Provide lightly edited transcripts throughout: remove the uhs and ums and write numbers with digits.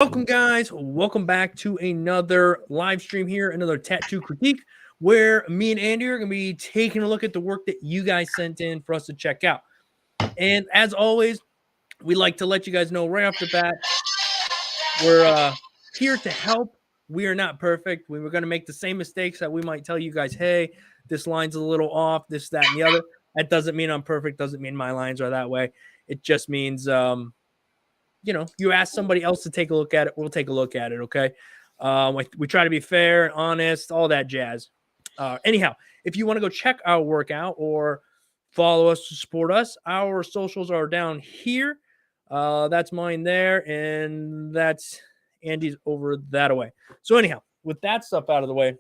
Welcome, guys. Welcome back to another live stream here, another tattoo critique, where me and Andy are going to be taking a look at the work that you guys sent in for us to check out. And as always, we like to let you guys know right off the bat, we're here to help. We are not perfect. We were going to make the same mistakes that we might tell you guys, hey, this line's a little off, this, that, and the other. That doesn't mean I'm perfect. Doesn't mean my lines are that way. It just means you ask somebody else to take a look at it, we'll take a look at it, okay? We try to be fair and honest, all that jazz. Anyhow, if you want to go check our work out or follow us to support us, our socials are down here. That's mine there, and that's Andy's over that way. So anyhow, with that stuff out of the way,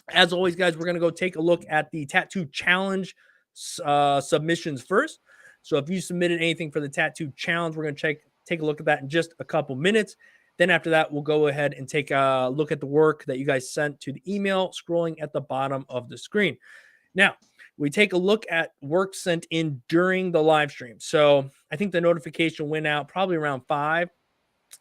as always, guys, we're going to go take a look at the Tattoo Challenge submissions first. So if you submitted anything for the Tattoo Challenge, we're going to take a look at that in just a couple minutes. Then after that, we'll go ahead and take a look at the work that you guys sent to the email scrolling at the bottom of the screen. Now, we take a look at work sent in during the live stream. So I think the notification went out probably around 5.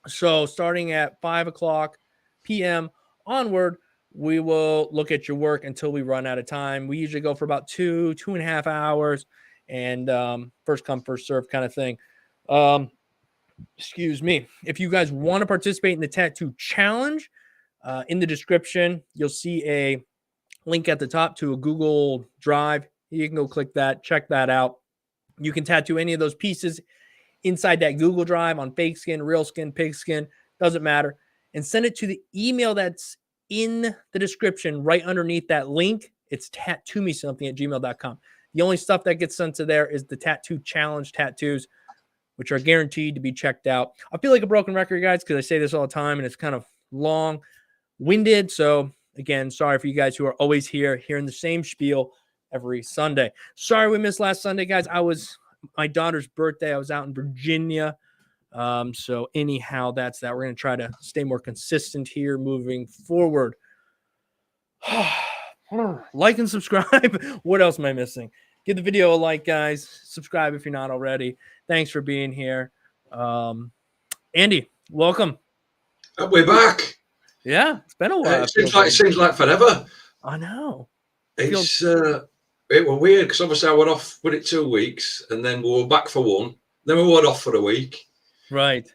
So starting at 5 o'clock p.m. onward, we will look at your work until we run out of time. We usually go for about 2.5 hours, and first come, first serve kind of thing. Excuse me. If you guys want to participate in the Tattoo Challenge, in the description, you'll see a link at the top to a Google Drive. You can go click that, check that out. You can tattoo any of those pieces inside that Google Drive on fake skin, real skin, pig skin, doesn't matter, and send it to the email that's in the description right underneath that link. It's tattoomesomething@gmail.com. The only stuff that gets sent to there is the Tattoo Challenge tattoos, which are guaranteed to be checked out. I feel like a broken record, guys, because I say this all the time, and it's kind of long-winded. So, again, sorry for you guys who are always hearing the same spiel every Sunday. Sorry we missed last Sunday, guys. My daughter's birthday. I was out in Virginia. So, anyhow, that's that. We're going to try to stay more consistent here moving forward. Like and subscribe. What else am I missing? Give the video a like, guys. Subscribe if you're not already. Thanks for being here. Andy, welcome. We're back. Yeah, it's been a while. It seems like forever. I know. It was weird because obviously I went off with it 2 weeks, and then we were back for one. Then we went off for a week. Right.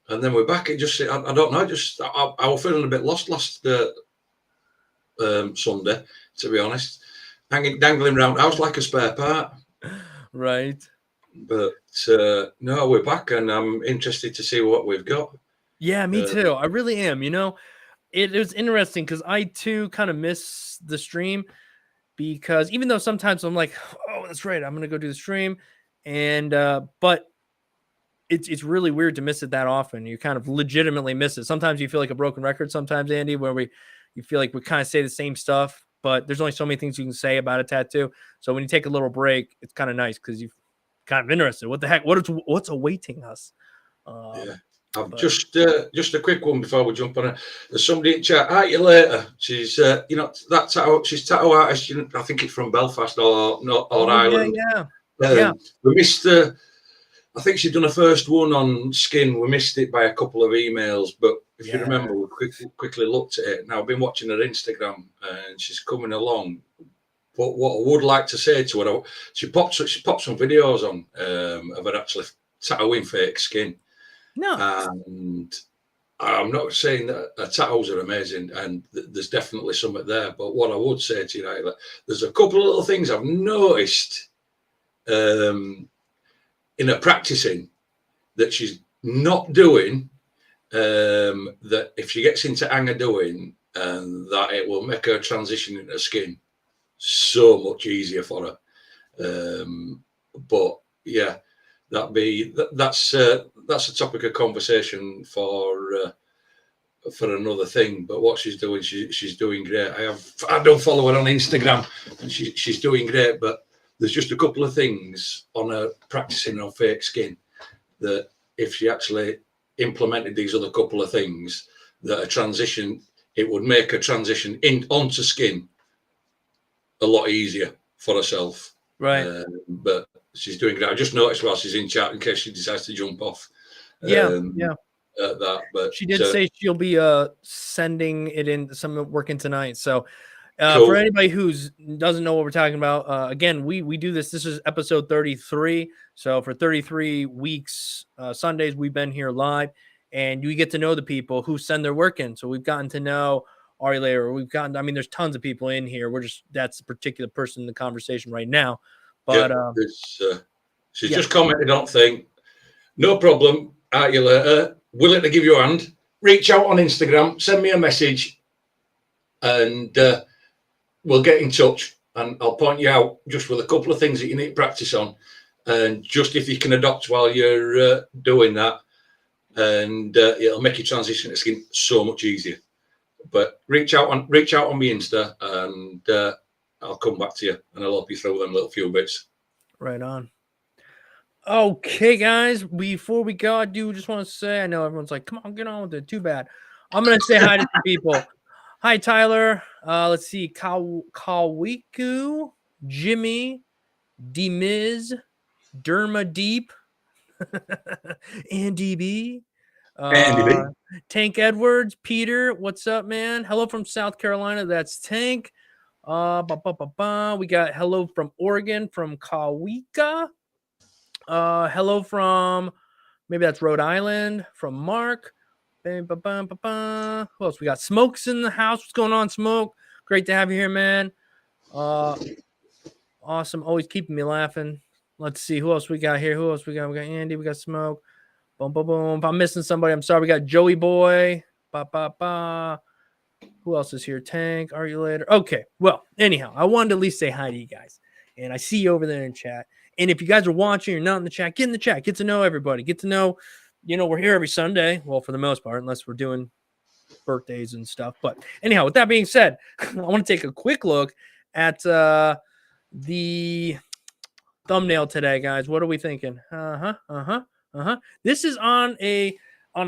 And then we're back. It just, I don't know. I was feeling a bit lost last Sunday, to be honest. Dangling around. I was like a spare part. Right. But no, we're back, and I'm interested to see what we've got. Yeah, me too. I really am. It was interesting because I too kind of miss the stream, because even though sometimes I'm like, oh, that's right, I'm gonna go do the stream, and but it's really weird to miss it that often. You kind of legitimately miss it. Sometimes you feel like a broken record. Sometimes, Andy, where you feel like we kind of say the same stuff, but there's only so many things you can say about a tattoo. So when you take a little break, it's kind of nice because you're kind of interested. What the heck? What's awaiting us? Yeah. Just a quick one before we jump on it. There's somebody in chat. Hi, you later. She's that tattoo. She's tattoo artist. I think it's from Belfast or Ireland. Yeah. We missed. I think she'd done a first one on skin. We missed it by a couple of emails, but if you remember, we quickly looked at it. Now I've been watching her Instagram, and she's coming along. But what I would like to say to her, she popped some videos on of her actually tattooing fake skin. No. And I'm not saying that her tattoos are amazing, and there's definitely something there. But what I would say to you, there's a couple of little things I've noticed in her practicing that she's not doing, that if she gets into anger doing, and that it will make her transition into skin so much easier for her. But yeah, that's a topic of conversation for another thing. But what she's doing, she's doing great. I don't follow her on Instagram, and she's doing great. But there's just a couple of things on her practicing on fake skin that if she actually implemented these other couple of things, that it would make a transition onto skin a lot easier for herself. Right. But she's doing great. I just noticed while she's in chat, in case she decides to jump off. Yeah. at that. But she did say she'll be sending it in some working tonight. So cool. for anybody who's doesn't know what we're talking about, again, we do this. This is episode 33. So for 33 weeks, Sundays, we've been here live, and you get to know the people who send their work in. So we've gotten to know Ari later. We've gotten, I mean, there's tons of people in here. We're just, that's a particular person in the conversation right now. But she's just commented on thing. No problem. At you later. Willing to give you a hand. Reach out on Instagram. Send me a message, and we'll get in touch. And I'll point you out just with a couple of things that you need to practice on, and just if you can adopt while you're doing that, and it'll make your transition to skin so much easier. But reach out on me Insta, and I'll come back to you, and I'll help you through them little few bits. Right on. Okay, guys, before we go, I do just want to say, I know everyone's like, come on, get on with it. Too bad. I'm going to say hi to some people. Hi, Tyler. Let's see. Kawiku, Jimmy, D-Miz, Derma Deep, Andy B. Tank Edwards, Peter, what's up, man? Hello from South Carolina. That's Tank. We got hello from Oregon from Kawika. Hello from, maybe that's Rhode Island, from Mark. Who else? We got Smokes in the house. What's going on, Smoke? Great to have you here, man. Awesome. Always keeping me laughing. Let's see who else we got here. Who else we got? We got Andy. We got Smoke. Boom, boom, boom. If I'm missing somebody, I'm sorry. We got Joey Boy. Who else is here? Tank. Are you later? Okay. Well, anyhow, I wanted to at least say hi to you guys. And I see you over there in chat. And if you guys are watching, you're not in the chat, get in the chat. Get to know everybody. Get to know, we're here every Sunday. Well, for the most part, unless we're doing birthdays and stuff. But anyhow, with that being said, I want to take a quick look at the thumbnail today, guys. What are we thinking? This is on a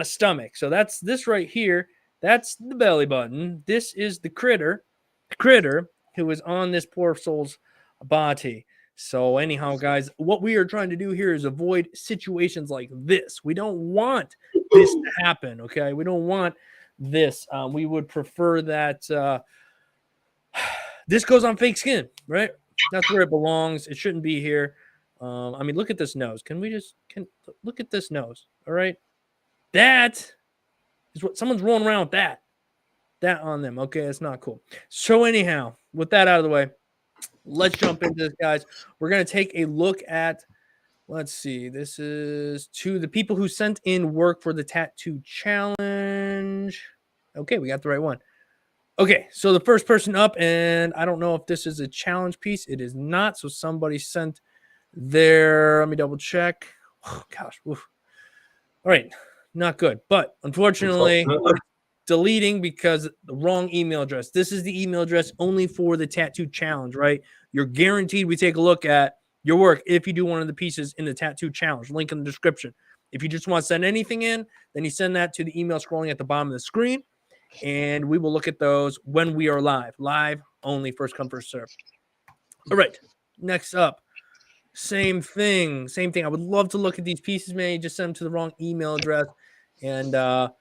stomach. So that's this right here. That's the belly button. This is the critter who is on this poor soul's body. So anyhow, guys, what we are trying to do here is avoid situations like this. We don't want this to happen, okay? We don't want this. We would prefer that this goes on fake skin, right? That's where it belongs. It shouldn't be here. I mean, look at this nose. Look at this nose, all right? That is what someone's rolling around with that on them. Okay, it's not cool. So anyhow, with that out of the way, let's jump into this, guys. We're going to take a look at, let's see, this is to the people who sent in work for the tattoo challenge. Okay, we got the right one. Okay, so the first person up, and I don't know if this is a challenge piece. It is not, so somebody sent their, let me double check. Oh, gosh. Oof. All right, not good. But unfortunately, deleting because the wrong email address. This is the email address only for the tattoo challenge, right? You're guaranteed we take a look at your work if you do one of the pieces in the tattoo challenge. Link in the description. If you just want to send anything in, then you send that to the email scrolling at the bottom of the screen, and we will look at those when we are live. Live only, first come, first serve. All right, next up. Same thing. I would love to look at these pieces, man. You just send them to the wrong email address, and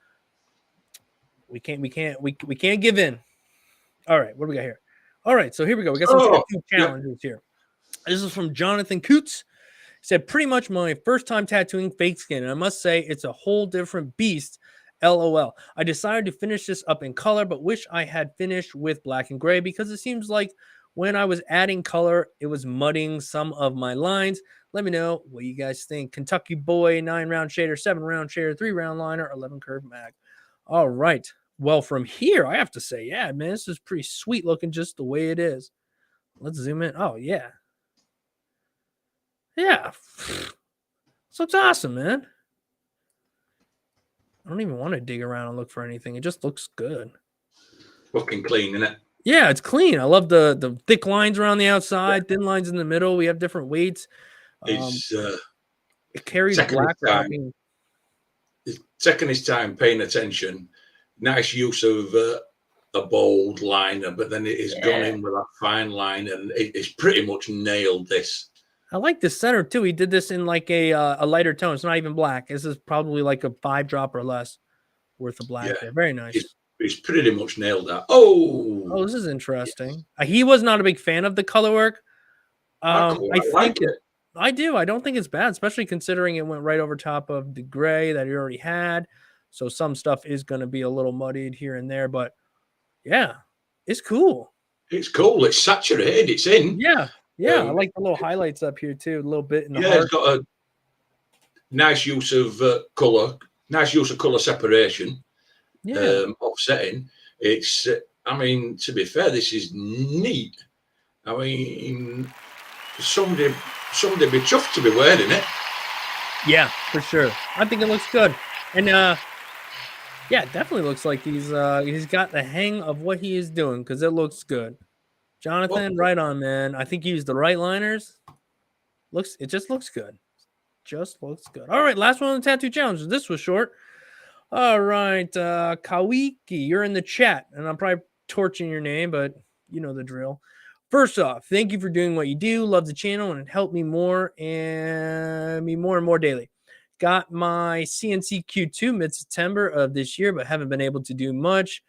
we can't give in. All right, what do we got here? All right, so here we go. We got some tattoo challenges here. This is from Jonathan Coots. He said, pretty much my first time tattooing fake skin, and I must say it's a whole different beast. LOL. I decided to finish this up in color, but wish I had finished with black and gray because it seems like when I was adding color, it was mudding some of my lines. Let me know what you guys think. Kentucky Boy, 9-round shader, 7-round shader, 3-round liner, 11 curve mag. All right. Well, from here, I have to say, yeah, man, this is pretty sweet looking just the way it is. Let's zoom in. Oh, yeah. Yeah. This looks awesome, man. I don't even want to dig around and look for anything. It just looks good. Fucking clean, isn't it? Yeah, it's clean. I love the thick lines around the outside, thin lines in the middle. We have different weights. It carries black wrapping. It's taking his time, paying attention. Nice use of a bold liner, but then it is gone in with that fine line, and it's pretty much nailed this. I like the center too. He did this in like a lighter tone. It's not even black. This is probably like a 5 drop or less worth of black there. Very nice. He's pretty much nailed that. Oh, this is interesting. Yes. He was not a big fan of the color work. I think like it. I do. I don't think it's bad, especially considering it went right over top of the gray that he already had. So some stuff is going to be a little muddied here and there, but yeah, it's cool. It's cool. It's saturated. It's in. Yeah. I like the little highlights up here too, a little bit in the heart. It's got a nice use of color, nice use of color separation, offsetting. It's, I mean, to be fair, this is neat. I mean, somebody be chuffed to be wearing it. Yeah, for sure. I think it looks good. And yeah, it definitely looks like he's got the hang of what he is doing because it looks good. Jonathan, right on, man. I think you used the right liners. It just looks good. Just looks good. All right, last one on the tattoo challenge. This was short. All right, Kawiki, you're in the chat, and I'm probably torching your name, but you know the drill. First off, thank you for doing what you do. Love the channel, and it helped me more and more daily. Got my CNC Q2 mid-September of this year, but haven't been able to do much.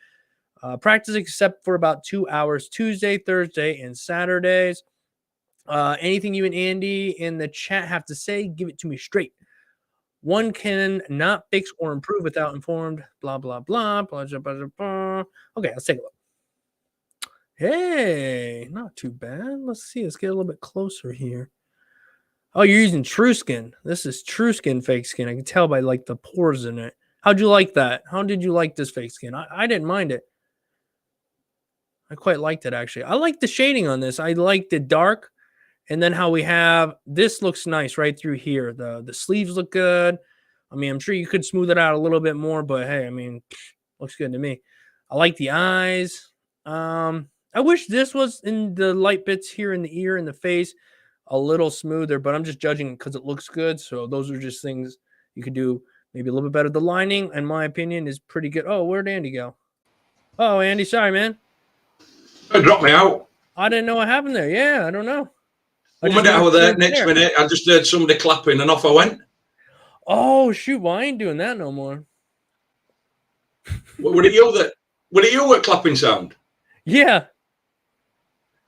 Practice except for about 2 hours Tuesday, Thursday, and Saturdays. Anything you and Andy in the chat have to say, give it to me straight. One can not fix or improve without informed, blah, blah, blah, blah, blah, blah, blah. Okay, let's take a look. Hey, not too bad. Let's see. Let's get a little bit closer here. Oh, you're using True Skin. This is True Skin fake skin. I can tell by like the pores in it. How'd you like that? How did you like this fake skin? I didn't mind it. I quite liked it, actually. I like the shading on this. I like the dark. And then how we have, this looks nice right through here. The sleeves look good. I mean, I'm sure you could smooth it out a little bit more, but hey, I mean, looks good to me. I like the eyes. I wish this was in the light bits here in the ear and the face a little smoother, but I'm just judging because it looks good. So those are just things you could do maybe a little bit better. The lining, in my opinion, is pretty good. Oh, where'd Andy go? Oh, Andy, sorry, man. It dropped me out. I didn't know what happened there. Yeah, I don't know. 1 minute I was there, next minute I just heard somebody clapping and off I went. Oh shoot! Well, I ain't doing that no more. Would it you that clapping sound? Yeah.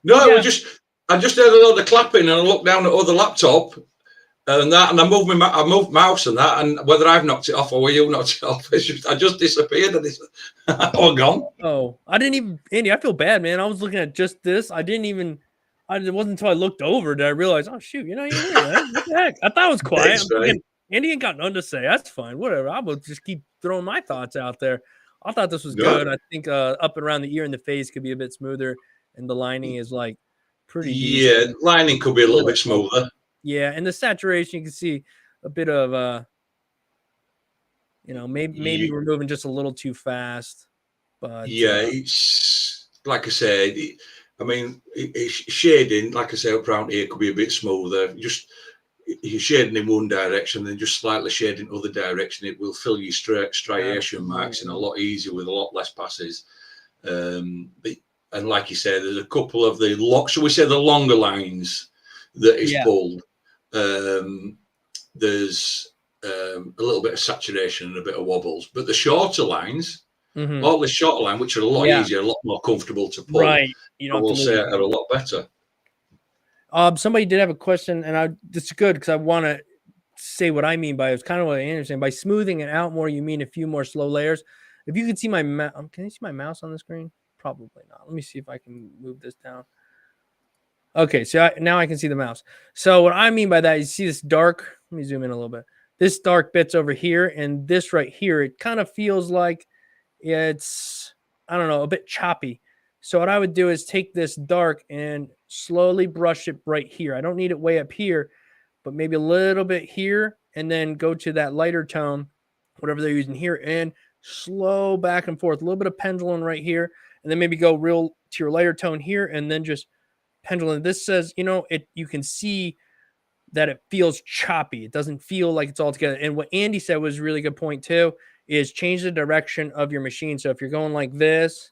No, yeah. I just heard a load of clapping and I looked down at the laptop and I moved mouse and that, and whether I've knocked it off or you knocked it off, I just disappeared and it's all gone. Oh, I didn't even, Andy, I feel bad, man. I was looking at just this. It wasn't until I looked over that I realized, oh shoot, you're not even here, man. What the heck? I thought it was quiet. I'm thinking, Andy ain't got nothing to say. That's fine. Whatever. I will just keep throwing my thoughts out there. I thought this was good. I think up and around the ear and the face could be a bit smoother, and the lining is like pretty decent. Yeah, lining could be a little bit smoother. Yeah, and the saturation, you can see a bit of maybe we're moving just a little too fast. But yeah, it's like I said, I mean, it's shading, like I say, up around here could be a bit smoother. Just you're shading in one direction, then just slightly shading other direction. It will fill your striation marks in a lot easier with a lot less passes. And like you said, there's a couple of the shall we say the longer lines that is pulled. There's a little bit of saturation and a bit of wobbles, but the shorter lines, all the shorter line, which are a lot easier, a lot more comfortable to pull. Right. I will say are a lot better. Somebody did have a question, and it's good because I want to say what I mean by it. It's kind of what I understand. By smoothing it out more, you mean a few more slow layers. If you can see my can you see my mouse on the screen? Probably not. Let me see if I can move this down. Okay, so now I can see the mouse. So what I mean by that, you see this dark, let me zoom in a little bit. This dark bit's over here, and this right here, it kind of feels like it's, I don't know, a bit choppy. So what I would do is take this dark and slowly brush it right here. I don't need it way up here, but maybe a little bit here, and then go to that lighter tone, whatever they're using here, and slow back and forth. A little bit of pendulum right here, and then maybe go real to your lighter tone here, and then just pendulum. This says, you can see that it feels choppy. It doesn't feel like it's all together. And what Andy said was a really good point too, is change the direction of your machine. So if you're going like this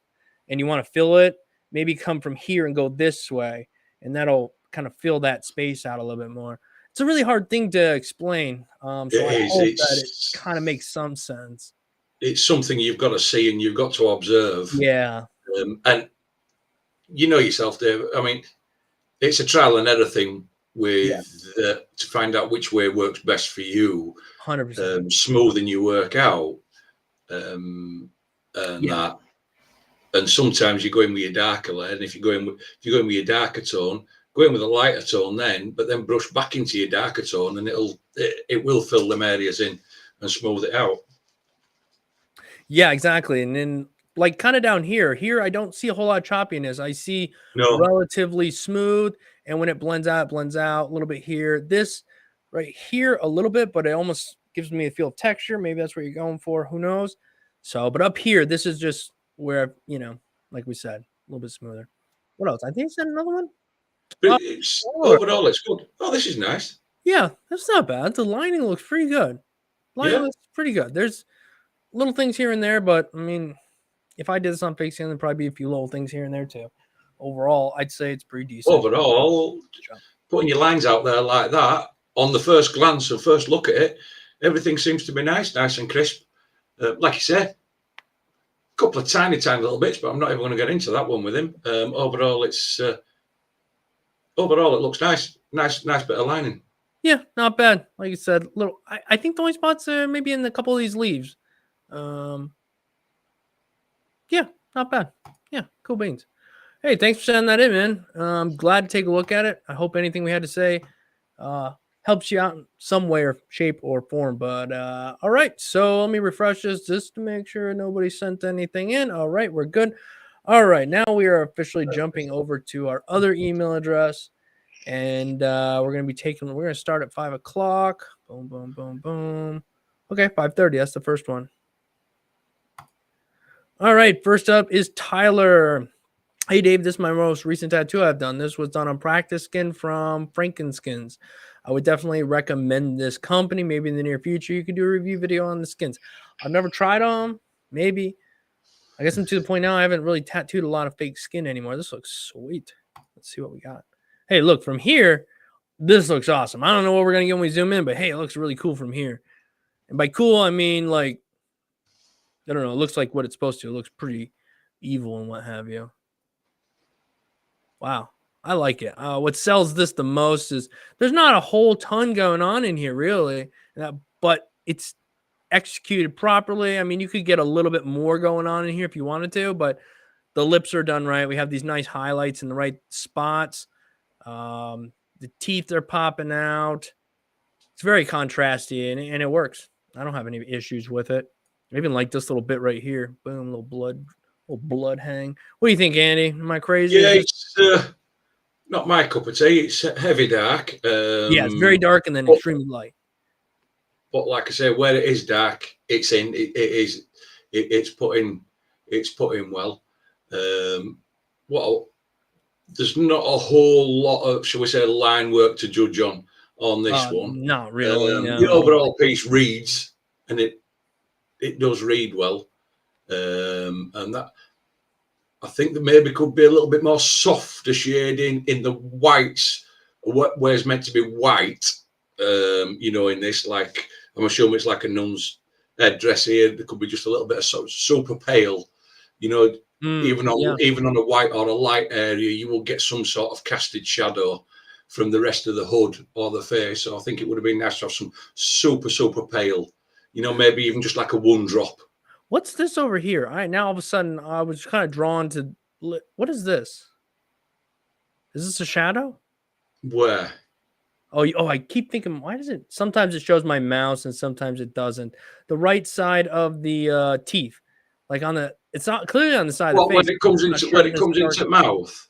and you want to fill it, maybe come from here and go this way, and that'll kind of fill that space out a little bit more. It's a really hard thing to explain. So It I is. hope that it kind of makes some sense. It's something you've got to see and you've got to observe. Yeah. And you know yourself, Dave. I mean, it's a trial and error thing with to find out which way works best for you. 100%. Smoothing your work out, and that. And sometimes you go in with your darker layer, and if you're going with your darker tone, go in with a lighter tone then, but then brush back into your darker tone, and it will fill them areas in and smooth it out. Yeah, exactly. And then like kind of down here, I don't see a whole lot of choppiness. I see relatively smooth, and when it blends out a little bit here. This right here a little bit, but it almost gives me a feel of texture. Maybe that's what you're going for. Who knows? So, but up here, this is just where, like we said, a little bit smoother. What else? I think I said another one. But overall, it's good. Oh, this is nice. Yeah, that's not bad. The lining looks pretty good. Looks pretty good. There's little things here and there, but I mean, if I did this on fake skin, there'd probably be a few little things here and there too. Overall, I'd say it's pretty decent. Overall, putting your lines out there like that, on the first glance or first look at it, everything seems to be nice and crisp. Like you say, a couple of tiny little bits, but I'm not even going to get into that one with him. Overall, it looks nice bit of lining. Yeah, not bad. Like you said, little. I think the only spots are maybe in a couple of these leaves. Yeah, not bad. Yeah, cool beans. Hey, thanks for sending that in, man. I'm glad to take a look at it. I hope anything we had to say helps you out in some way or shape or form. But all right, so let me refresh this just to make sure nobody sent anything in. All right, we're good. All right, now we are officially jumping over to our other email address, and we're going to start at 5 o'clock. Boom, boom, boom, boom. Okay, 5:30. That's the first one. All right, first up is Tyler. Hey, Dave, this is my most recent tattoo I've done. This was done on practice skin from Frankenskins. I would definitely recommend this company. Maybe in the near future, you could do a review video on the skins. I've never tried them. Maybe. I guess I'm to the point now I haven't really tattooed a lot of fake skin anymore. This looks sweet. Let's see what we got. Hey, look, from here, this looks awesome. I don't know what we're going to get when we zoom in, but hey, it looks really cool from here. And by cool, I mean, like, I don't know. It looks like what it's supposed to. It looks pretty evil and what have you. Wow. I like it. What sells this the most is there's not a whole ton going on in here, really, but it's executed properly. I mean, you could get a little bit more going on in here if you wanted to, but the lips are done right. We have these nice highlights in the right spots. The teeth are popping out. It's very contrasty, and it works. I don't have any issues with it. I even like this little bit right here. Boom, little blood hang. What do you think, Andy? Am I crazy? Yeah, it's not my cup of tea. It's heavy dark. Yeah, it's very dark and then extremely light. But like I say, where it is dark, it's put in well. There's not a whole lot of, shall we say, line work to judge on this one. Not really. No. The overall piece reads, and it does read well. And that, I think there maybe could be a little bit more softer shading in the whites, where it's meant to be white. In this, like, I'm assuming it's like a nun's headdress here. There could be just a little bit of super pale, even on a white or a light area, you will get some sort of casted shadow from the rest of the hood or the face. So I think it would have been nice to have some super pale, maybe even just like a one drop. What's this over here? All right, now all of a sudden I was kind of drawn to. What is this? Is this a shadow? Where? Oh, I keep thinking, why does it? Sometimes it shows my mouse and sometimes it doesn't. The right side of the teeth, like it's not clearly on the side of the face. When it comes into mouth.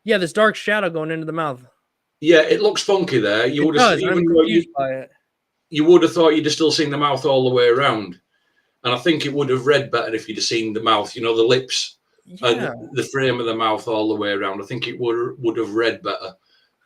Yeah, this dark shadow going into the mouth. Yeah, it looks funky there. I'm confused by it. You would have thought you'd have still seen the mouth all the way around. And I think it would have read better if you'd have seen the mouth, the lips and the frame of the mouth all the way around. I think it would have read better.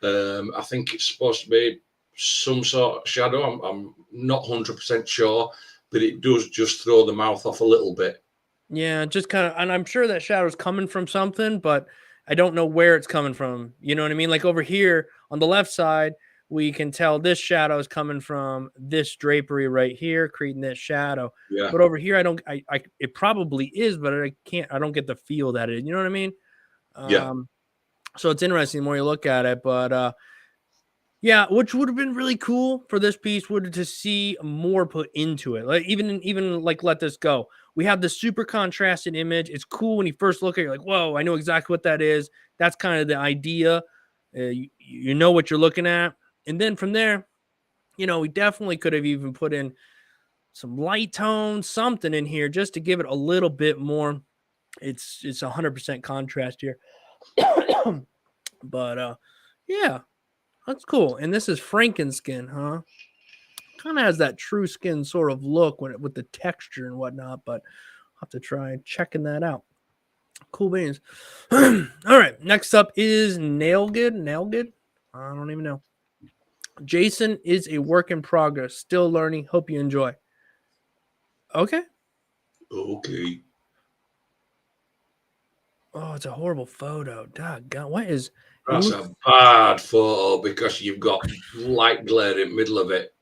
I think it's supposed to be some sort of shadow. I'm not 100% sure, but it does just throw the mouth off a little bit. Yeah, just kind of, and I'm sure that shadow's coming from something, but I don't know where it's coming from. You know what I mean? Like over here on the left side, we can tell this shadow is coming from this drapery right here, creating this shadow. Yeah. But over here, it probably is, but I don't get the feel that it is. You know what I mean? Yeah. So it's interesting the more you look at it, but yeah, which would have been really cool for this piece would to see more put into it. Like even like let this go. We have the super contrasted image. It's cool when you first look at it, you're like, whoa, I know exactly what that is. That's kind of the idea. You know what you're looking at. And then from there, we definitely could have even put in some light tone, something in here just to give it a little bit more. It's 100% contrast here. But yeah, that's cool. And this is Frankenskin, huh? Kind of has that true skin sort of look with the texture and whatnot, but I'll have to try checking that out. Cool beans. All right, next up is Nailgood. Nailgood? I don't even know. Jason is a work in progress, still learning. Hope you enjoy. Okay. Okay. Oh, it's a horrible photo. God, what is? That's a bad photo because you've got light glare in the middle of it.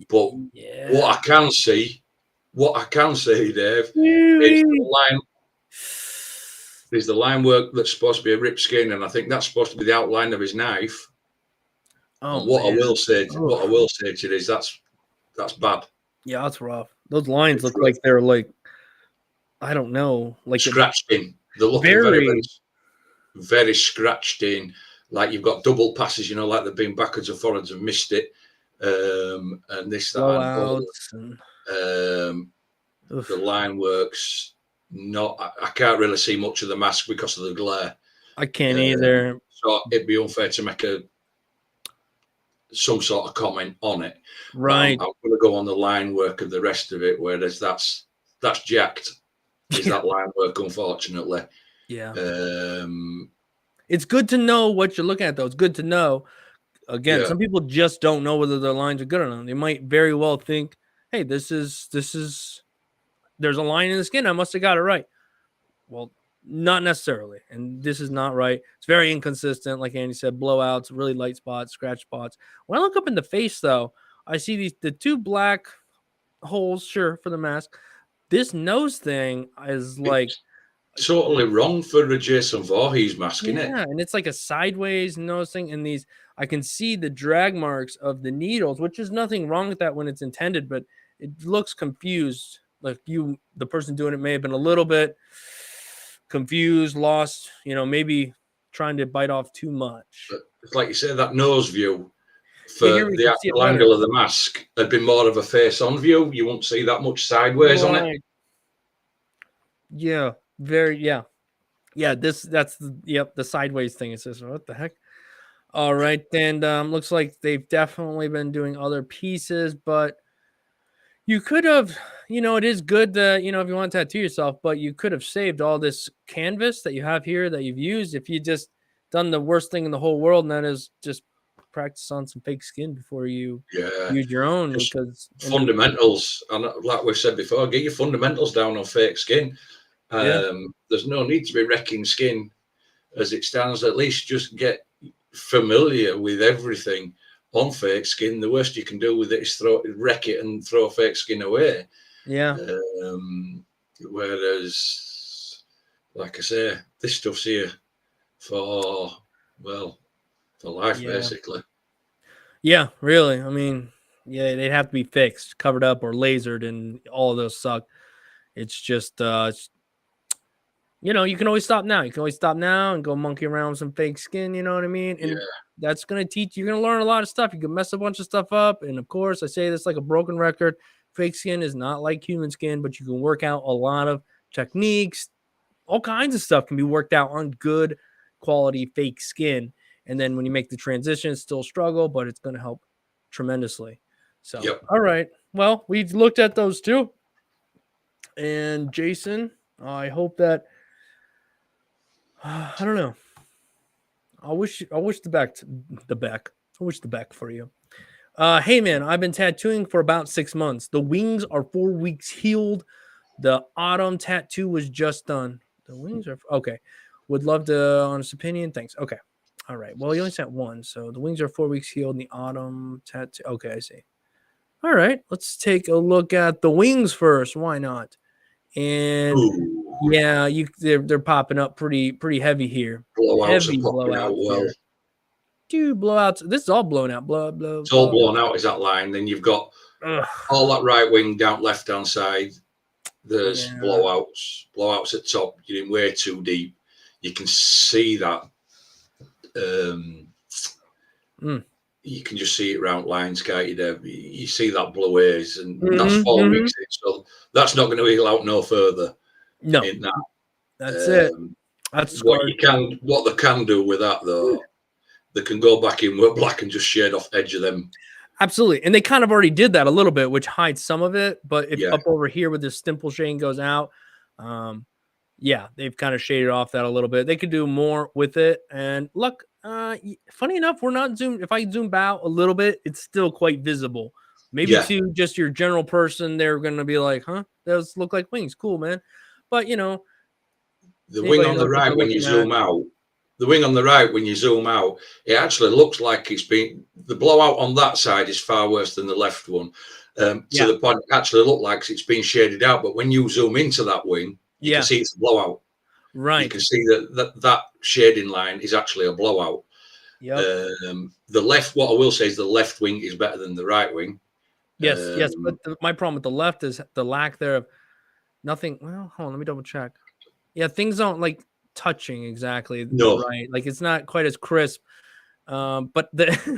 But yeah. what I can see, Dave, is the line work that's supposed to be a ripped skin, and I think that's supposed to be the outline of his knife. Oh, and what man. I will say to you is that's bad. Yeah, that's rough. Those lines look like they're like, I don't know, like scratched in. They're looking very, very, very scratched in. Like you've got double passes, like they've been backwards and forwards and missed it. And this, that, blowouts and the line works. I can't really see much of the mask because of the glare. I can't either. So it'd be unfair to make some sort of comment on it. Right. I'm going to go on the line work of the rest of it, whereas that's jacked. Is that line work, unfortunately. Yeah. It's good to know what you're looking at, though. It's good to know. Again, some people just don't know whether their lines are good or not. They might very well think, hey, this is there's a line in the skin. I must have got it right. Well, not necessarily. And this is not right. It's very inconsistent. Like Andy said, blowouts, really light spots, scratch spots. When I look up in the face, though, I see the two black holes, sure, for the mask. This nose thing is like totally wrong for a Jason Voorhees mask, isn't it? Yeah, and it's like a sideways nose thing. And these, I can see the drag marks of the needles, which is nothing wrong with that when it's intended, but it looks confused. Like the person doing it may have been a little bit confused, lost, maybe trying to bite off too much. It's like you say, that nose view for the actual angle of the mask had been more of a face-on view. You won't see that much sideways on it. Yeah, yeah. That's the sideways thing. It says, what the heck? All right, and looks like they've definitely been doing other pieces, but you could have, it is good that, if you want to tattoo yourself, but you could have saved all this canvas that you have here that you've used if you just done the worst thing in the whole world, and that is just practice on some fake skin before you use your own. Because fundamentals, and like we've said before, get your fundamentals down on fake skin. There's no need to be wrecking skin as it stands. At least just get familiar with everything on fake skin. The worst you can do with it is wreck it and throw fake skin away. Whereas, like I say, this stuff's here for life, basically. Yeah, really. I mean, yeah, they'd have to be fixed, covered up, or lasered, and all of those suck. It's just you can always stop now. You can always stop now and go monkey around with some fake skin, you know what I mean? And that's going to teach you're going to learn a lot of stuff. You can mess a bunch of stuff up. And of course, I say this like a broken record. Fake skin is not like human skin, but you can work out a lot of techniques. All kinds of stuff can be worked out on good quality fake skin. And then when you make the transition, it's still a struggle, but it's going to help tremendously. So, all right. Well, we've looked at those two. And Jason, I hope that I don't know. I wish the back for you. Hey man, I've been tattooing for about 6 months. The wings are 4 weeks healed. The autumn tattoo was just done. The wings are okay. Would love to honest opinion. Thanks. Okay. All right. Well, you only sent one. So the wings are 4 weeks healed in the autumn. Tattoo. Okay, I see. All right. Let's take a look at the wings first. Why not? And Ooh, yeah, they're popping up pretty heavy here. blowouts are Heavy popping out blowouts well. here. Dude, blowouts. This is all blown out. Blow. It's all blown out, is that line. Then you've got Ugh. all that right wing down left hand side. There's Yeah. blowouts at top. You're in way too deep. You can see that. You can just see it round lines, can't you? There, you see that blue haze, and that's 4 weeks in, so that's not going to heal out no further. No, in that. That's it. That's what they can do with that though. They can go back in with black and just shade off edge of them. Absolutely. And they kind of already did that a little bit, which hides some of it. But if up over here with this dimple shading goes out, yeah, they've kind of shaded off that a little bit. They could do more with it. And look, funny enough, we're not zoomed. If I zoom out a little bit, it's still quite visible. Maybe to just your general person, they're going to be like, huh, those look like wings. Cool, man. But, you know, the wing on the right, when you zoom out, the wing on the right, when you zoom out, it actually looks like it's been, the blowout on that side is far worse than the left one. To the point, it actually looks like it's been shaded out. But when you zoom into that wing, you can see it's a blowout. Right. You can see that shading line is actually a blowout. The left, what I will say is the left wing is better than the right wing. Yes. But my problem with the left is the lack there of nothing. Well, hold on, let me double check. Yeah, things don't like touching exactly right. Like it's not quite as crisp. But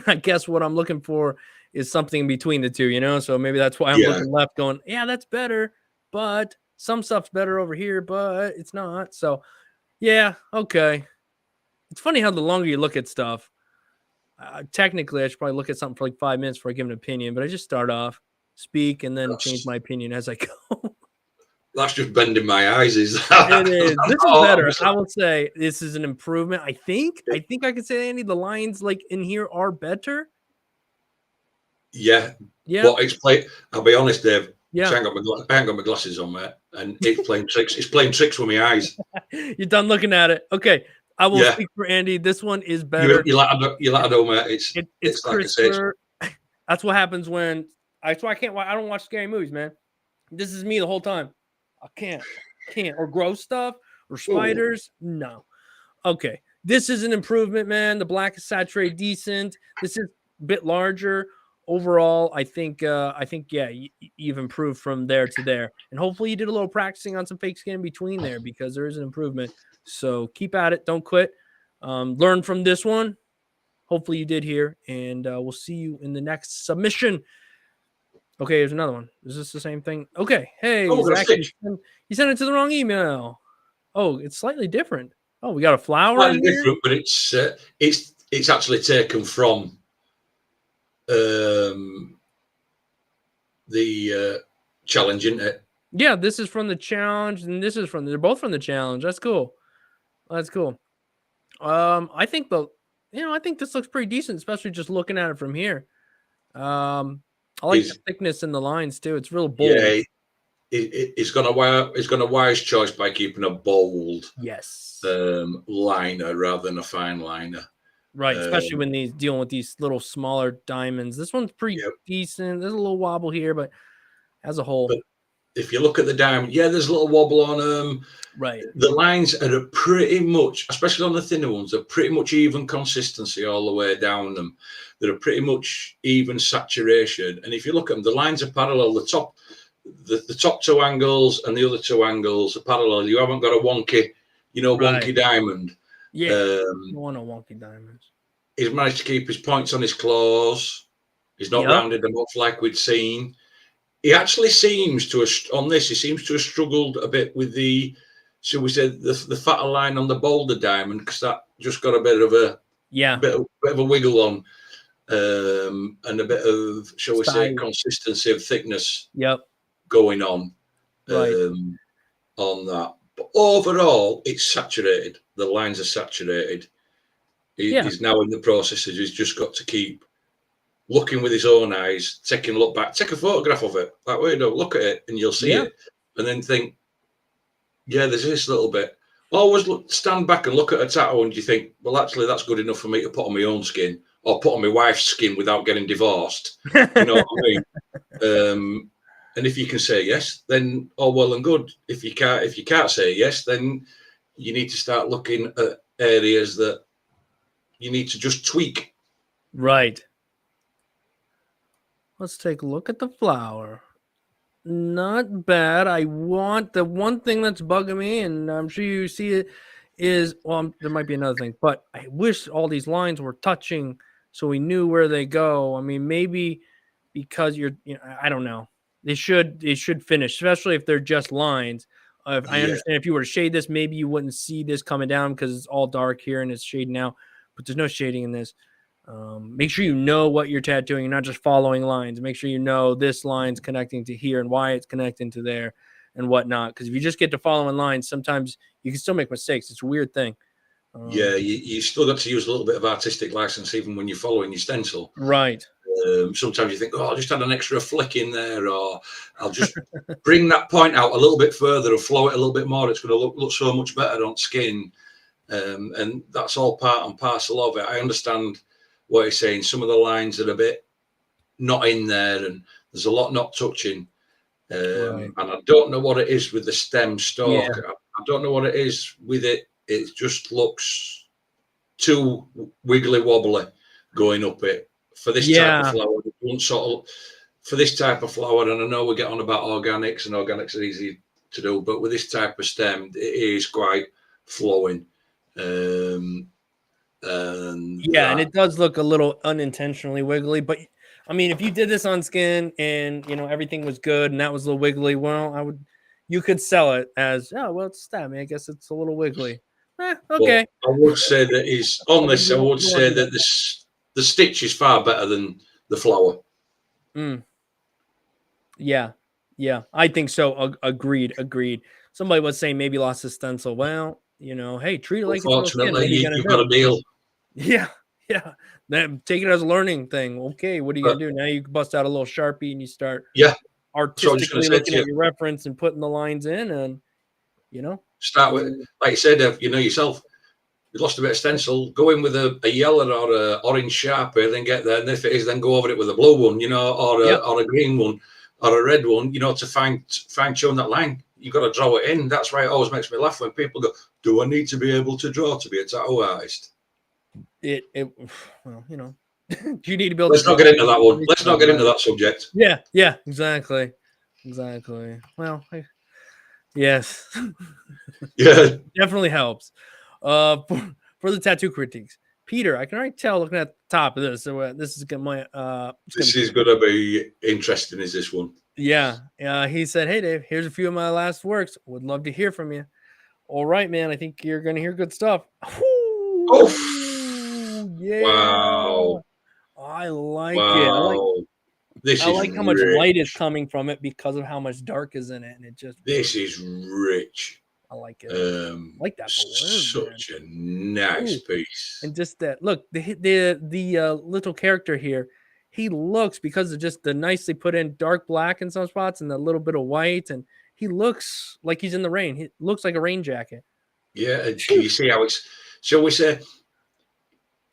I guess what I'm looking for is something between the two, you know? So maybe that's why I'm looking left going, yeah, that's better. But some stuff's better over here, but it's not. So yeah, okay. It's funny how the longer you look at stuff, technically I should probably look at something for like 5 minutes before I give an opinion, but I just start off, speak, and then change my opinion as I go. That's just bending my eyes. Is that? It is. This is better. I will say this is an improvement. I think I can say, Andy, the lines like in here are better. Yeah. But explain. I'll be honest, Dave. I ain't got my glasses on, mate, and it's playing tricks. It's playing tricks with my eyes. You're done looking at it. Okay, I will speak for Andy. This one is better. You let it know, mate. It's crisper. Like that's what happens when. That's why I don't watch scary movies, man. This is me the whole time. I can't. Or gross stuff or spiders. Ooh. No. Okay. This is an improvement, man. The black is saturated decent. This is a bit larger. Overall, I think you've improved from there to there. And hopefully you did a little practicing on some fake skin in between there because there is an improvement. So keep at it. Don't quit. Learn from this one. Hopefully you did here. And we'll see you in the next submission. Okay, here's another one. Is this the same thing? Okay. Hey, Zach, you sent it to the wrong email. Oh, it's slightly different. Oh, we got a flower. Slightly different, but it's actually taken from the challenge, isn't it? Yeah, this is from the challenge, and this is from. They're both from the challenge. That's cool. That's cool. I think I think this looks pretty decent, especially just looking at it from here. I like the thickness in the lines too. It's real bold. Yeah, it's gonna a wise choice by keeping a bold liner rather than a fine liner. Right, especially when he's dealing with these little smaller diamonds. This one's pretty decent. There's a little wobble here, but as a whole. But if you look at the diamond, there's a little wobble on them. Right. The lines are pretty much, especially on the thinner ones, are pretty much even consistency all the way down them. They're pretty much even saturation. And if you look at them, the lines are parallel. The top two angles and the other two angles are parallel. You haven't got a wonky, wonky diamond. Yeah, you want a wonky diamonds. He's managed to keep his points on his claws. He's not rounded them off like we'd seen. He actually seems to have, on this, he seems to have struggled a bit with the, shall we say, the fatter line on the bolder diamond, because that just got a bit of a bit of a wiggle on, and a bit of, shall we say, consistency of thickness going on on that. But overall, it's saturated. The lines are saturated. He's now in the process of he's just got to keep looking with his own eyes, taking a look back, take a photograph of it. That way, look at it and you'll see it. And then think, there's this little bit. always stand back and look at a tattoo and you think, well, actually, that's good enough for me to put on my own skin or put on my wife's skin without getting divorced. You know what I mean? And if you can say yes, then all well and good. If you can't say yes, then you need to start looking at areas that you need to just tweak. Right. Let's take a look at the flower. Not bad. I want the one thing that's bugging me, and I'm sure you see it, is there might be another thing, but I wish all these lines were touching so we knew where they go. I mean, maybe because I don't know. They should finish, especially if they're just lines. I understand if you were to shade this, maybe you wouldn't see this coming down because it's all dark here and it's shading out, but there's no shading in this. Make sure you know what you're tattooing. You're not just following lines. Make sure you know this line's connecting to here and why it's connecting to there and whatnot. Because if you just get to following lines, sometimes you can still make mistakes. It's a weird thing. You still got to use a little bit of artistic license even when you're following your stencil. Right. Sometimes you think, oh, I'll just add an extra flick in there, or I'll just bring that point out a little bit further or flow it a little bit more. It's going to look so much better on skin. And that's all part and parcel of it. I understand what he's saying. Some of the lines are a bit not in there and there's a lot not touching. Right. And I don't know what it is with the stem stalk. Yeah. I don't know what it is with it. It just looks too wiggly wobbly going up it for this type of flower. For this type of flower, and I know we get on about organics, and organics are easy to do, but with this type of stem, it is quite flowing. And it does look a little unintentionally wiggly, but I mean, if you did this on skin and everything was good and that was a little wiggly, well, you could sell it as, oh well, it's stem. I guess it's a little wiggly. Okay. But I would say that is on this. I would say that the stitch is far better than the flower. Yeah, I think so. Agreed. Somebody was saying maybe lost his stencil. Well, hey, treat it like unfortunately you've got a deal. Yeah. Then take it as a learning thing. Okay, what are you gonna do now? You bust out a little Sharpie and you start artistically looking at your reference and putting the lines in, and start with, like you said, you know yourself. You lost a bit of stencil, go in with a yellow or a orange Sharpie, then get there, and if it is, then go over it with a blue one, or a green one or a red one, to fine tune that line. You got to draw it in. That's why it always makes me laugh when people go, "Do I need to be able to draw to be a tattoo artist?" Well, you need to build. Let's not get into that one. Let's not get into that subject. Yeah, exactly. Well, yes. Yeah, definitely helps. For the tattoo critiques, Peter, I can already tell looking at the top of this. So this is gonna this is gonna be interesting. Is this one? Yeah. He said, "Hey Dave, here's a few of my last works. Would love to hear from you." All right, man. I think you're gonna hear good stuff. Oh, yeah! Wow! I like it. I like how much light is coming from it because of how much dark is in it, and it just. This is rich. I like it. I like that. Such a nice piece. And just that look, the little character here, he looks, because of just the nicely put in dark black in some spots and a little bit of white, and he looks like he's in the rain. He looks like a rain jacket. Yeah, can you see how it's? Shall we say?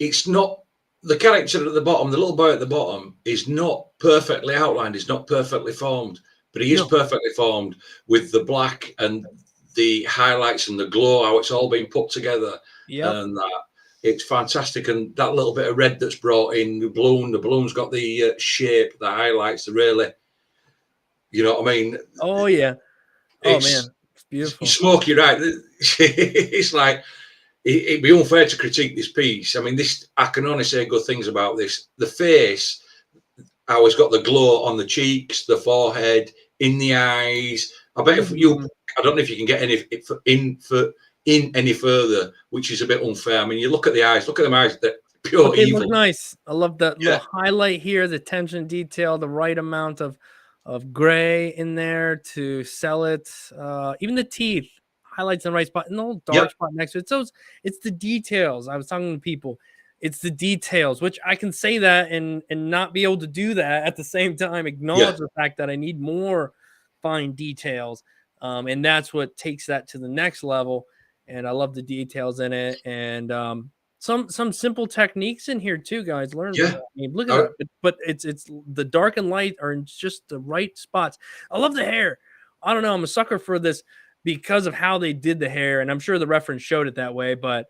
It's not the character at the bottom. The little boy at the bottom is not perfectly outlined. He's not perfectly formed, but he is perfectly formed with the black and the highlights and the glow, how it's all been put together. And that it's fantastic. And that little bit of red that's brought in, the balloon's got the shape, the highlights, the really, you know what I mean? Oh yeah. Oh man, it's beautiful. Smokey, right? It's like, it'd be unfair to critique this piece. I mean, I can only say good things about this. The face, how it's got the glow on the cheeks, the forehead, in the eyes. I bet I don't know if you can get in any further, which is a bit unfair. I mean, you look at the eyes, look at them eyes, they're pure evil. Look nice. I love that little highlight here, the attention detail, the right amount of gray in there to sell it. Even the teeth, highlights in the right spot, and the little dark spot next to it. So it's the details. I was talking to people. It's the details, which I can say that and not be able to do that at the same time. Acknowledge the fact that I need more fine details. And that's what takes that to the next level. and I love the details in it, and some simple techniques in here too, guys. Learn. I Yeah. mean, look at that. But it's the dark and light are in just the right spots. I love the hair. I don't know. I'm a sucker for this because of how they did the hair, and I'm sure the reference showed it that way. But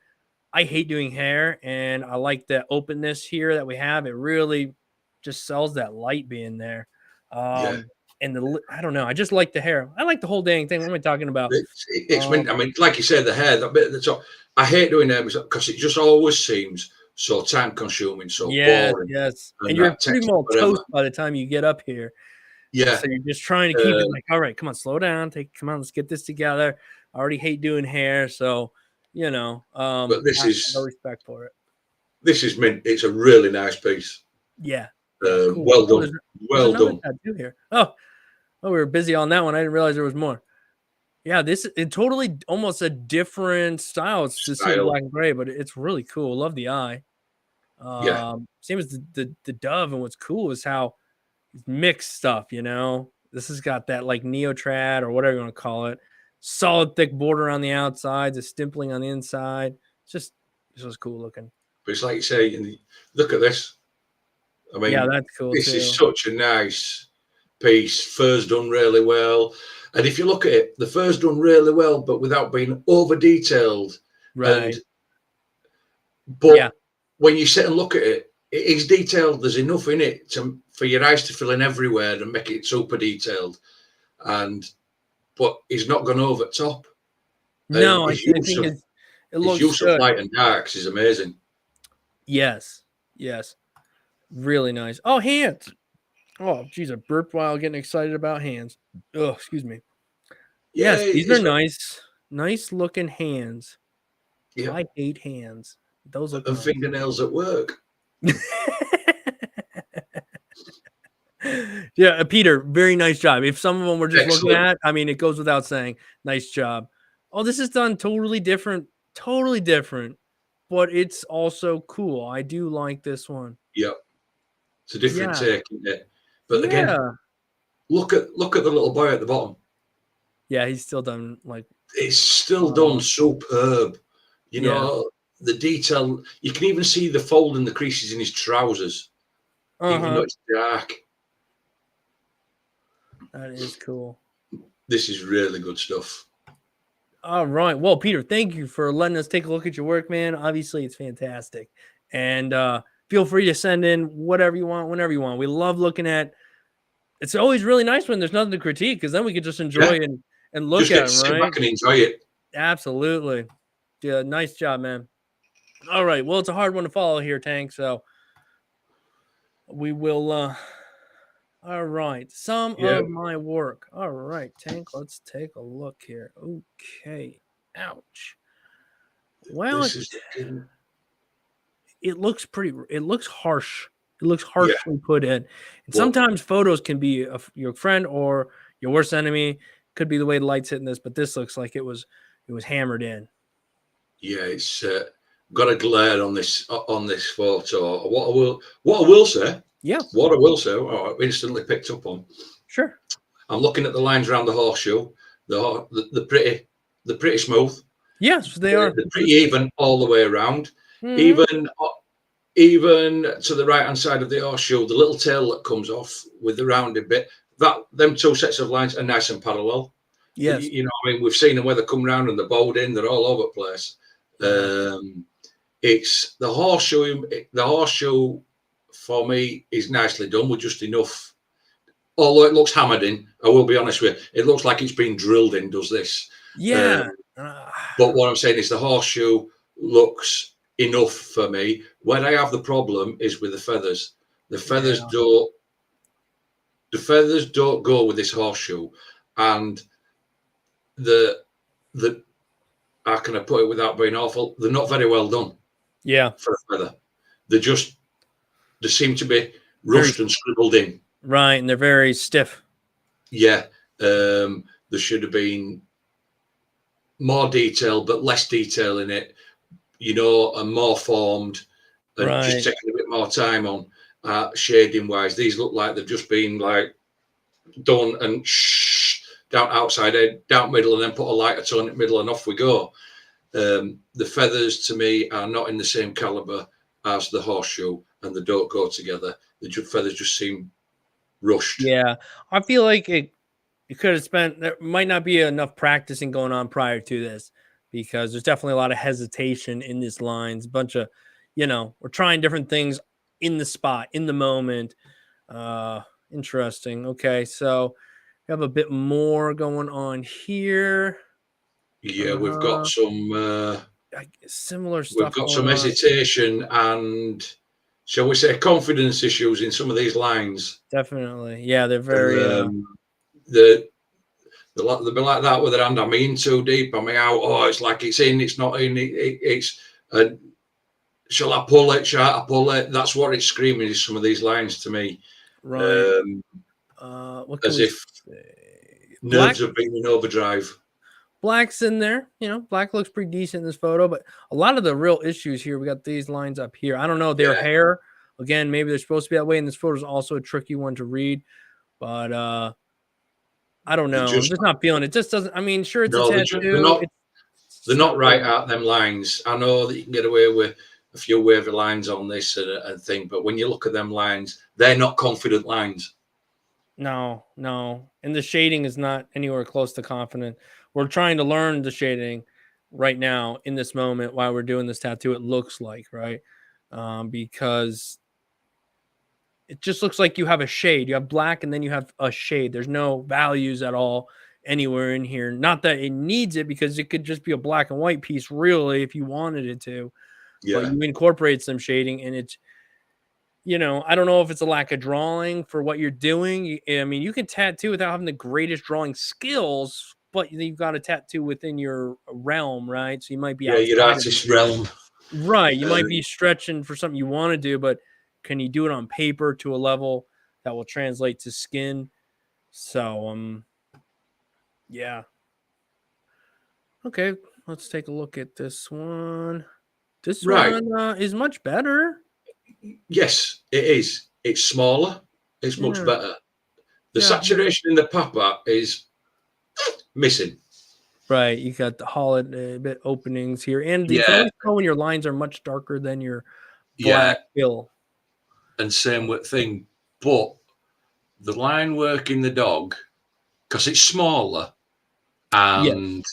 I hate doing hair, and I like the openness here that we have. It really just sells that light being there. Yeah. And I don't know. I just like the hair. I like the whole dang thing. What am I talking about? It's meant, I mean, like you said, the hair, that bit at the top. I hate doing hair because it just always seems so time consuming, so Yes, boring. yes. And you're That pretty takes well forever. toast by the time you get up here. Yeah. So you're just trying to keep it like, all right, come on, slow down. Come on, let's get this together. I already hate doing hair, so But I have no respect for it. this is meant. It's a really nice piece. Yeah. Yeah, cool. Well Oh, done. there's Well another done. tattoo here. Oh, we were busy on that one. I didn't realize there was more. Yeah, this is totally almost a different style. It's just black and gray, but it's really cool. Love the eye. Yeah. Same as the dove, and what's cool is how it's mixed stuff, This has got that like neo-trad or whatever you want to call it. Solid thick border on the outside, the stippling on the inside. It's just cool looking. But it's like you say, look at this. I mean, yeah, that's cool. This too. is such a nice piece. Fur's done really well. And if you look at it, the fur's done really well, but without being over detailed. Right. But when you sit and look at it, it is detailed. There's enough in it for your eyes to fill in everywhere and make it super detailed. But he's not gone over top. No, I think it looks use good. of light and darks is amazing. Yes. Really nice. Oh, hands. Oh, geez, I burped while getting excited about hands. Oh, excuse me. Yes, these are nice. Nice looking hands. Yeah. I hate hands. Those look nice. Fingernails at work. Yeah, Peter, very nice job. If some of them were just looking at, I mean, it goes without saying, nice job. Oh, this is done totally different, but it's also cool. I do like this one. Yep. It's a different take, isn't it? But again, look at the little boy at the bottom. Yeah, he's still done like it's still done superb. You know, the detail, you can even see the fold in the creases in his trousers. Even though it's dark. That is cool. This is really good stuff. All right. Well, Peter, thank you for letting us take a look at your work, man. Obviously, it's fantastic. And feel free to send in whatever you want, whenever you want. We love looking at. It's always really nice when there's nothing to critique, because then we can just enjoy and look at it, sit back and enjoy it. Absolutely. Yeah, nice job, man. All right. Well, it's a hard one to follow here, Tank. So we will. All right. Some of my work. All right, Tank. Let's take a look here. Okay. Ouch. Well, it looks pretty. It looks harsh. It looks harshly put in. And sometimes photos can be your friend or your worst enemy. Could be the way the light's hitting this, but this looks like it was hammered in. Yeah, it's got a glare on this photo. What I will say. Yeah. What I will say, I instantly picked up on. Sure. I'm looking at the lines around the horseshoe. The pretty smooth. Yes, they are. They're pretty even all the way around. Mm-hmm. Even to the right hand side of the horseshoe, the little tail that comes off with the rounded bit. Them two sets of lines are nice and parallel. Yes. You know, I mean, we've seen them where they come round and they're bowed in. They're all over the place. It's the horseshoe. The horseshoe for me is nicely done with just enough. Although it looks hammered in, I will be honest with you, it looks like it's been drilled in. Does this? Yeah. But what I'm saying is the horseshoe looks enough for me. Where I have the problem is with the feathers. The feathers don't. The feathers don't go with this horseshoe, and the how can I put it without being awful? They're not very well done. Yeah. For a feather, they seem to be rushed and scribbled in. Right, and they're very stiff. Yeah, there should have been more detail, but less detail in it. You know, and more formed, and just taking a bit more time on shading wise. These look like they've just been like done and down outside, down middle, and then put a lighter tone in the middle, and off we go. The feathers to me are not in the same caliber as the horseshoe, and they don't go together. The feathers just seem rushed. Yeah, I feel like you could have spent. There might not be enough practicing going on prior to this because there's definitely a lot of hesitation in these lines. A bunch of, we're trying different things in the spot, in the moment. Interesting. Okay, so we have a bit more going on here. Yeah, we've got some Similar we've stuff got going some on. hesitation and, shall we say, confidence issues in some of these lines. Definitely, yeah, they're very. They'll be like that with their hand. Am I in too deep? Am I out? Oh, it's like it's in, it's not in. It's shall I pull it? Shall I pull it? That's what it's screaming. Is some of these lines to me, Right. What can as we if say? nerves have been in overdrive. Black's in there. Black looks pretty decent in this photo, but a lot of the real issues here, we got these lines up here. I don't know. Their hair, again, maybe they're supposed to be that way. And this photo is also a tricky one to read, but I don't know. I'm just not feeling it. Just doesn't. I mean, sure, it's a tattoo. They're not right out them lines. I know that you can get away with a few wavy lines on this and thing, but when you look at them lines, they're not confident lines. No. And the shading is not anywhere close to confident. We're trying to learn the shading right now in this moment while we're doing this tattoo. It looks like, right? Because it just looks like you have a shade. You have black and then you have a shade. There's no values at all anywhere in here. Not that it needs it, because it could just be a black and white piece, really, if you wanted it to. Yeah. But you incorporate some shading, and it's, I don't know if it's a lack of drawing for what you're doing. I mean, you can tattoo without having the greatest drawing skills, but you've got a tattoo within your realm, right? So you might be your outside artist realm. Right. You might be stretching for something you want to do, but can you do it on paper to a level that will translate to skin? So, yeah. Okay, let's take a look at this one. This one is much better. Yes, it is. It's smaller. It's much better. The saturation in the papa is missing. Right, you got the holiday bit openings here, and you can always tell when your lines are much darker than your black fill. And same with thing, but the line work in the dog, because it's smaller, and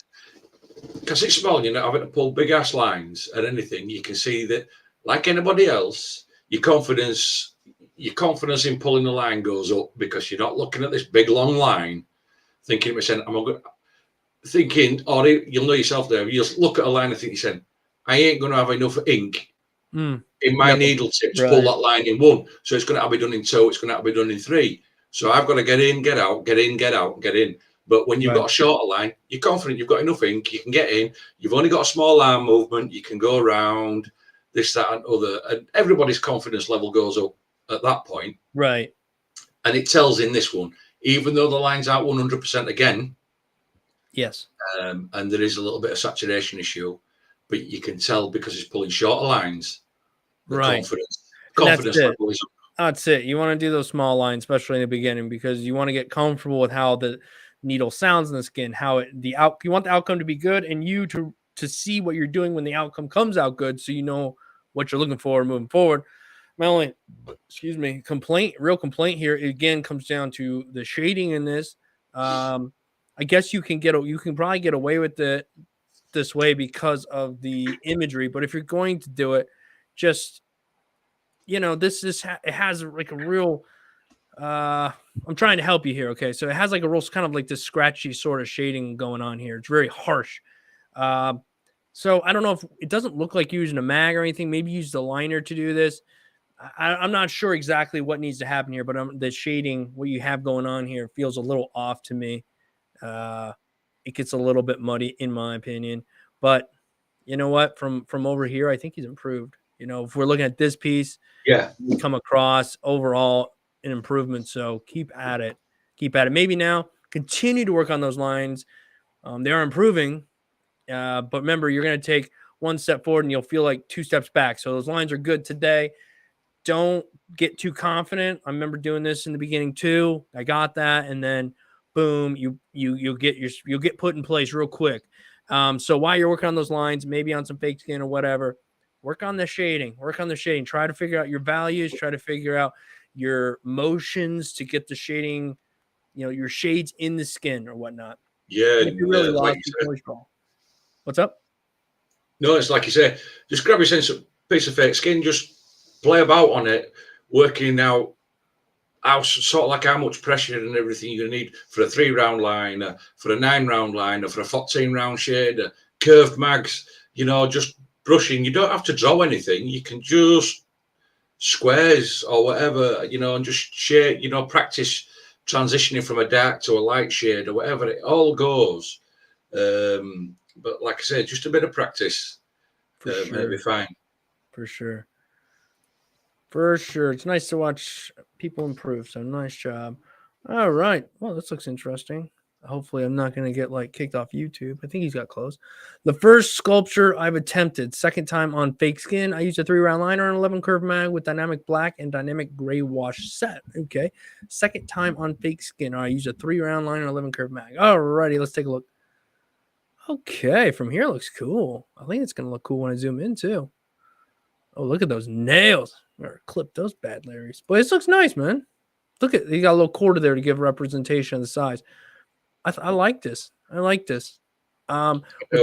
because it's small, you're not having to pull big ass lines at anything. You can see that, like anybody else, your confidence in pulling the line goes up because you're not looking at this big long line, thinking to myself, or you'll know yourself there. You'll look at a line and think, you I ain't going to have enough ink in my needle tip to pull that line in one. So it's going to have to be done in two. It's going to have to be done in three. So I've got to get in, get out, get in, get out, get in. But when you've got a shorter line, you're confident you've got enough ink, you can get in. You've only got a small arm movement, you can go around this, that, and other. And everybody's confidence level goes up at that point. Right. And it tells in this one, even though the lines aren't 100% again. Yes. And there is a little bit of saturation issue, but you can tell because it's pulling shorter lines. The confidence level is up. That's it. You want to do those small lines, especially in the beginning, because you want to get comfortable with how the needle sounds in the skin, you want the outcome to be good, and you to see what you're doing when the outcome comes out good, so you know what you're looking for moving forward. My only, real complaint here again comes down to the shading in this. I guess you can probably get away with it this way because of the imagery, but if you're going to do it, just it has like a real I'm trying to help you here. Okay. So it has like a real kind of like this scratchy sort of shading going on here. It's very harsh. So I don't know if it doesn't look like using a mag or anything. Maybe use the liner to do this. I'm not sure exactly what needs to happen here, but the shading, what you have going on here, feels a little off to me. It gets a little bit muddy in my opinion, but you know what? From over here, I think he's improved. If we're looking at this piece, we come across overall an improvement. So keep at it. Maybe now continue to work on those lines. They are improving, but remember, you're going to take one step forward and you'll feel like two steps back. So those lines are good today. Don't get too confident. I remember doing this in the beginning too. I got that, and then boom, you'll get put in place real quick. So while you're working on those lines, maybe on some fake skin or whatever, work on the shading. Work on the shading. Try to figure out your values. Try to figure out your motions to get the shading, your shades in the skin or whatnot. Yeah, And if you're really like lost, you you said. can always draw. What's up? No, it's like you say, just grab your piece of fake skin, just play about on it, working out how much pressure and everything you're gonna need for a 3-round liner, for a 9-round liner, for a 14-round shader, curved mags, just brushing. You don't have to draw anything. You can just squares or whatever, and just shade, practice transitioning from a dark to a light shade or whatever. It all goes. But like I said, just a bit of practice, For and it'll be sure. fine. For sure. For sure. It's nice to watch people improve. So nice job. All right. Well, this looks interesting. Hopefully, I'm not going to get kicked off YouTube. I think he's got close. The first sculpture I've attempted, second time on fake skin. I used a 3-round liner and 11 curve mag with dynamic black and dynamic gray wash set. Okay. Second time on fake skin. I used a 3-round liner and 11 curve mag. All righty. Let's take a look. Okay. From here, looks cool. I think it's going to look cool when I zoom in too. Oh, look at those nails. Or clip those bad Larrys. But this looks nice, man. Look at, you got a little quarter there to give representation of the size. I like this. I like this. What's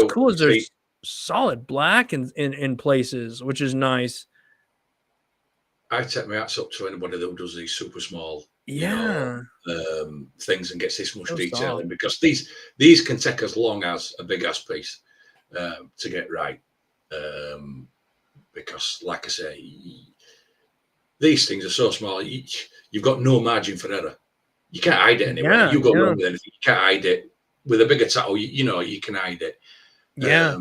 cool is there's solid black in places, which is nice. I take my hats up to anybody that does these super small, things and gets this much detail in, because these can take as long as a big ass piece to get right. Because, like I say, these things are so small, you've got no margin for error. You can't hide it anywhere. Yeah, you go wrong with anything, you can't hide it. With a bigger tattoo, you can hide it. Yeah.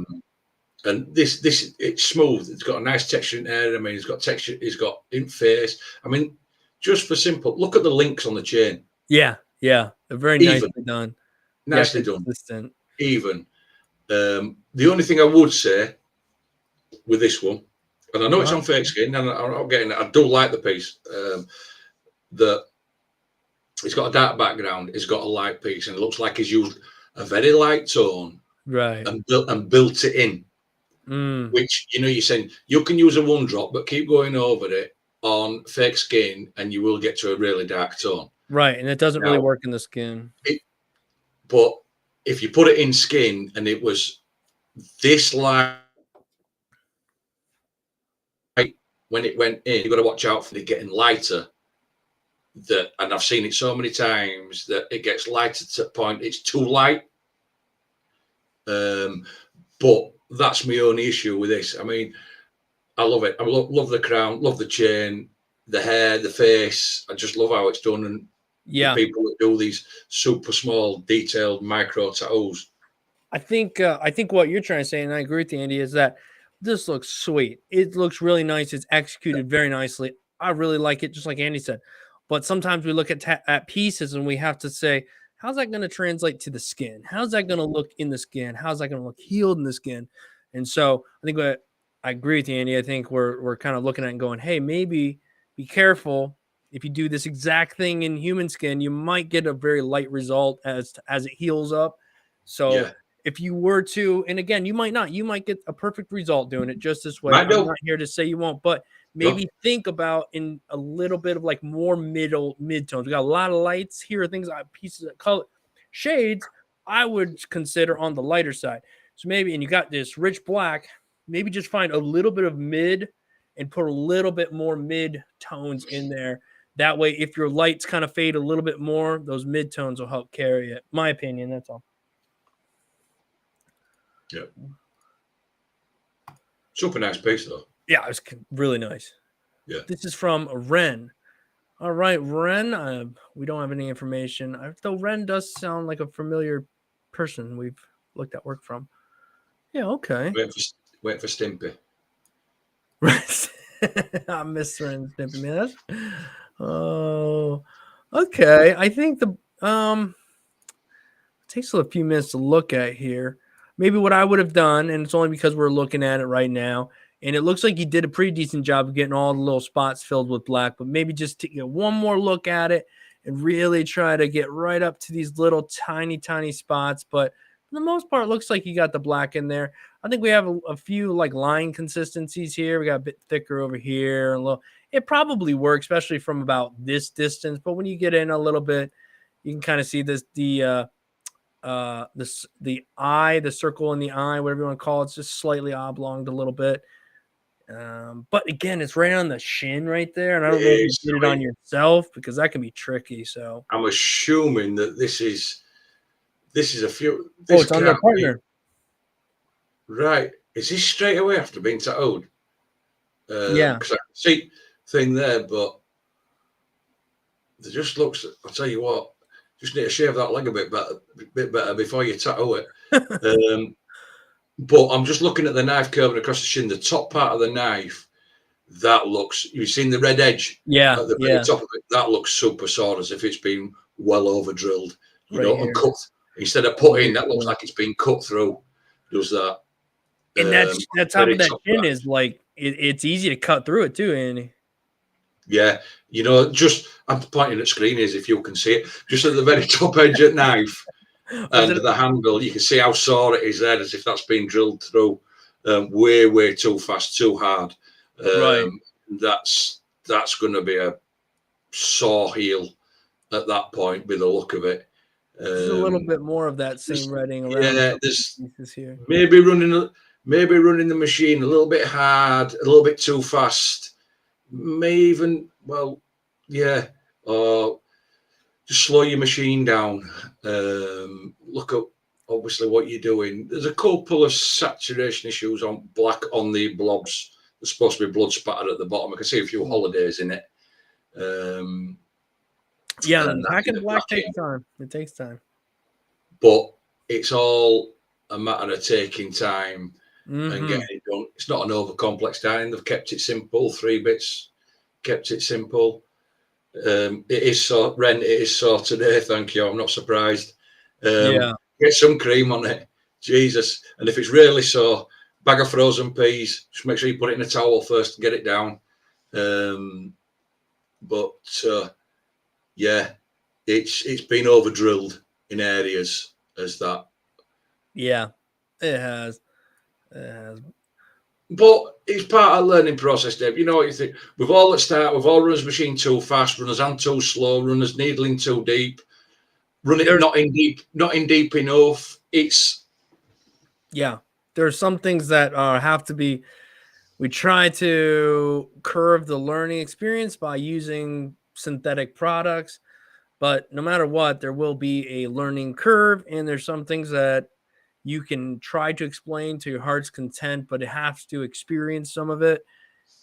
And this it's smooth. It's got a nice texture in there. I mean, it's got texture. It's got in face. I mean, just for simple, look at the links on the chain. Yeah, yeah, they're very nicely done. Nicely done. Even. The only thing I would say with this one, and I know it's on fake skin, and I'm not getting it. I do like the piece. That it's got a dark background. It's got a light piece, and it looks like he's used a very light tone, right, and built it in. Which, you're saying you can use a 1-drop, but keep going over it on fake skin, and you will get to a really dark tone. Right, and it doesn't really work in the skin. But if you put it in skin and it was this light, when it went in, you've got to watch out for it getting lighter. And I've seen it so many times that it gets lighter to the point it's too light. But that's my only issue with this. I mean, I love it. I love the crown, love the chain, the hair, the face. I just love how it's done. And the people that do these super small, detailed micro tattoos. I think what you're trying to say, and I agree with you, Andy, is that this looks sweet. It looks really nice. It's executed very nicely. I really like it, just like Andy said. But sometimes we look at pieces and we have to say, how's that going to translate to the skin? How's that going to look in the skin? How's that going to look healed in the skin? And so I think I agree with you, Andy. I think we're kind of looking at it and going, hey, maybe be careful. If you do this exact thing in human skin, you might get a very light result as it heals up. So if you were to, and again, you might not, you might get a perfect result doing it just this way. I'm not here to say you won't, but maybe think about in a little bit of more mid-tones. We got a lot of lights here, things like pieces of color, shades I would consider on the lighter side. So maybe, and you got this rich black, maybe just find a little bit of mid and put a little bit more mid tones in there. That way, if your lights kind of fade a little bit more, those mid tones will help carry it. My opinion, that's all. Yeah. Super nice piece, though. Yeah, it's really nice. Yeah. This is from Ren. All right, Ren. We don't have any information, though Ren does sound like a familiar person we've looked at work from. Yeah, okay. Wait for Stimpy. I miss Ren Stimpy, man. Oh, okay. I think the it takes a few minutes to look at here. Maybe what I would have done, and it's only because we're looking at it right now, and it looks like you did a pretty decent job of getting all the little spots filled with black, but maybe just to get one more look at it and really try to get right up to these little tiny spots. But For the most part, it looks like you got the black in there. I think we have a few like line consistencies here. We got a bit thicker over here. A little. It probably works, especially from about this distance. But when you get in a little bit, you can kind of see this the eye, the circle in the eye, whatever you want to call it. It's just slightly oblonged a little bit. But again, it's right on the shin right there, and I don't know if you did it on yourself because that can be tricky. So I'm assuming that this is a few. It's on their partner. Right. Is this straight away after being tattooed? Yeah. Because I can see thing there, but it just looks. I'll tell you what. Just need to shave that leg a bit better before you tattoo it. But I'm just looking at the knife curving across the shin. The top part of the knife, that looks. You've seen the red edge. Yeah. At the very top of it, that looks super sawed as if it's been well over drilled. You know, and cut. Instead of putting, that looks like it's been cut through. Does that? And that top of that chin is like it's easy to cut through it too, Andy. Yeah, you know, just I'm pointing at screen as if you can see it. Just at the very top edge of knife and the handle, you can see how sore it is there, as if that's been drilled through way too fast, too hard. Right. That's going to be a sore heel at that point, with the look of it. There's a little bit more of that same redding around. Yeah, there's here. Maybe running the machine a little bit hard, a little bit too fast. May even, or just slow your machine down. Look at obviously what you're doing. There's a couple of saturation issues on black on the blobs. There's supposed to be blood spattered at the bottom. I can see a few holidays in it. Packing black takes time. It takes time. But it's all a matter of taking time and getting it done. It's not an over complex design. They've kept it simple. 3 bits, kept it simple. It is so Ren. It is so today. Thank you. I'm not surprised. Get some cream on it, Jesus. And if it's really so, bag of frozen peas. Just make sure you put it in a towel first and get it down. It's been over drilled in areas as that. Yeah, it has. But it's part of the learning process, Dave. You know what you think? We've all at start, we've all run his machine too fast, runners and too slow, runners needling too deep, running not in deep enough. There's some things that have to be. We try to curve the learning experience by using synthetic products, but no matter what, there will be a learning curve, and there's some things that you can try to explain to your heart's content, but it has to experience some of it.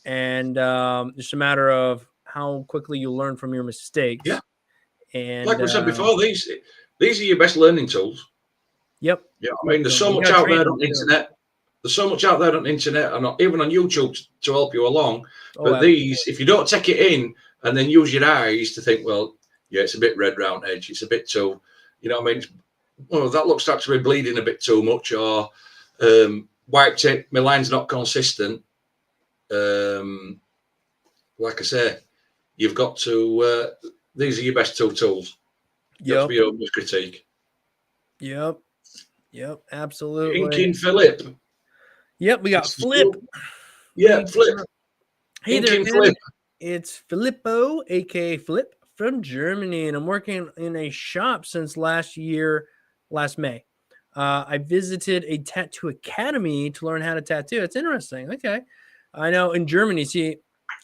And it's a matter of how quickly you learn from your mistakes. Yeah. And like we said before, these are your best learning tools. Yep. Yeah. I mean, there's so much out there on the internet. There's so much out there on the internet and even on YouTube to help you along. But these, if you don't take it in and then use your eyes to think, well, yeah, it's a bit red round edge. It's a bit too, you know what I mean? Well, that looks actually bleeding a bit too much, or wiped it, my line's not consistent. Like I say, you've got to, these are your best 2 tools. You have to be open with critique. Yep, absolutely. Inking Philip. Yep, we got Flip. Yeah, Flip. Hey there, Flip. It's Filippo, aka Flip, from Germany, and I'm working in a shop since last May. I visited a tattoo academy to learn how to tattoo. It's interesting. Okay. I know in Germany,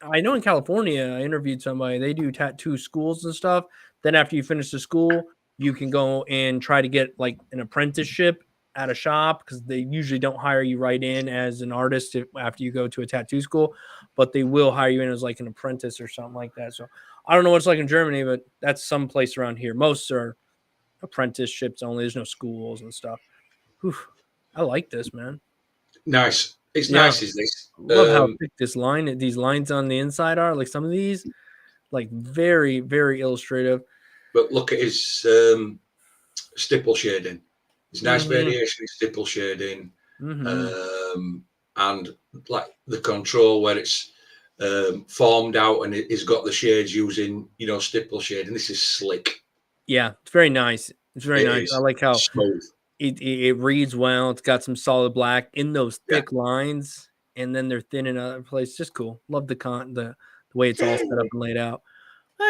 I know in California, I interviewed somebody, they do tattoo schools and stuff. Then after you finish the school, you can go and try to get like an apprenticeship at a shop, because they usually don't hire you right in as an artist after you go to a tattoo school, but they will hire you in as like an apprentice or something like that. So I don't know what it's like in Germany, but that's some place around here. Most are apprenticeships only. There's no schools and stuff. Whew. I like this, man. Nice. It's nice, is this? Love how thick these lines on the inside are. Like some of these, like very, very illustrative. But look at his stipple shading. It's nice variation in stipple shading, and like the control where it's formed out and it's got the shades using, you know, stipple shading. This is slick. Yeah, it's very nice. It's very nice. I like how smooth. it reads well. It's got some solid black in those Yeah. thick lines, and then they're thin in other places. Just cool. Love the way it's all set up and laid out.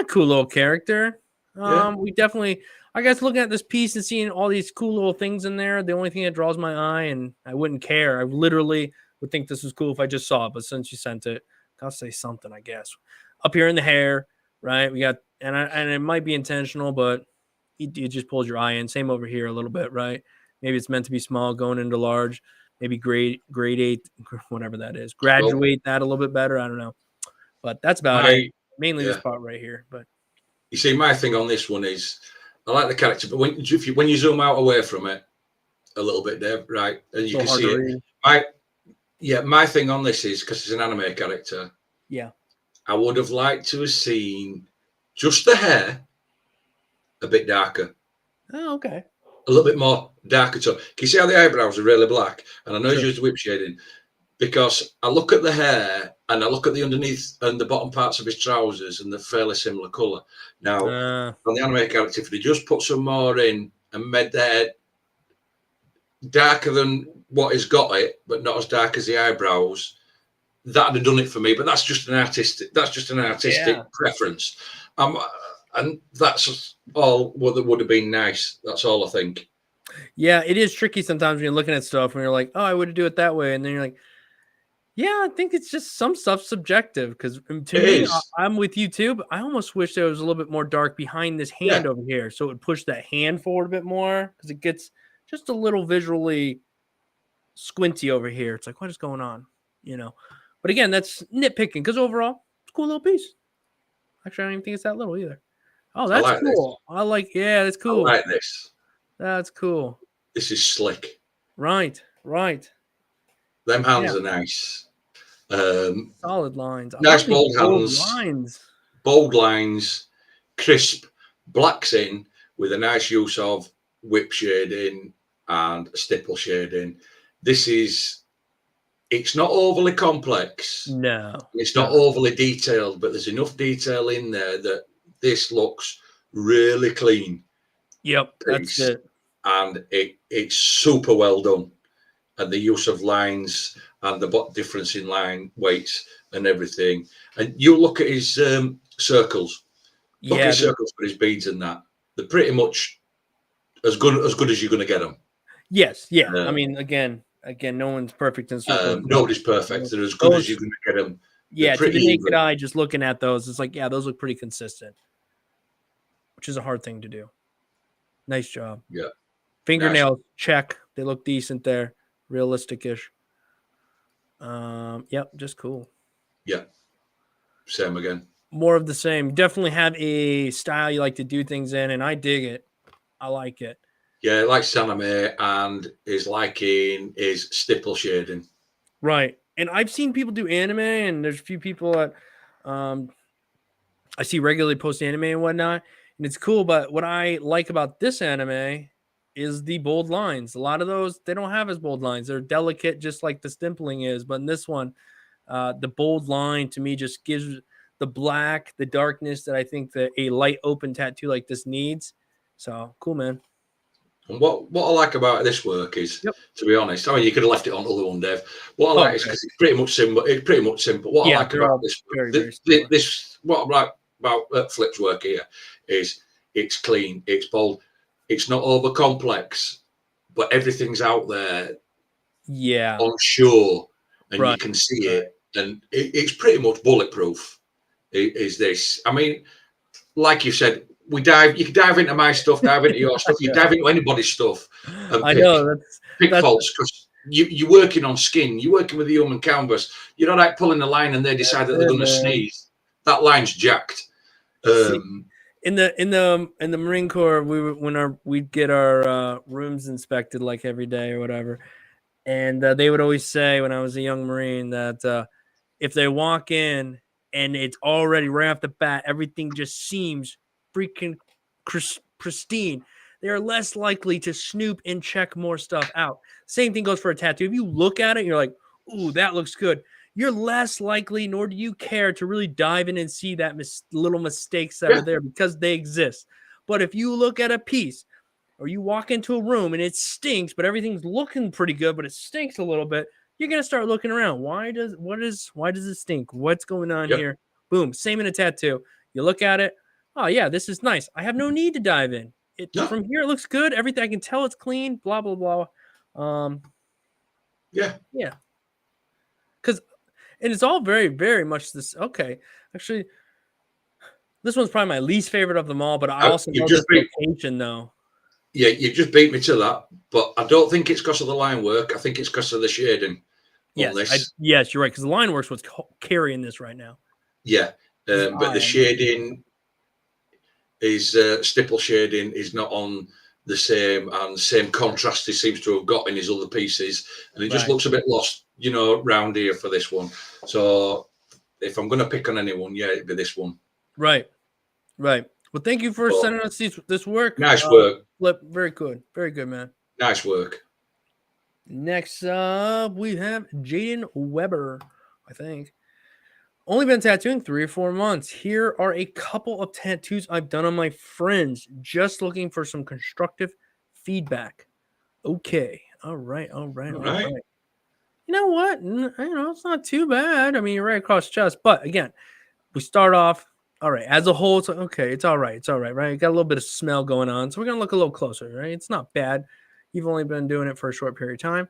Cool little character. Yeah. We definitely, I guess, looking at this piece and seeing all these cool little things in there, the only thing that draws my eye, and I wouldn't care. I literally would think this was cool if I just saw it, but since you sent it, I'll say something, I guess. Up here in the hair, right? We got, and it might be intentional, but it just pulls your eye in. Same over here a little bit, right? Maybe it's meant to be small, going into large. Maybe grade 8, whatever that is. Graduate that a little bit better. I don't know, but that's about it. Mainly this part right here, but you see, my thing on this one is I like the character, but when you zoom out away from it a little bit, Dave, right, and you can see it. My thing on this is because it's an anime character. Yeah, I would have liked to have seen just the hair a bit darker. Oh, okay. A little bit more darker tone. Can you see how the eyebrows are really black? And I know you used whip shading because I look at the hair and I look at the underneath and the bottom parts of his trousers and they're fairly similar colour. Now, on the anime character, if they just put some more in and made their hair darker than what he's got it, but not as dark as the eyebrows, that'd have done it for me. But that's just an artistic preference. And that's all that would have been nice. That's all I think. Yeah, it is tricky sometimes when you're looking at stuff and you're like, oh, I would do it that way. And then you're like, yeah, I think it's just some stuff subjective. Because to me, I'm with you too, but I almost wish there was a little bit more dark behind this hand over here. So it would push that hand forward a bit more because it gets just a little visually squinty over here. It's like, what is going on? You know, but again, that's nitpicking because overall, it's a cool little piece. Actually, I don't even think it's that little either. Oh, that's cool. That's cool. I like this. That's cool. This is slick. Right. Them hands are nice. Solid lines. Nice bold hands. Bold lines. Crisp. Blacks in with a nice use of whip shading and stipple shading. It's not overly complex. No. It's not overly detailed, but there's enough detail in there that this looks really clean. Yep, that's it. And it's super well done. And the use of lines and the difference in line weights and everything. And you look at his circles. Look at his circles for his beads and that. They're pretty much as good as you're going to get them. Yes, yeah. I mean, again, no one's perfect in circles. Nobody's perfect. They're as good as you're going to get them. Yeah, to the naked eye, just looking at those, it's like, yeah, those look pretty consistent, which is a hard thing to do. Nice job. Yeah. Fingernails, check. They look decent there. Realistic-ish. Yep, just cool. Yeah. Same again. More of the same. Definitely have a style you like to do things in, and I dig it. I like it. Yeah, he likes anime and is liking his stipple shading. Right. And I've seen people do anime, and there's a few people that I see regularly post anime and whatnot, and it's cool. But what I like about this anime is the bold lines. A lot of those, they don't have as bold lines. They're delicate, just like the stippling is. But in this one, the bold line to me just gives the black, the darkness that I think that a light open tattoo like this needs. So cool, man. And what I like about this work is, to be honest, I mean, you could have left it on other one, Dave. What I like is because it's pretty much simple. What I like about this work, what I like about Flip's work here is it's clean, it's bold, it's not over complex, but everything's out there, on show, and you can see it, and it's pretty much bulletproof. Is this? I mean, like you said. You can dive into my stuff, dive into your stuff, you dive into anybody's stuff. And pick faults because you're working on skin, you're working with the human canvas. You're not like pulling a line and they decide that they're going to sneeze. That line's jacked. In the Marine Corps, we'd get our rooms inspected like every day or whatever, and they would always say when I was a young Marine that if they walk in and it's already right off the bat, everything just seems freaking pristine, they are less likely to snoop and check more stuff out. Same thing goes for a tattoo. If you look at it and you're like, ooh, that looks good, you're less likely, nor do you care to really dive in and see that little mistakes that are there because they exist. But if you look at a piece or you walk into a room and it stinks, but everything's looking pretty good, but it stinks a little bit, you're gonna start looking around. Why does it stink? What's going on Yep. here? Boom. Same in a tattoo. You look at it. Oh yeah, this is nice. I have no need to dive in. It No. from here it looks good. Everything I can tell it's clean. Blah blah blah. Yeah. Yeah. Because and it's all very very much this. Okay, actually, this one's probably my least favorite of them all. But I also know this location though. Yeah, you just beat me to that, but I don't think it's because of the line work. I think it's because of the shading on this. Yes, you're right. Because the line work's what's carrying this right now. Yeah, but the shading is stipple shading is not on the same contrast he seems to have got in his other pieces, and it just looks a bit lost, round here for this one. So if I'm going to pick on anyone, yeah, it'd be this one. Right. Well, thank you for sending us this work. Nice work. Flip, very good, man. Nice work. Next up, we have Jaden Weber, I think. Only been tattooing 3 or 4 months. Here are a couple of tattoos I've done on my friends. Just looking for some constructive feedback. Okay. All right. You know what? It's not too bad. I mean, you're right across the chest. But again, we start off. All right. As a whole, it's okay. It's all right. Right? Got a little bit of smell going on. So we're going to look a little closer, right? It's not bad. You've only been doing it for a short period of time.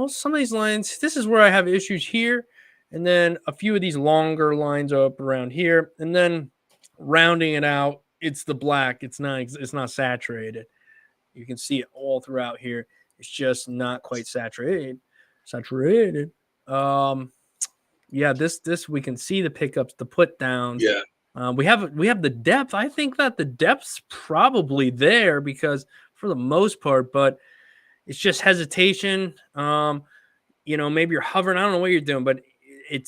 Some of these lines, this is where I have issues here. And then a few of these longer lines up around here. And then rounding it out, it's the black. It's not saturated. You can see it all throughout here. It's just not quite saturated. Yeah, this we can see the pickups, the put downs. Yeah. We have the depth. I think that the depth's probably there because for the most part, but it's just hesitation. Maybe you're hovering. I don't know what you're doing, but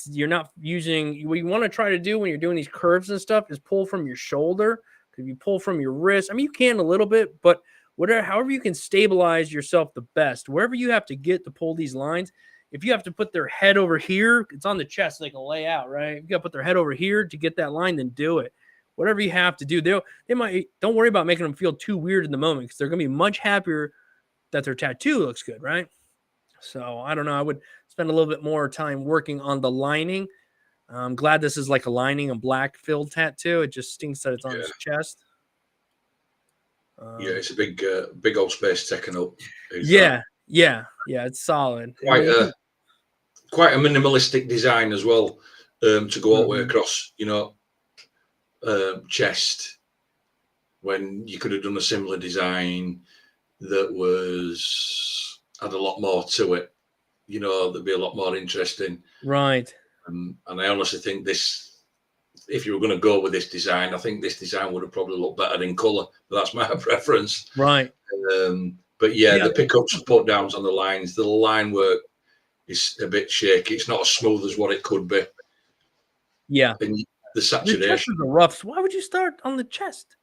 you're not using what you want to try to do when you're doing these curves and stuff is pull from your shoulder. If you pull from your wrist, I mean, you can a little bit, but however you can stabilize yourself the best, wherever you have to get to pull these lines. If you have to put their head over here, it's on the chest so they can lay out, right? If you got to put their head over here to get that line, then do it. Whatever you have to do, they might. Don't worry about making them feel too weird in the moment because they're going to be much happier that their tattoo looks good, right? So I don't know. I would spend a little bit more time working on the lining. I'm glad this is like a lining, a black filled tattoo. It just stinks that it's on his chest. It's a big old space taken up. Yeah, it's solid. Quite a minimalistic design as well, to go all the way across, chest, when you could have done a similar design that had a lot more to it, that'd be a lot more interesting. Right. And I honestly think this, if you were going to go with this design, I think this design would have probably looked better in colour. But that's my preference. Right. But the pickups and put downs on the lines, the line work is a bit shaky. It's not as smooth as what it could be. Yeah. And the saturation. The chest is a rough. Why would you start on the chest?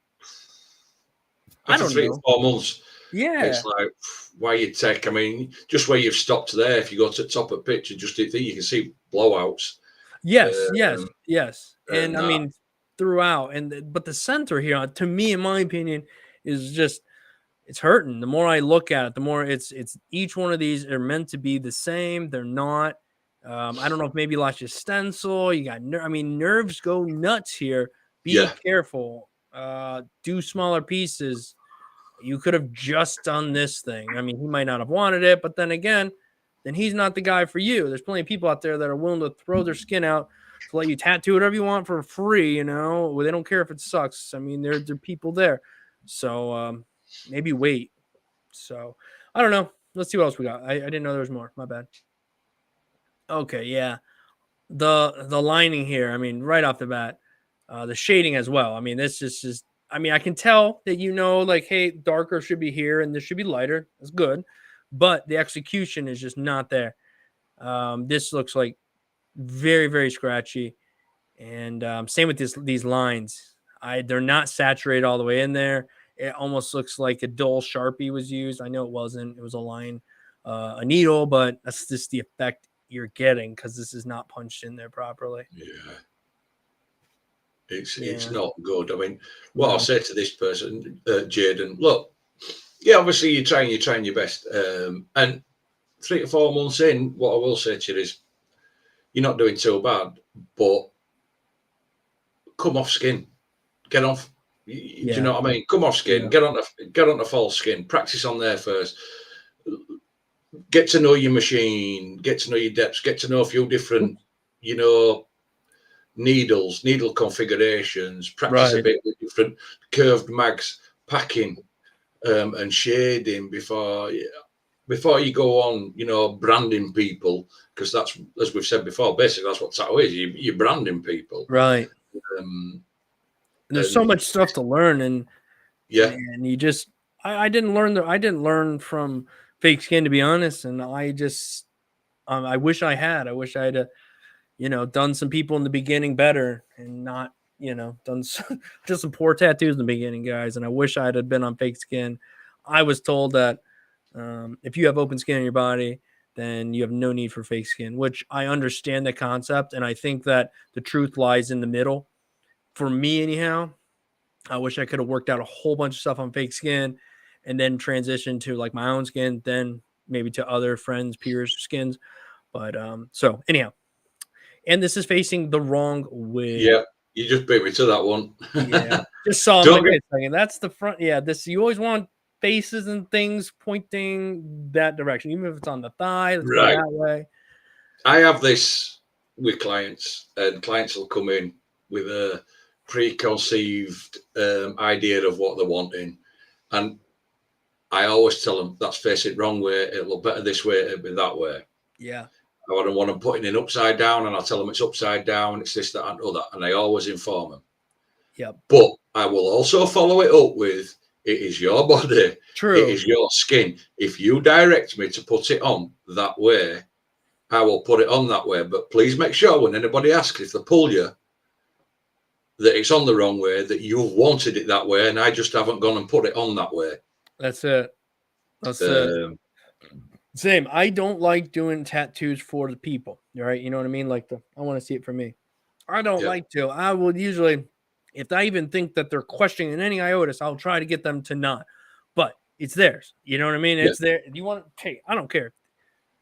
I don't know. 3 or 4 months. Yeah. It's like, why you take, I mean, just where you've stopped there, if you go to the top of the picture, just you can see blowouts. Yes. And I mean, throughout. But the center here, to me, in my opinion, is just, it's hurting. The more I look at it, the more it's each one of these are meant to be the same. They're not. I don't know if maybe lost your stencil. You got nerves go nuts here. Be careful. Do smaller pieces. You could have just done this thing. I mean, he might not have wanted it, but then again, then he's not the guy for you. There's plenty of people out there that are willing to throw their skin out to let you tattoo whatever you want for free. They don't care if it sucks. I mean, there are people there. So maybe wait. So I don't know. Let's see what else we got. I didn't know there was more. My bad. Okay, yeah. The lining here, I mean, right off the bat, the shading as well. I mean, this just I mean, I can tell that like, hey, darker should be here and this should be lighter. That's good. But the execution is just not there. This looks like very, very scratchy. And same with these lines. They're not saturated all the way in there. It almost looks like a dull Sharpie was used. I know it wasn't. It was a line, a needle, but that's just the effect you're getting because this is not punched in there properly. It's not good. I mean, what I'll say to this person, Jaden, look, yeah, obviously you're trying your best, and 3 to 4 months in, what I will say to you is, you're not doing too bad, but come off skin, get off. Do you know what I mean? Come off skin, get on the false skin, practice on there first. Get to know your machine, get to know your depths, get to know a few different, needle configurations, practice a bit with different curved mags, packing, and shading before you go on, branding people, because that's, as we've said before, basically that's what tattoo is. You're branding people, right? And there's so much stuff to learn, and man, you just I didn't learn from fake skin, to be honest, and I just I wish I had done some people in the beginning better, and not done just some poor tattoos in the beginning, guys. And I wish I'd have been on fake skin. I was told that if you have open skin on your body, then you have no need for fake skin, which I understand the concept, and I think that the truth lies in the middle. For me, anyhow, I wish I could have worked out a whole bunch of stuff on fake skin and then transitioned to like my own skin, then maybe to other friends, peers' skins. But so anyhow, and this is facing the wrong way. Yeah, you just beat me to that one. Yeah, just saw him like, wait a second, that's the front. Yeah, this, you always want faces and things pointing that direction, even if it's on the thigh. Let's go that way. I have this with clients, and clients will come in with a preconceived idea of what they're wanting, and I always tell them, that's face it wrong way. It'll look better this way. It'll be that way. Yeah. I don't want them putting it upside down, and I'll tell them it's upside down. It's this, that, and other, and I always inform them. Yeah. But I will also follow it up with, it is your body. True. It is your skin. If you direct me to put it on that way, I will put it on that way. But please make sure when anybody asks, if they pull you, that it's on the wrong way, that you've wanted it that way, and I just haven't gone and put it on that way. That's it. That's it. Same. I don't like doing tattoos for the people. Right? You know what I mean? Like I want to see it for me. I don't like to. I will usually, if I even think that they're questioning any iota, I'll try to get them to not. But it's theirs. You know what I mean? It's there. You want to? Hey, I don't care.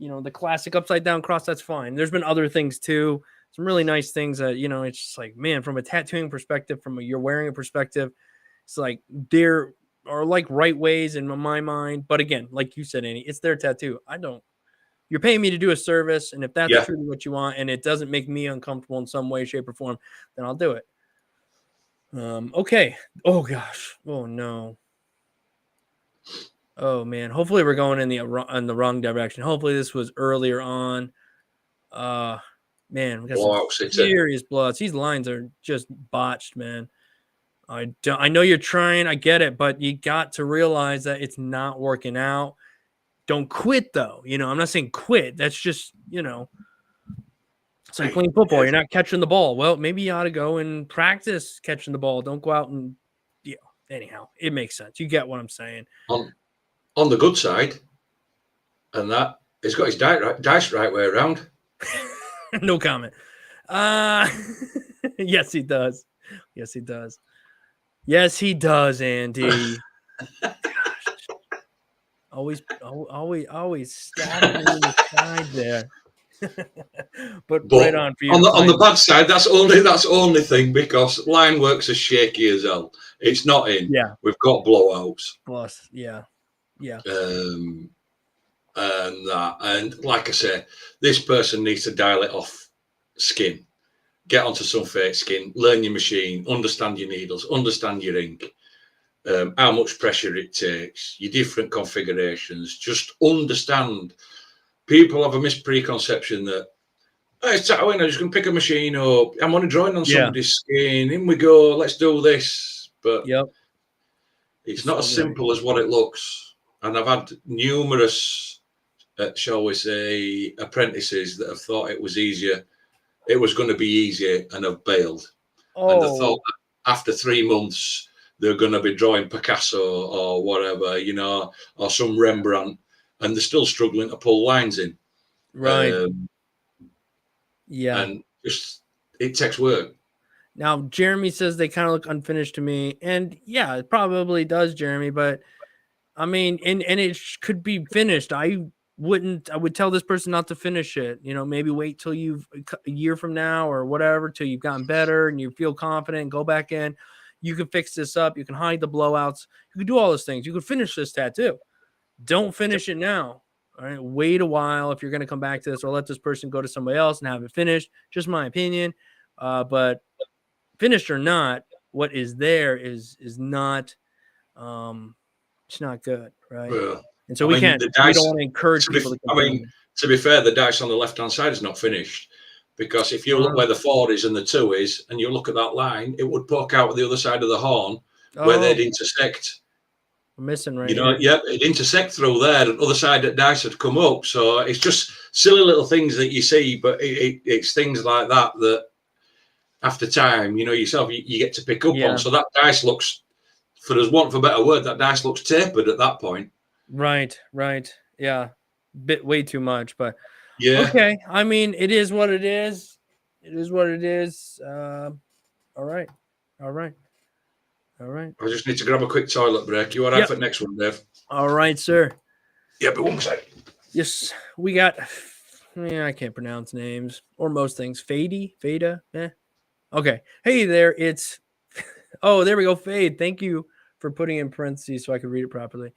The classic upside down cross, that's fine. There's been other things too. Some really nice things that, it's just like, man, from a tattooing perspective, from you're wearing a perspective, it's like there are like right ways in my mind. But again, like you said, Annie, it's their tattoo. You're paying me to do a service. And if that's truly what you want, and it doesn't make me uncomfortable in some way, shape, or form, then I'll do it. Okay. Oh gosh. Oh no. Oh man, hopefully we're going in the wrong direction. Hopefully this was earlier on. Man, we got some serious blowouts. These lines are just botched, man. I know you're trying, I get it, but you got to realize that it's not working out. Don't quit though. I'm not saying quit. That's just, it's like playing football. You're not catching the ball. Well, maybe you ought to go and practice catching the ball. Don't go out and anyhow, it makes sense. You get what I'm saying. On the good side, and that he's got his dice right way around. No comment. Yes, he does. Yes, he does. Yes, he does, Andy. Always stabbing in the side there. but right on for you. On the bad side, that's only thing, because line works are shaky as hell. It's not in. Yeah, we've got blowouts. Plus, yeah. And like I say, this person needs to dial it off skin, get onto some fake skin, learn your machine, understand your needles, understand your ink, how much pressure it takes, your different configurations. Just understand. People have a mispreconception that, it's tattooing, I'm just going to pick a machine up, I'm only drawing on somebody's skin, in we go, let's do this. But it's not as simple as what it looks. And I've had numerous, shall we say, apprentices that have thought it was easier. It was going to be easier, and have bailed. And they thought that after 3 months, they're going to be drawing Picasso or whatever, or some Rembrandt, and they're still struggling to pull lines in. Right. And just, it takes work. Now, Jeremy says they kind of look unfinished to me. And yeah, it probably does, Jeremy. But I mean, and it could be finished. I would tell this person not to finish it. You know, maybe wait till you've a year from now or whatever, till you've gotten better and you feel confident and go back in. You can fix this up. You can hide the blowouts. You can do all those things. You can finish this tattoo. Don't finish it now. All right. Wait a while if you're going to come back to this, or let this person go to somebody else and have it finished. Just my opinion. But finished or not, what is there is not it's not good, right? Well, And so I we mean, can't. the We dice. don't want to encourage people to continue. To be fair, the dice on the left-hand side is not finished, because if you look where the 4 is and the 2 is, and you look at that line, it would poke out at the other side of the horn where they'd intersect. We're missing right You know, here. yeah, it'd intersect through there. The other side that dice had come up. So it's just silly little things that you see, but it's things like that that after time, you know, yourself, you get to pick up on. So that dice looks, for us want for a better word, that dice looks tapered at that point. Right. Yeah. Way too much, but yeah. Okay. I mean, it is what it is. It is what it is. All right. I just need to grab a quick toilet break. You all right for the next one, Dave? All right, sir. Yeah, but 1 second. Yes, we got. Yeah, I can't pronounce names or most things. Fada. Okay. Hey there. It's. Oh, there we go. Fade. Thank you for putting in parentheses so I could read it properly.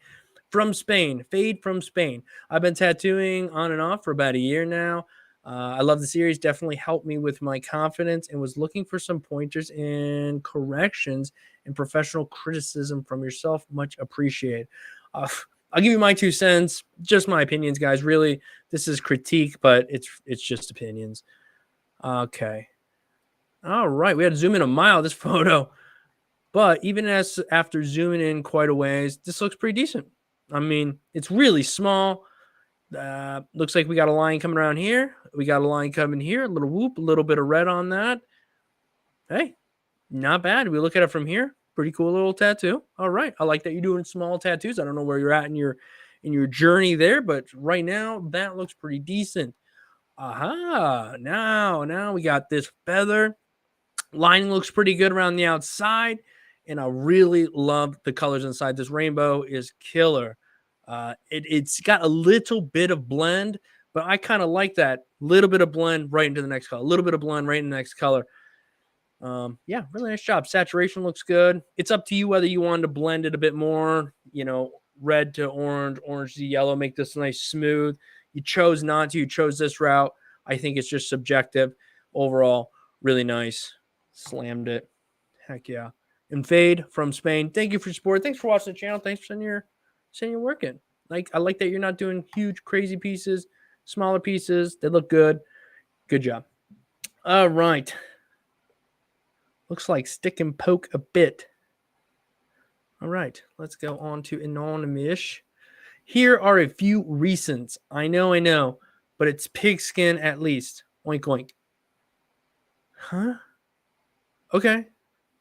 From Spain. Fade from Spain. I've been tattooing on and off for about a year now. I love the series. Definitely helped me with my confidence, and was looking for some pointers and corrections and professional criticism from yourself. Much appreciated. I'll give you my 2 cents, just my opinions, guys. Really, this is critique, but it's just opinions. Okay. All right. We had to zoom in a mile, this photo. But even after zooming in quite a ways, this looks pretty decent. I mean, it's really small. Looks like we got a line coming around here. We got a line coming here. A little whoop, a little bit of red on that. Hey, not bad. We look at it from here. Pretty cool little tattoo. All right. I like that you're doing small tattoos. I don't know where you're at in your journey there, but right now that looks pretty decent. Aha. Now we got this feather. Lining looks pretty good around the outside. And I really love the colors inside. This rainbow is killer. It's got a little bit of blend, but I kind of like that little bit of blend right into the next color. A little bit of blend right in the next color. Yeah, really nice job. Saturation looks good. It's up to you whether you want to blend it a bit more, you know, red to orange, orange to yellow, make this nice smooth. You chose not to. You chose this route. I think it's just subjective. Overall, really nice. Slammed it. Heck yeah. And Fade from Spain. Thank you for your support. Thanks for watching the channel. Thanks for sending your work in. I like that you're not doing huge, crazy pieces, smaller pieces. They look good. Good job. All right. Looks like stick and poke a bit. All right. Let's go on to Anonymous. Here are a few recents. I know, but it's pigskin at least. Oink, oink. Huh? Okay.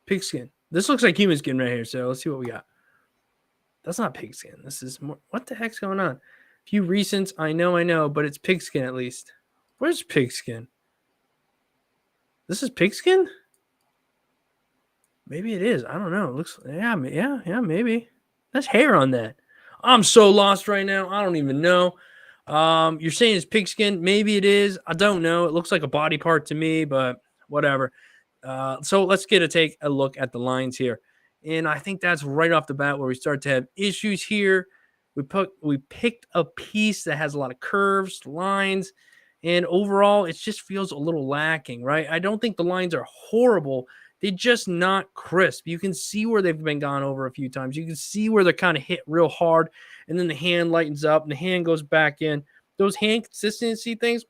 Pigskin. This looks like human skin right here, so let's see what we got. That's not pigskin. This is more. What the heck's going on? Few recents. I know, but it's pigskin at least. Where's pigskin? This is pigskin? Maybe it is. I don't know. It looks. Yeah, maybe. That's hair on that. I'm so lost right now. I don't even know. You're saying it's pigskin. Maybe it is. I don't know. It looks like a body part to me, but whatever. So let's take a look at the lines here. And I think that's right off the bat where we start to have issues here. We picked a piece that has a lot of curves, lines, and overall it just feels a little lacking, right? I don't think the lines are horrible. They're just not crisp. You can see where they've been gone over a few times. You can see where they're kind of hit real hard, and then the hand lightens up and the hand goes back in. Those hand consistency things,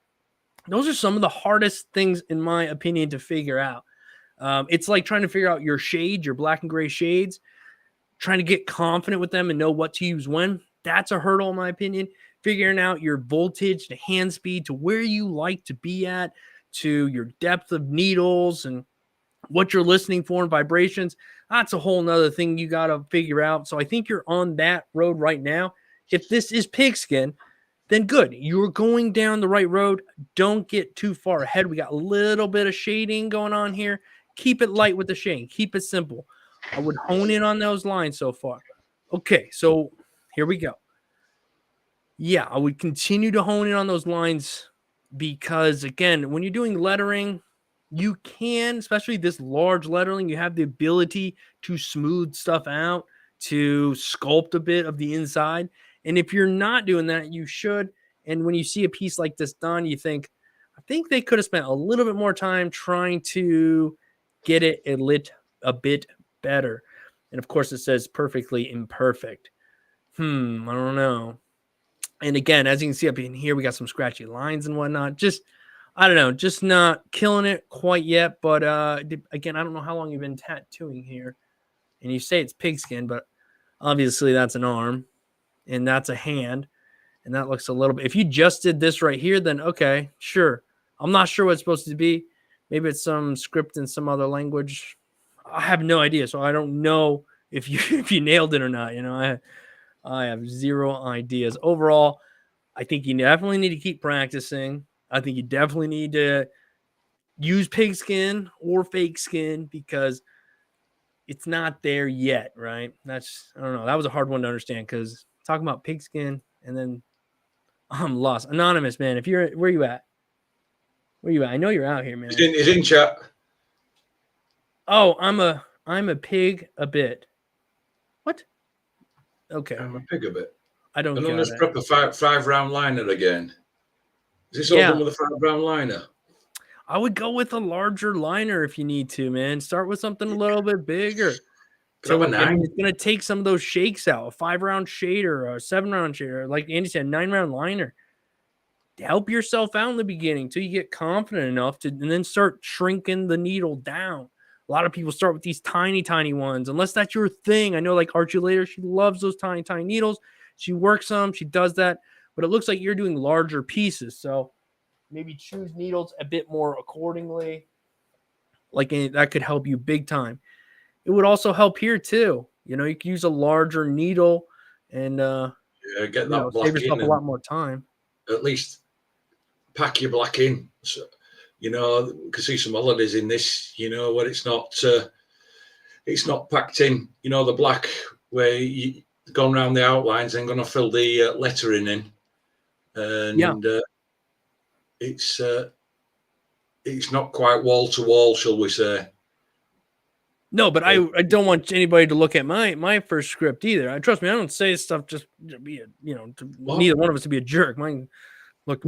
those are some of the hardest things, in my opinion, to figure out. It's like trying to figure out your shades, your black and gray shades, trying to get confident with them and know what to use when. That's a hurdle, in my opinion. Figuring out your voltage, the hand speed, to where you like to be at, to your depth of needles and what you're listening for and vibrations. That's a whole nother thing you got to figure out. So I think you're on that road right now. If this is pigskin, then good. You're going down the right road. Don't get too far ahead. We got a little bit of shading going on here. keep it light with the shading. Keep it simple. I would hone in on those lines so far. Okay, so here we go. Yeah, I would continue to hone in on those lines because, again, when you're doing lettering, you can, especially this large lettering, you have the ability to smooth stuff out, to sculpt a bit of the inside. And if you're not doing that, you should. And when you see a piece like this done, you think, I think they could have spent a little bit more time trying to get it a bit better. And of course, it says perfectly imperfect. I don't know. And again, as you can see up in here, we got some scratchy lines and whatnot. Just, I don't know, just not killing it quite yet. But again, I don't know how long you've been tattooing here. And you say it's pigskin, but obviously that's an arm and that's a hand. And that looks a little bit, if you just did this right here, then okay, sure. I'm not sure what it's supposed to be. Maybe it's some script in some other language. I have no idea. So I don't know if you nailed it or not. You know, I have zero ideas. Overall, I think you definitely need to keep practicing. I think you definitely need to use pigskin or fake skin because it's not there yet, right? That's, I don't know. That was a hard one to understand because talking about pigskin and then I'm lost. Anonymous, man. If you're, where you at? Where you at? I know you're out here, man. He's in chat. Oh, I'm a pig a bit. What? Okay. I'm a pig a bit. I don't And on get this it. proper five round liner again. Is this all done with a 5 round liner? I would go with a larger liner if you need to, man. Start with something a little bit bigger. So I mean, it's going to take some of those shakes out. A 5 round shader, or a 7 round shader, like Andy said, 9 round liner. Help yourself out in the beginning till you get confident enough to, and then start shrinking the needle down. A lot of people start with these tiny, tiny ones, unless that's your thing. I know, like Archie later, she loves those tiny, tiny needles. She works them, she does that, but it looks like you're doing larger pieces. So maybe choose needles a bit more accordingly. Like that could help you big time. It would also help here too. You know, you can use a larger needle and get that black save yourself a lot more time. At least pack your black in. So, you know, you can see some holidays in this, you know, where it's not packed in, you know, the black where you gone around the outlines and going to fill the lettering in. And it's not quite wall to wall, shall we say. No, but I don't want anybody to look at my first script either. Trust me, I don't say stuff just to be neither one of us to be a jerk. Mine look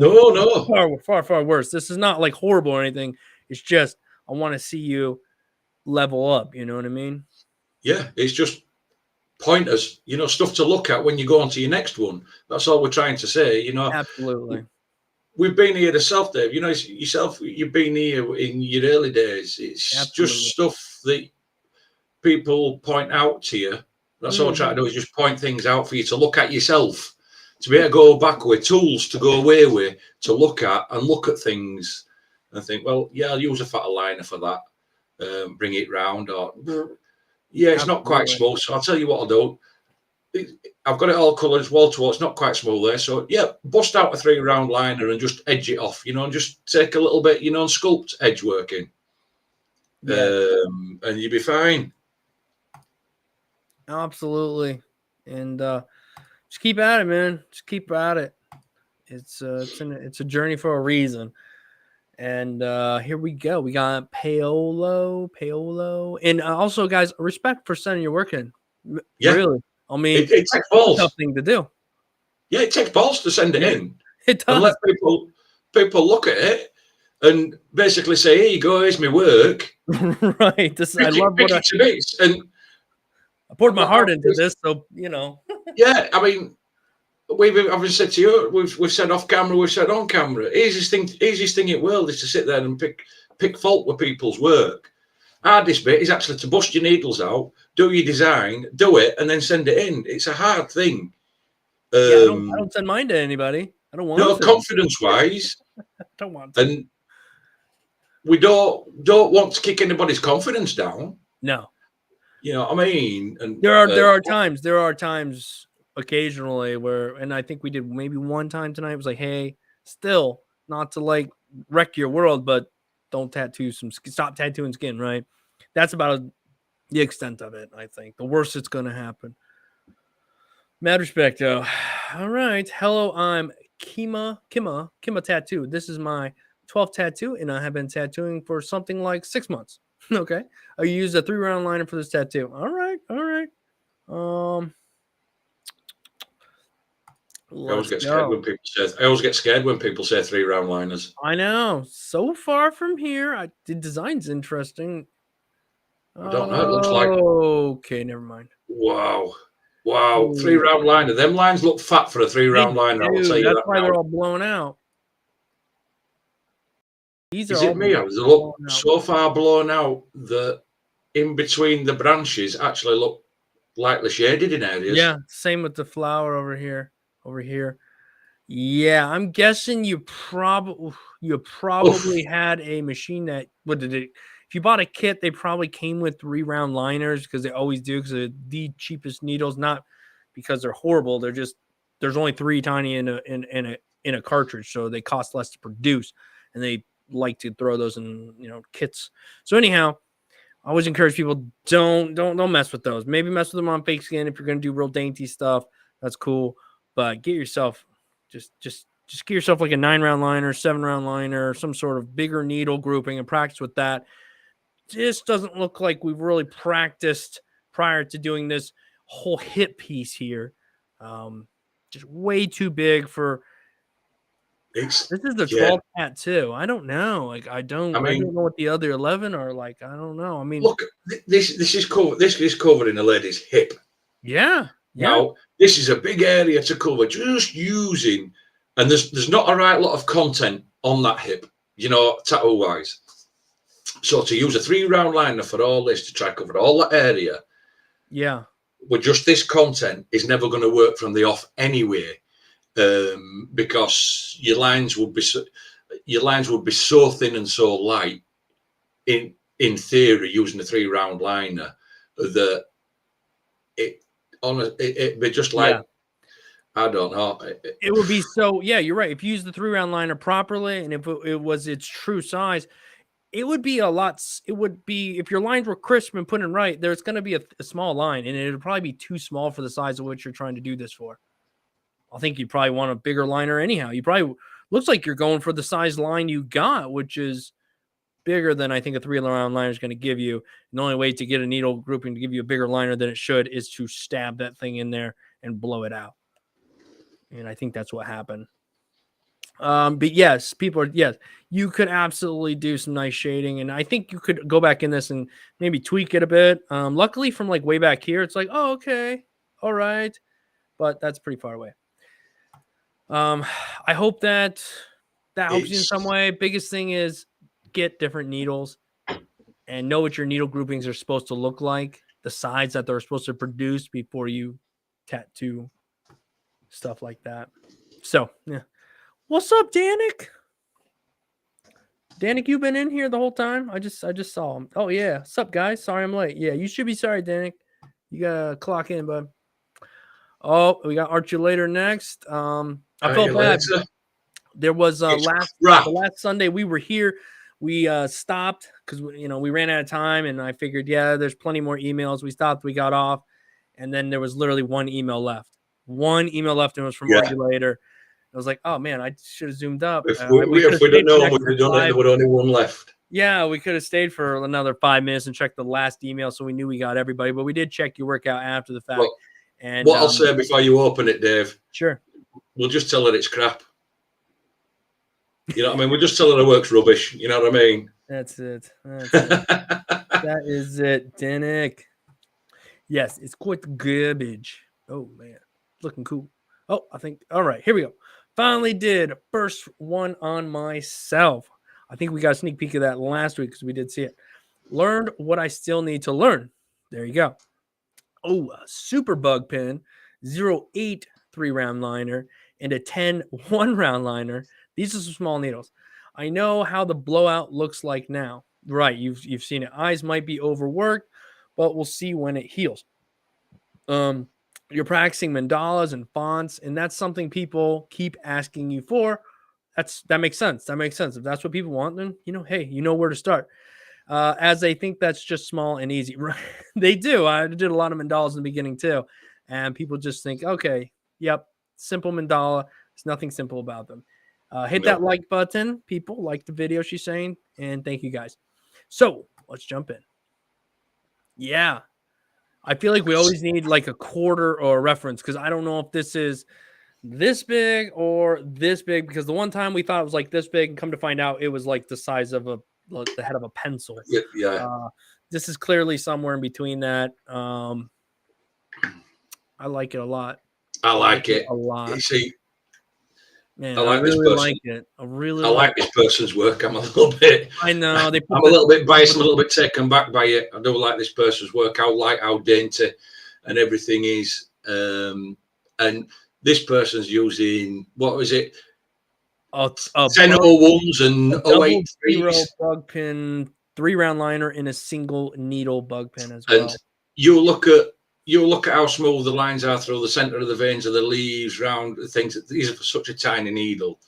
far worse. This is not like horrible or anything. It's just I want to see you level up. You know what I mean? Yeah, it's just pointers, you know, stuff to look at when you go on to your next one. That's all we're trying to say, you know. Absolutely. We've been here yourself, Dave. You know, yourself, you've been here in your early days. It's just stuff that people point out to you. That's all I'm trying to do, is just point things out for you to look at yourself, to be able to go back with tools to go away with, to look at and look at things and think, well, yeah, I'll use a fatter liner for that. Bring it round, or yeah, it's not quite smooth. So I'll tell you what I'll do. I've got it all colours wall to wall. It's not quite smooth there. So yeah, bust out a 3 round liner and just edge it off, you know, and just take a little bit, you know, and sculpt edge working. And you'll be fine. Absolutely. And just keep at it, man. Just keep at it. It's a journey for a reason. And here we go. We got Paolo. And also, guys, respect for sending your work in. Yeah. Really. I mean, it takes balls. Tough thing to do. Yeah, it takes balls to send it in. It does. And let people look at it and basically say, here you go, here's my work. Right. I love what it to bits. And I poured my heart into this, so, you know. Yeah, I mean, I've said to you, we've said off camera, we've said on camera. Easiest thing in the world is to sit there and pick fault with people's work. Hardest bit is actually to bust your needles out, do your design, do it, and then send it in. It's a hard thing. I don't send mine to anybody. I don't want to. No, confidence-wise. I don't want to. And we don't want to kick anybody's confidence down. No. You know what I mean? And there are times occasionally where, and I think we did maybe one time tonight, it was like, hey, still not to like wreck your world, but stop tattooing skin, right? That's about the extent of it, I think. The worst that's going to happen. Mad respect, though. All right. Hello, I'm Kima Tattoo. This is my 12th tattoo, and I have been tattooing for something like 6 months. Okay. I used a 3-round liner for this tattoo. All right. I always get Let's scared when go. people say. I always get scared when people say 3-round liners. I know. So far from here, the design's interesting. I don't know. It looks like. Okay, never mind. Wow. Ooh. 3-round liner. Them lines look fat for a 3-round They liner. I'll do. tell you That's that why now. they're all blown out. These Is are it all me? They look so far blown out that in between the branches actually look lightly shaded in areas. Yeah, same with the flower over here. Yeah, I'm guessing you probably had a machine that if you bought a kit, they probably came with 3-round liners because they always do, because they're the cheapest needles, not because they're horrible. They're just there's only 3 tiny in a cartridge, so they cost less to produce, and they like to throw those in kits. So anyhow, I always encourage people don't mess with those. Maybe mess with them on fake skin if you're gonna do real dainty stuff. That's cool, but get yourself just get yourself like a 9-round liner, 7-round liner, some sort of bigger needle grouping, and practice with that. This doesn't look like we've really practiced prior to doing this whole hip piece here. Just way too big for. This is the 12th tattoo. I don't know. Like I don't know what the other 11 are like. I don't know. I mean, look, this is covered. This is covering a lady's hip. Yeah. Now this is a big area to cover. Just using, and there's not a right lot of content on that hip, tattoo wise. So to use a 3-round liner for all this to try to cover all that area, with just this content is never going to work from the off anyway. Because your lines would be so thin and so light in theory using a 3-round liner that it'd be just like I don't know. It would be so you're right. If you use the 3-round liner properly and if it was its true size, it would be a lot. It would be, if your lines were crisp and put in right, there's going to be a small line, and it would probably be too small for the size of which you're trying to do this for. I think you probably want a bigger liner anyhow. You probably looks like you're going for the size line you got, which is bigger than I think a 3-round liner is going to give you. And the only way to get a needle grouping to give you a bigger liner than it should is to stab that thing in there and blow it out. And I think that's what happened. But yes, you could absolutely do some nice shading, and I think you could go back in this and maybe tweak it a bit. Luckily, from like way back here, it's like, oh, okay, all right, but that's pretty far away. I hope that helps you in some way. Biggest thing is get different needles and know what your needle groupings are supposed to look like, the size that they're supposed to produce before you tattoo, stuff like that. So yeah. What's up, Danik? Danik, you been in here the whole time? I just saw him. Oh yeah. What's up, guys? Sorry I'm late. Yeah, you should be sorry, Danik. You gotta clock in, bud. Oh, we got Archie later next. I felt bad. There was the last Sunday we were here. We stopped because we ran out of time, and I figured, there's plenty more emails. We stopped, we got off, and then there was literally one email left. And it was from Archie later. I was like, oh man, I should have zoomed up. If we don't know, we don't know there were only one left. Yeah, we could have stayed for another 5 minutes and checked the last email, so we knew we got everybody. But we did check your workout after the fact. Well, and what I'll say before you open it, Dave. Sure. We'll just tell her it's crap. You know what I mean? We'll just tell her the work's rubbish. You know what I mean? That's it. That is it, Danik. Yes, it's quite garbage. Oh man, looking cool. Oh, I think. All right, here we go. Finally did first one on myself. I think we got a sneak peek of that last week because we did see it. Learned what I still need to learn. There you go. Oh, a super bug pin, 08 3-round liner, and a 10 1-round liner. These are some small needles. I know how the blowout looks like now. Right, you've seen it. Eyes might be overworked, but we'll see when it heals. You're practicing mandalas and fonts, and that's something people keep asking you for. That makes sense. If that's what people want, then hey, you know where to start. as they think that's just small and easy. Right? They do. I did a lot of mandalas in the beginning too, and people just think, okay, yep, simple mandala. There's nothing simple about them. Hit that like button, people. Like the video, she's saying, and thank you guys. So let's jump in. Yeah, I feel like we always need like a quarter or a reference because I don't know if this is this big or this big, because the one time we thought it was like this big and come to find out it was like the size of the head of a pencil. Yeah. This is clearly somewhere in between that. I like it a lot. I like it a lot. You see, Man, I like really this person. like it. I like this person's work. I'm a little bit. I know I'm a little bit biased, a little bit taken back by it. I do like this person's work. I like how dainty and everything is. And this person's using, what was it? 1001s and 083s. Bug pin, 3-round liner in a single needle bug pin as well. And you look at how smooth the lines are through the center of the veins of the leaves, round things. These are for such a tiny needle.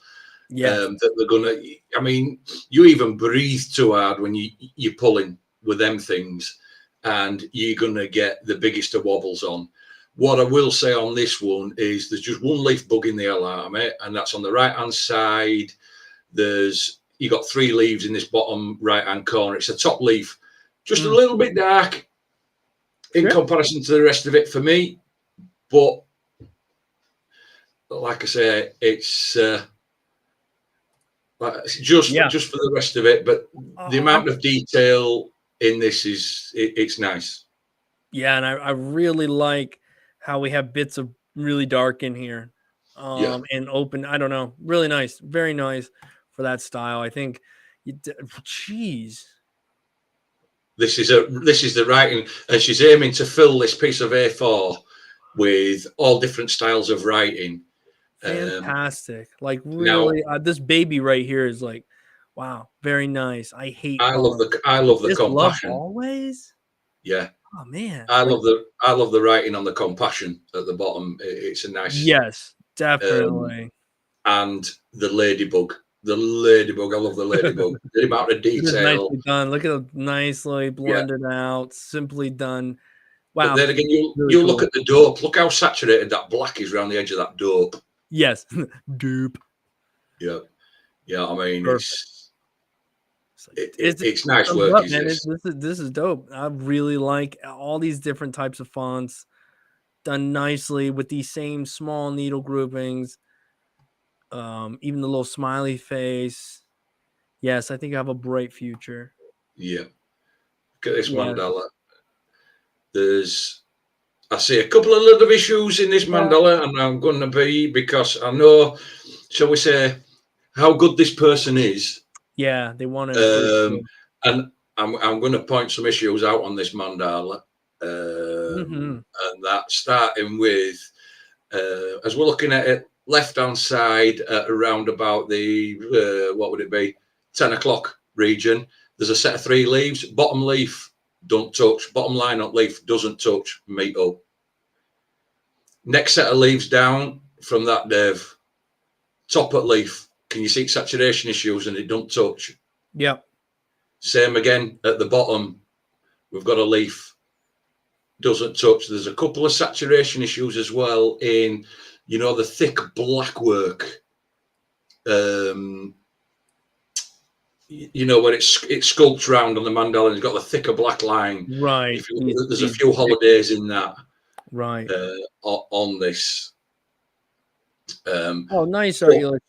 Yeah, that they're gonna. I mean, you even breathe too hard when you're pulling with them things, and you're gonna get the biggest of wobbles on. What I will say on this one is there's just one leaf bugging the hell out of me, and that's on the right hand side. You got 3 leaves in this bottom right hand corner. It's a top leaf, just a little bit dark in comparison to the rest of it for me, but like I say, it's. Just for the rest of it, but the amount of detail in this it's nice. Yeah, and I really like how we have bits of really dark in here, and open. I don't know, really nice, very nice for that style. I think, geez, this is the writing, and she's aiming to fill this piece of A4 with all different styles of writing. Fantastic. Like really, this baby right here is like, wow, very nice. I love the compassion. Always. Yeah. Oh man. I love the writing on the compassion at the bottom. It's a nice. Yes, definitely. And the ladybug. I love the ladybug. The amount of detail. Nicely done. Look at it, nicely blended out, simply done. Wow. But then again, you look at the dope. Look how saturated that black is around the edge of that dope. Yes, dupe. Yeah. I mean, it's nice work. Up, man. This is dope. I really like all these different types of fonts done nicely with these same small needle groupings. Even the little smiley face. Yes, I think I have a bright future. Yeah. Look at this mandala. I see a couple of little issues in this mandala, and I'm going to be, because I know, shall we say, how good this person is. Yeah, they want to. And I'm going to point some issues out on this mandala, and that's starting with, as we're looking at it, left-hand side around about the what would it be, 10 o'clock region. There's a set of 3 leaves. Bottom leaf, don't touch. Bottom line on leaf doesn't touch. Meet up. Next set of leaves down from that, Dave. Top at leaf. Can you see saturation issues and it don't touch? Yep. Same again at the bottom. We've got a leaf. Doesn't touch. There's a couple of saturation issues as well in, the thick black work. Where it sculpts round on the mandala and it's got the thicker black line. Right. There's a few holidays in that. Right. On this. Nice, Archie.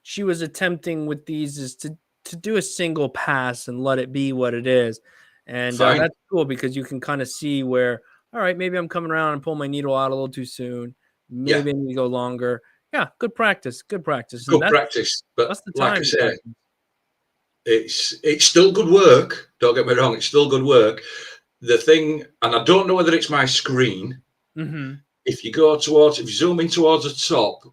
She was attempting with these is to do a single pass and let it be what it is. And that's cool because you can kind of see where, all right, maybe I'm coming around and pull my needle out a little too soon. Maybe I need to go longer. Yeah, good practice. Good practice. Good practice. But that's the time. Like I said, it's still good work. Don't get me wrong. It's still good work. The thing, and I don't know whether it's my screen. If you zoom in towards the top,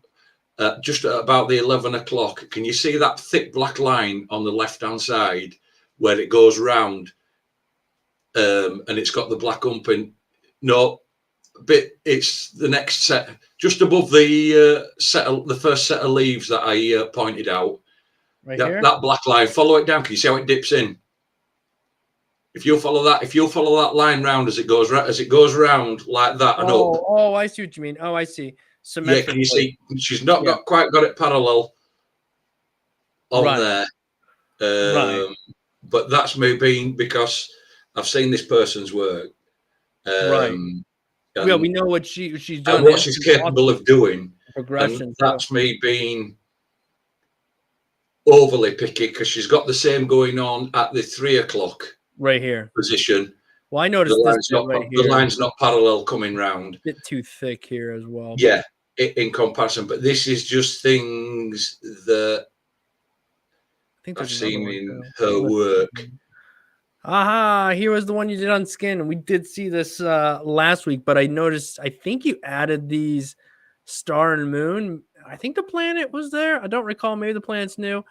just at about the 11 o'clock, can you see that thick black line on the left-hand side where it goes round, and it's got the black umping? No, but it's the next set, just above the first set of leaves that I pointed out. Right here? That black line, follow it down. Can you see how it dips in? if you follow that line round as it goes round like that and up. Oh, I see what you mean. Oh, I see. Yeah, can you see? She's not Yeah. quite got it parallel on Right. there. Right. But that's me being, because I've seen this person's work. Right. Yeah, we know what she's done. And what she's capable of doing. And Progression. that's me being overly picky, because she's got the same going on at the 3 o'clock right here position. Well, I noticed this bit right here. The line's not parallel coming round. A bit too thick here as well. Yeah, in comparison. But this is just things that I've seen in her work. Aha, here was the one you did on skin. We did see this last week, but I noticed, I think you added these star and moon. I think the planet was there. I don't recall. Maybe the planet's new,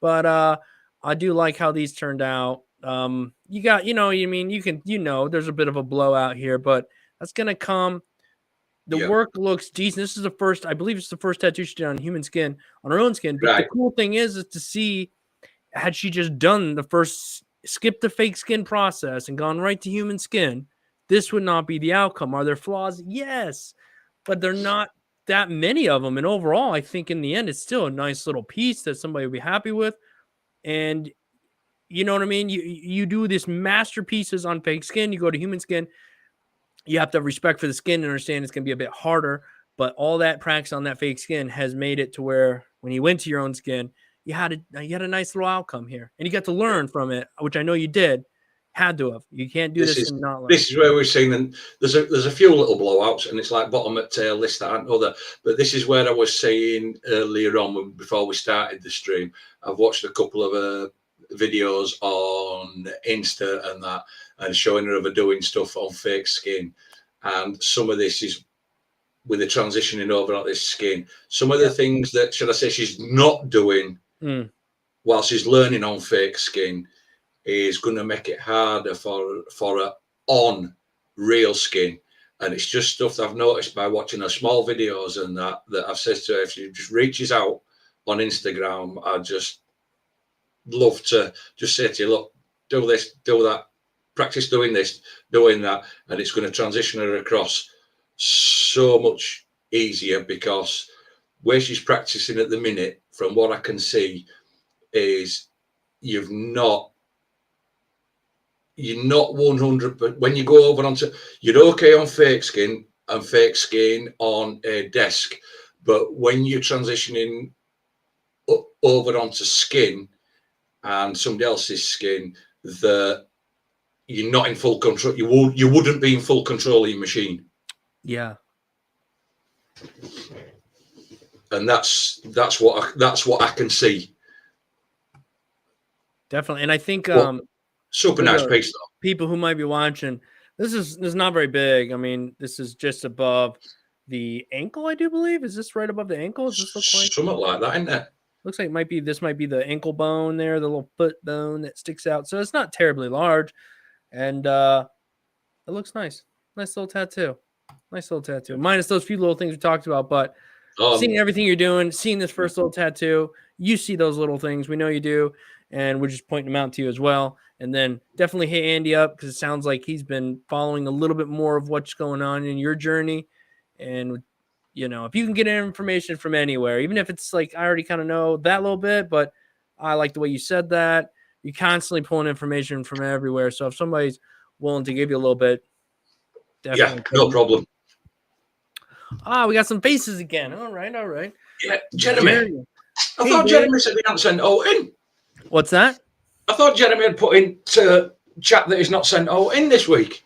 but I do like how these turned out. You got, there's a bit of a blowout here, but that's going to come. The work looks decent. This is the first, I believe it's the first tattoo she did on human skin, on her own skin. But the cool thing is to see, had she just done the first, skipped the fake skin process and gone right to human skin, this would not be the outcome. Are there flaws? Yes, but they're not that many of them. And overall, I think in the end, it's still a nice little piece that somebody would be happy with. And you know what I mean? You do this masterpieces on fake skin, you go to human skin, you have to have respect for the skin and understand it's going to be a bit harder. But all that practice on that fake skin has made it to where when you went to your own skin, you had a nice little outcome here, and you got to learn from it, which I know you did. Had to have. You can't do this and not learn. This is where we've seen, and there's a few little blowouts, and it's like bottom at tail list that aren't other. But this is where I was saying earlier on, before we started the stream, I've watched a couple of videos on Insta and that, and showing her doing stuff on fake skin, and some of this is with the transitioning over on this skin. Some of the things that, should I say, she's not doing while she's learning on fake skin is going to make it harder for her on real skin. And it's just stuff that I've noticed by watching her small videos and that I've said to her, if she just reaches out on Instagram, I just love to just say to you, look, do this, do that, practice doing this, doing that, and it's going to transition her across so much easier, because where she's practicing at the minute, from what I can see, is you're not 100, but when you go over onto, you're okay on fake skin and fake skin on a desk, but when you're transitioning over onto skin and somebody else's skin, that you're not in full control. You wouldn't be in full control of your machine. Yeah. And that's what I can see. Definitely. And I think super nice piece though. People who might be watching, this is not very big. I mean, this is just above the ankle, I do believe. Is this right above the ankle? Does this look like something like that, isn't it? Looks like this might be the ankle bone there, the little foot bone that sticks out. So it's not terribly large. And it looks nice. Nice little tattoo. Nice little tattoo. Minus those few little things we talked about, but seeing everything you're doing, seeing this first little tattoo, you see those little things. We know you do, and we're just pointing them out to you as well. And then definitely hit Andy up, because it sounds like he's been following a little bit more of what's going on in your journey. And, if you can get information from anywhere, even if it's like, I already kind of know that little bit, but I like the way you said that. You're constantly pulling information from everywhere. So if somebody's willing to give you a little bit, definitely. Yeah, no problem. We got some faces again. All right. Yeah, Jeremy. I thought Jeremy said he hadn't sent in. What's that? I thought Jeremy had put into chat that he's not sent in this week.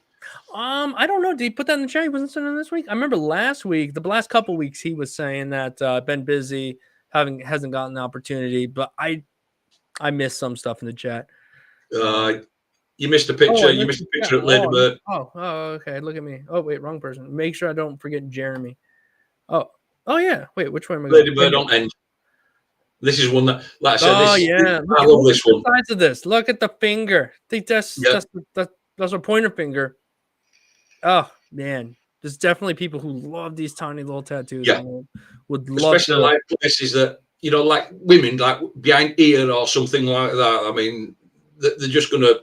I don't know. Did he put that in the chat? He wasn't sending this week. I remember last week, the last couple of weeks, he was saying that been busy, hasn't gotten the opportunity. But I missed some stuff in the chat. You missed a picture. You missed a picture at Ladybird. Oh, okay. Look at me. Oh, wait, wrong person. Make sure I don't forget Jeremy. Oh, yeah. Wait, which one am I going? Ladybird on end. This is one that, like I said, I love this one. Sides of this. Look at the finger. I think that's a pointer finger. Oh man, there's definitely people who love these tiny little tattoos. Yeah, would love, especially like places that like women, like behind ear or something like that. I mean, they're just gonna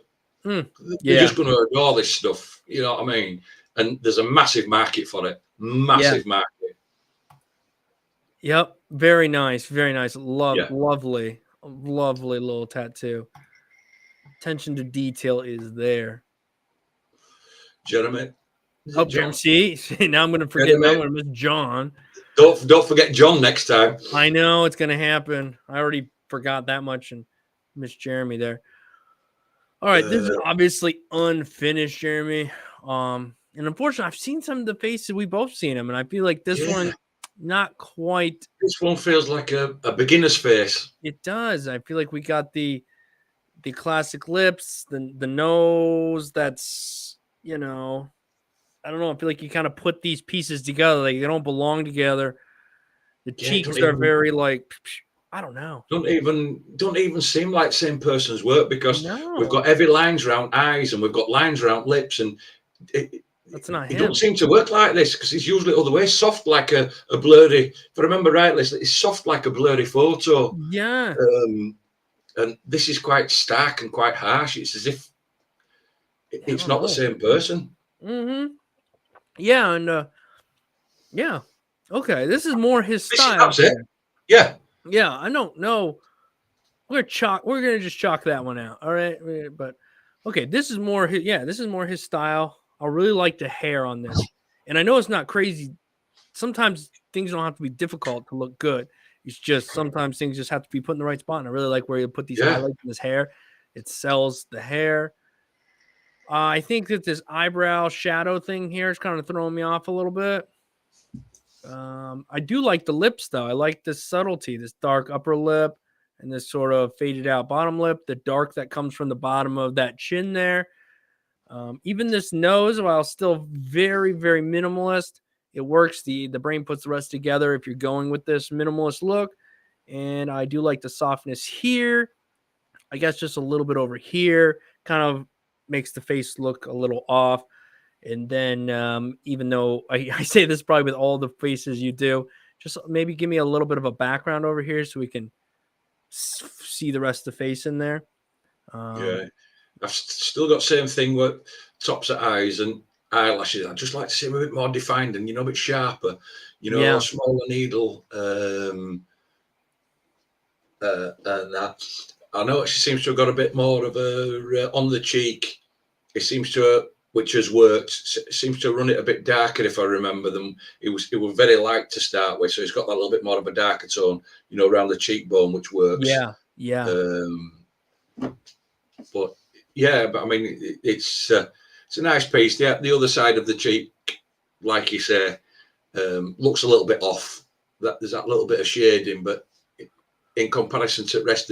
Yeah. They're just going to adore this stuff. You know what I mean? And there's a massive market for it. Massive market. Yep. Very nice. Very nice. Yeah. Lovely little tattoo. Attention to detail is there. Jeremy. Oh, John. See, now I'm going to forget. Now I'm going to miss John. Don't forget John next time. I know it's going to happen. I already forgot that much and missed Jeremy there. All right, this is obviously unfinished, Jeremy. And unfortunately, I've seen some of the faces. We both seen them, and I feel like this one, not quite. This one feels like a beginner's face. It does. I feel like we got the classic lips, the nose. That's, you know, I don't know. I feel like you kind of put these pieces together. Like they don't belong together. The cheeks are very like, I don't know. Don't even seem like same person's work because we've got heavy lines around eyes and we've got lines around lips, and that's not it him. don't seem to work like this because it's usually other way, soft like a blurry. If I remember rightly, it's soft like a blurry photo. Yeah. And this is quite stark and quite harsh. It's as if it's not the same person. Yeah, and yeah. Okay, this is more his style. That's it. Yeah. Yeah, I don't know. We're gonna just chalk that one out. All right, but okay, this is more his. Yeah, this is more his style. I really like the hair on this, and I know it's not crazy. Sometimes things don't have to be difficult to look good. It's just sometimes things just have to be put in the right spot. And I really like where you put these highlights in his hair. It sells the hair. I think that this eyebrow shadow thing here is kind of throwing me off a little bit. I do like the lips, though. I like this subtlety, this dark upper lip and this sort of faded out bottom lip, the dark that comes from the bottom of that chin there. Even this nose, while still very, very minimalist, it works. The brain puts the rest together if you're going with this minimalist look. And I do like the softness here. I guess just a little bit over here kind of makes the face look a little off. And then even though I say this probably with all the faces you do, just maybe give me a little bit of a background over here so we can see the rest of the face in there. Yeah, I've still got same thing with tops of eyes and eyelashes. I'd just like to see them a bit more defined and, a bit sharper, smaller needle. And that. I know she seems to have got a bit more of a on the cheek. It seems to, which has worked. Seems to run it a bit darker, if I remember them. It was very light to start with, so it's got that little bit more of a darker tone, around the cheekbone, which works. Yeah. But I mean, it's a nice piece. The other side of the cheek, like you say, looks a little bit off. There's that little bit of shading, but in comparison to the rest,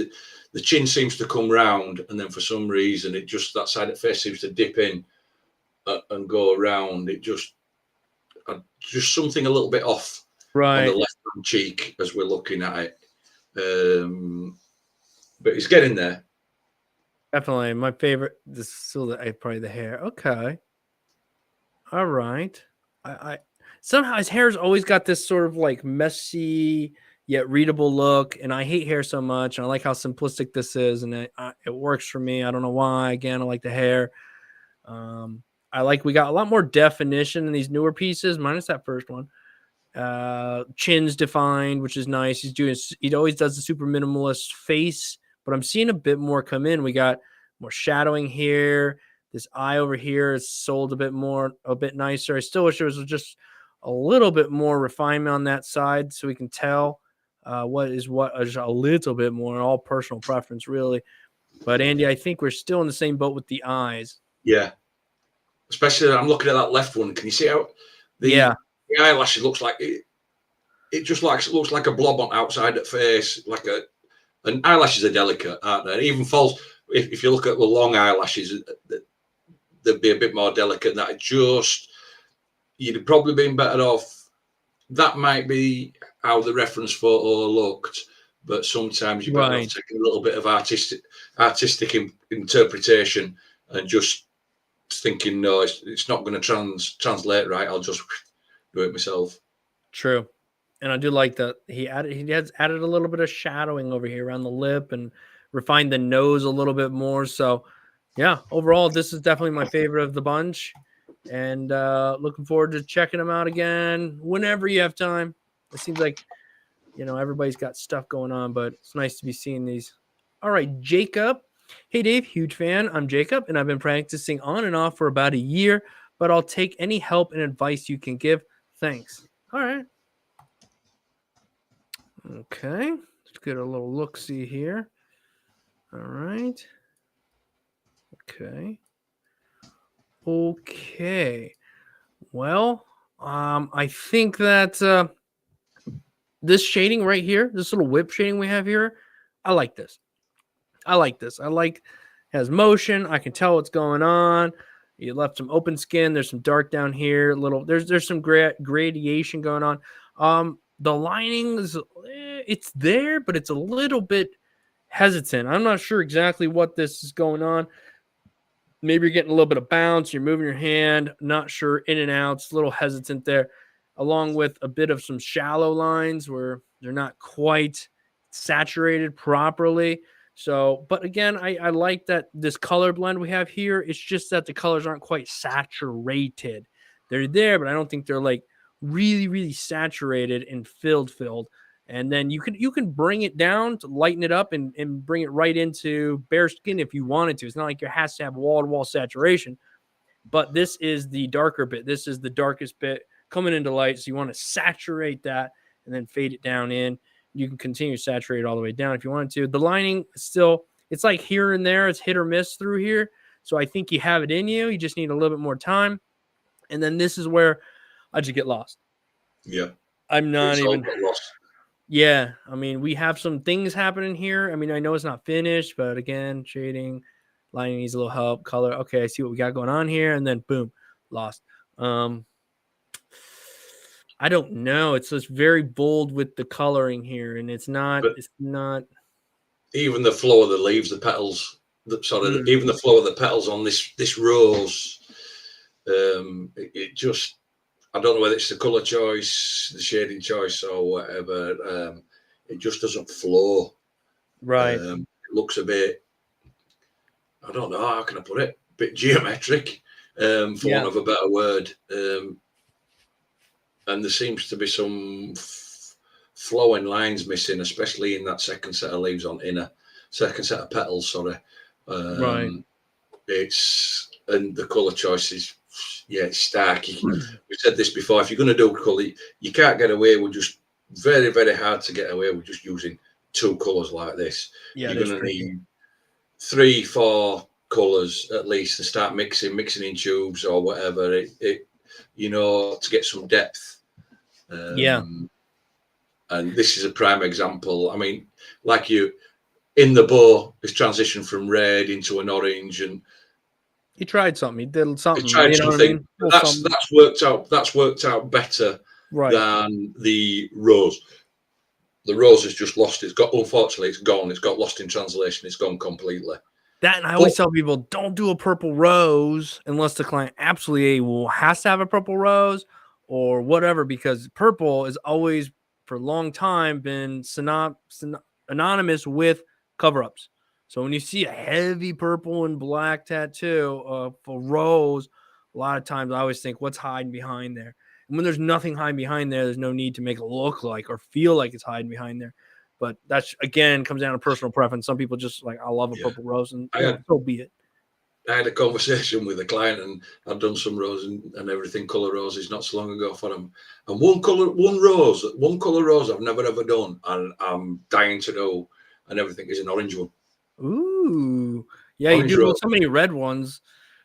the chin seems to come round, and then for some reason, that side of the face seems to dip in and go around. It just something a little bit off on the left hand cheek as we're looking at it. But it's getting there. Definitely my favorite. This is still probably the hair. Okay. All right. I somehow his hair's always got this sort of like messy yet readable look, and I hate hair so much. And I like how simplistic this is, and it works for me. I don't know why. Again, I like the hair. I like we got a lot more definition in these newer pieces, minus that first one. Chin's defined, which is nice. He always does the super minimalist face, but I'm seeing a bit more come in. We got more shadowing here. This eye over here is sold a bit nicer. I still wish there was just a little bit more refinement on that side so we can tell what is a little bit more, all personal preference, really. But Andy, I think we're still in the same boat with the eyes. Yeah. Especially, I'm looking at that left one. Can you see how the eyelash looks like it just looks like a blob on outside the face, and eyelashes are delicate, aren't they? It even falls if you look at the long eyelashes, they'd be a bit more delicate. That you'd have probably been better off. That might be how the reference photo looked, but sometimes you're better off taking a little bit of artistic interpretation and just thinking, no, it's not going to translate right. I'll just do it myself. True. And I do like that he has added a little bit of shadowing over here around the lip and refined the nose a little bit more. So Yeah, overall, this is definitely my favorite of the bunch. And looking forward to checking them out again whenever you have time. It seems like, everybody's got stuff going on, but it's nice to be seeing these. All right, Jacob. Hey, Dave, huge fan. I'm Jacob, and I've been practicing on and off for about a year, but I'll take any help and advice you can give. Thanks. All right. Okay. Let's get a little look-see here. All right. Okay. Okay. Well, I think that this shading right here, this little whip shading we have here, I like this. I like this. I like has motion. I can tell what's going on. You left some open skin. There's some dark down here. Little there's some gradation going on. The lining is it's there, but it's a little bit hesitant. I'm not sure exactly what this is going on. Maybe you're getting a little bit of bounce. You're moving your hand. Not sure in and out. It's a little hesitant there, along with a bit of some shallow lines where they're not quite saturated properly. So, but again, I like that this color blend we have here. It's just that the colors aren't quite saturated. They're there, but I don't think they're like really, really saturated and filled. And then you can bring it down to lighten it up and bring it right into bare skin if you wanted to. It's not like it has to have wall-to-wall saturation, but this is the darker bit. This is the darkest bit coming into light. So you want to saturate that and then fade it down in. You can continue to saturate it all the way down if you wanted to. The lining still, it's like here and there. It's hit or miss through here. So I think you have it in you. You just need a little bit more time. And then this is where I just get lost. Yeah. I'm not It's all even got lost. Yeah, I mean, we have some things happening here. I mean, I know it's not finished, but again, shading, lining needs a little help, color. Okay, I see what we got going on here, and then boom, lost. I don't know. It's just very bold with the coloring here, and it's not. But It's not. even the flow of the leaves, the petals, even the flow of the petals on this rose, it just, I don't know whether it's the color choice, the shading choice, or whatever. It just doesn't flow. Right. It looks a bit, I don't know, how can I put it? A bit geometric, for want of a better word. And there seems to be some flowing lines missing, especially in that second set of leaves on second set of petals. Sorry. Right. And the color choice is, it's stark. We said this before. If you're going to do color, you can't get away with just very, very hard to get away with just using two colors like this. Yeah, you're going to need 3-4 colors at least to start mixing in tubes or whatever. To get some depth. And this is a prime example. I mean, like in the bow, it's transitioned from red into an orange, and he tried something. He did something. He tried something. That's worked out. That's worked out better than the rose. The rose has just lost. Unfortunately, it's gone. It's got lost in translation. It's gone completely. That, and I always tell people, don't do a purple rose unless the client absolutely has to have a purple rose or whatever, because purple is always, for a long time, been synonymous with cover-ups. So when you see a heavy purple and black tattoo for rose, a lot of times I always think, what's hiding behind there? And when there's nothing hiding behind there, there's no need to make it look like or feel like it's hiding behind there. But that's, again, comes down to personal preference. Some people just like, I love a purple rose, and so be it. I had a conversation with a client, and I've done some rose and everything, color roses, not so long ago for them. And one color rose I've never ever done, and I'm dying to do, and everything is an orange one. Ooh, yeah, orange you do so many red ones.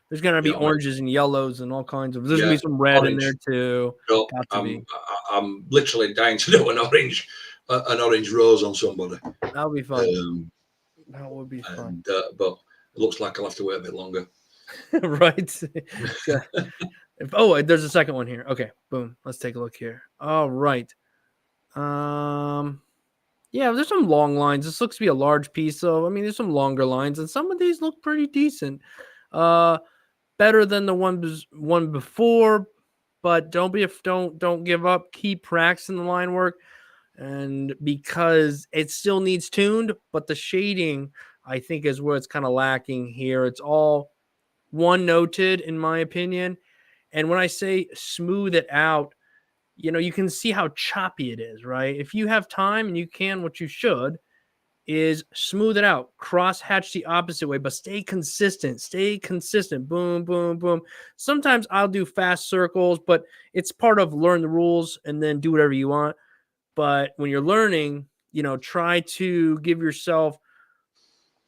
There's gonna be oranges and yellows and all kinds of. There's gonna be some red in there too. No, I'm literally dying to do an orange rose on somebody. That would be fun. That would be fun. But it looks like I'll have to wait a bit longer. Right. There's a second one here. Okay, boom. Let's take a look here. All right. Yeah, there's some long lines. This looks to be a large piece. So, I mean, there's some longer lines, and some of these look pretty decent. Better than the one before, but don't give up. Keep practicing the line work, and because it still needs tuned, but the shading, I think is where it's kind of lacking here. It's all one noted in my opinion. And when I say smooth it out, you know, you can see how choppy it is, right? If you have time and you can, what you should is smooth it out, cross hatch the opposite way, but stay consistent. Stay consistent. Boom, boom, boom. Sometimes I'll do fast circles, but it's part of learn the rules and then do whatever you want. But when you're learning, you know, try to give yourself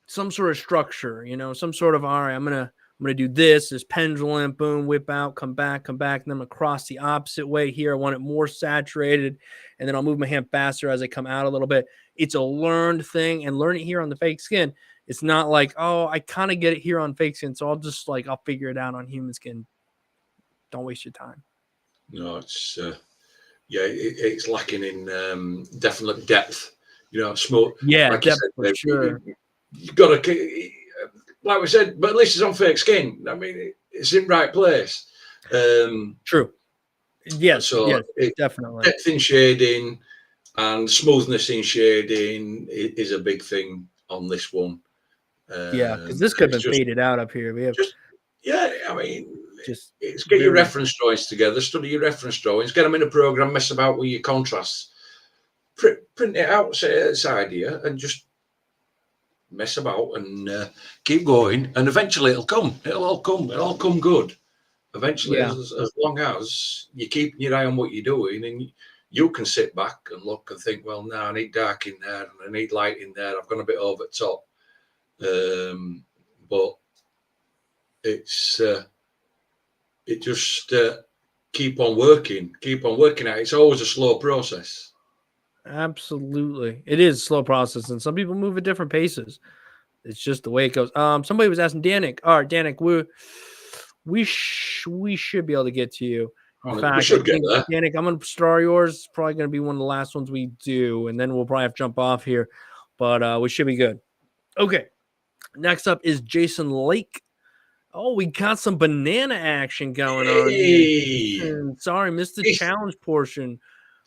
some sort of structure, you know, some sort of, all right, I'm gonna do this pendulum, boom, whip out, come back, and then I'm gonna cross the opposite way here. I want it more saturated, and then I'll move my hand faster as I come out a little bit. It's a learned thing, and learn it here on the fake skin. It's not like, oh, I kind of get it here on fake skin, so I'll figure it out on human skin. Don't waste your time. No, it's it's lacking in definite depth. You know, smooth. Yeah, like depth you said, for sure. You've got to, like we said, but at least it's on fake skin. I mean, it's in right place. True. Yes. So yes, definitely. Depth in shading and smoothness in shading is a big thing on this one. Yeah, because this could have been faded out up here. We have I mean, just get your reference drawings together, study your reference drawings, get them in a program, mess about with your contrasts, print it out, say it's idea, and just mess about and keep going, and eventually it'll come. It'll all come good. Eventually, as long as you're keeping your eye on what you're doing, and you can sit back and look and think, well, now I need dark in there and I need light in there. I've gone a bit over the top, but it's it just keep on working at it. It's always a slow process. Absolutely, it is a slow process, and some people move at different paces. It's just the way it goes. Somebody was asking Danik. All right, Danik, we should be able to get to you. In fact, I think, Danik, I'm gonna star yours. It's probably gonna be one of the last ones we do, and then we'll probably have to jump off here. But we should be good. Okay. Next up is Jason Lake. Oh, we got some banana action going on. Sorry, missed the challenge portion.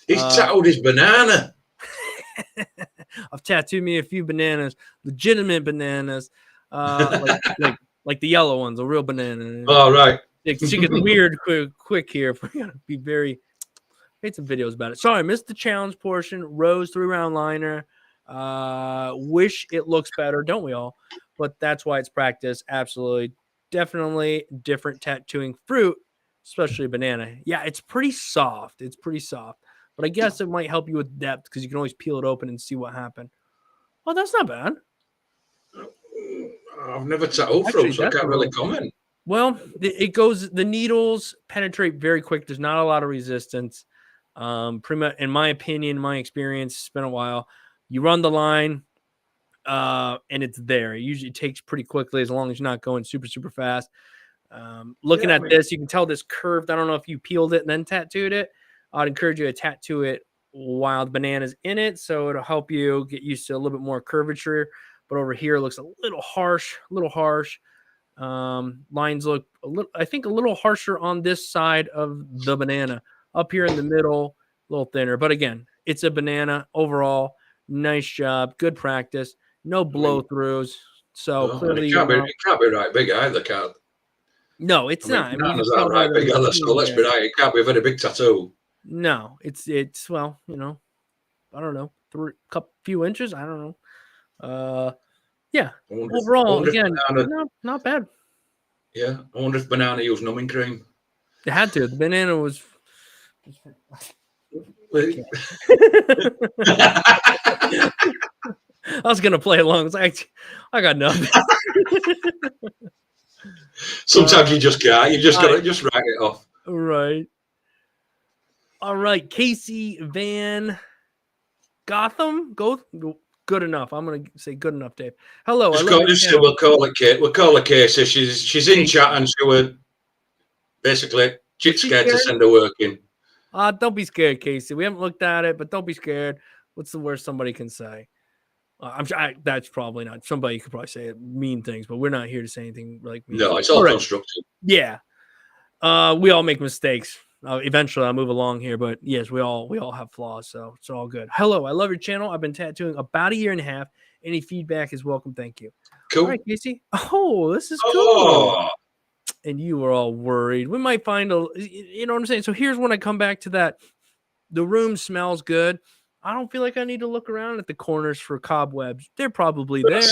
He's tattooed his banana. I've tattooed me a few bananas, legitimate bananas, like the yellow ones, a real banana. Oh, right. She gets weird quick here. We're gonna be very. Made some videos about it. Sorry, missed the challenge portion. Rose 3-round liner. Wish it looks better, don't we all? But that's why it's practice. Absolutely, definitely different tattooing fruit, especially banana. Yeah, it's pretty soft. But I guess it might help you with depth because you can always peel it open and see what happened. Oh, that's not bad. I've never tattooed fruit, so I can't really comment. Well, the needles penetrate very quick. There's not a lot of resistance. Pretty much, in my opinion, my experience, it's been a while. You run the line, and it's there. It usually takes pretty quickly as long as you're not going super, super fast. Looking at this, you can tell this curved. I don't know if you peeled it and then tattooed it. I'd encourage you to tattoo it while the banana's in it, so it'll help you get used to a little bit more curvature. But over here, it looks a little harsh. Lines look I think a little harsher on this side of the banana. Up here in the middle, a little thinner. But again, it's a banana. Overall, nice job. Good practice. No blow throughs. So clearly, it can't be right big either, can't. No, it's not. Bananas aren't right big either, so let's be right. It can't be a very big tattoo. No, it's well, you know, I don't know, few inches. I don't know. Yeah. Overall, again, not bad. Yeah, I wonder if banana used numbing cream. It had to. The banana was. I was gonna play along. It's like I got nothing. Sometimes you just can't. You just gotta just write it off. Right. All right, Casey Van Gotham. Good enough. I'm gonna say good enough, Dave. Hello. We'll call it Kate. We'll call her Casey. She's in chat and she would basically scared to send her work in. Don't be scared, Casey. We haven't looked at it, but don't be scared. What's the worst somebody can say? I'm sure that's probably not. Somebody could probably say mean things, but we're not here to say anything like mean. No, it's all constructive. Yeah. We all make mistakes. Eventually, I'll move along here, but yes, we all have flaws, so it's all good. Hello, I love your channel. I've been tattooing about 1.5 years, Any feedback is welcome. Thank you. Cool. All right, Casey. Oh, this is cool. Oh, And you were all worried. We might find you know what I'm saying? So here's when I come back to that. The room smells good. I don't feel like I need to look around at the corners for cobwebs. They're probably there,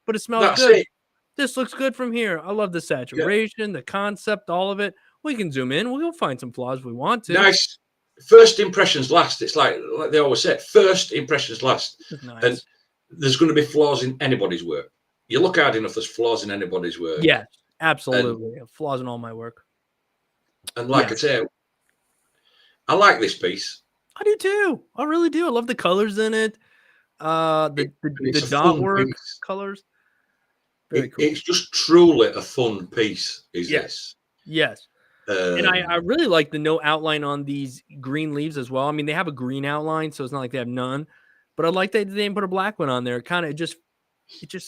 but it smells that's good. it. This looks good from here. I love the saturation, the concept, all of it. We can zoom in. We'll find some flaws if we want to. Nice. First impressions last. It's like they always say, first impressions last. Nice. And there's going to be flaws in anybody's work. You look hard enough, there's flaws in anybody's work. Yes, absolutely. Flaws in all my work. And like I say, I like this piece. I do too. I really do. I love the colors in it. The dot work colors. Very cool. It's just truly a fun piece, this. Yes. And I really like the no outline on these green leaves as well. I mean, they have a green outline, so it's not like they have none. But I like that they didn't put a black one on there. It just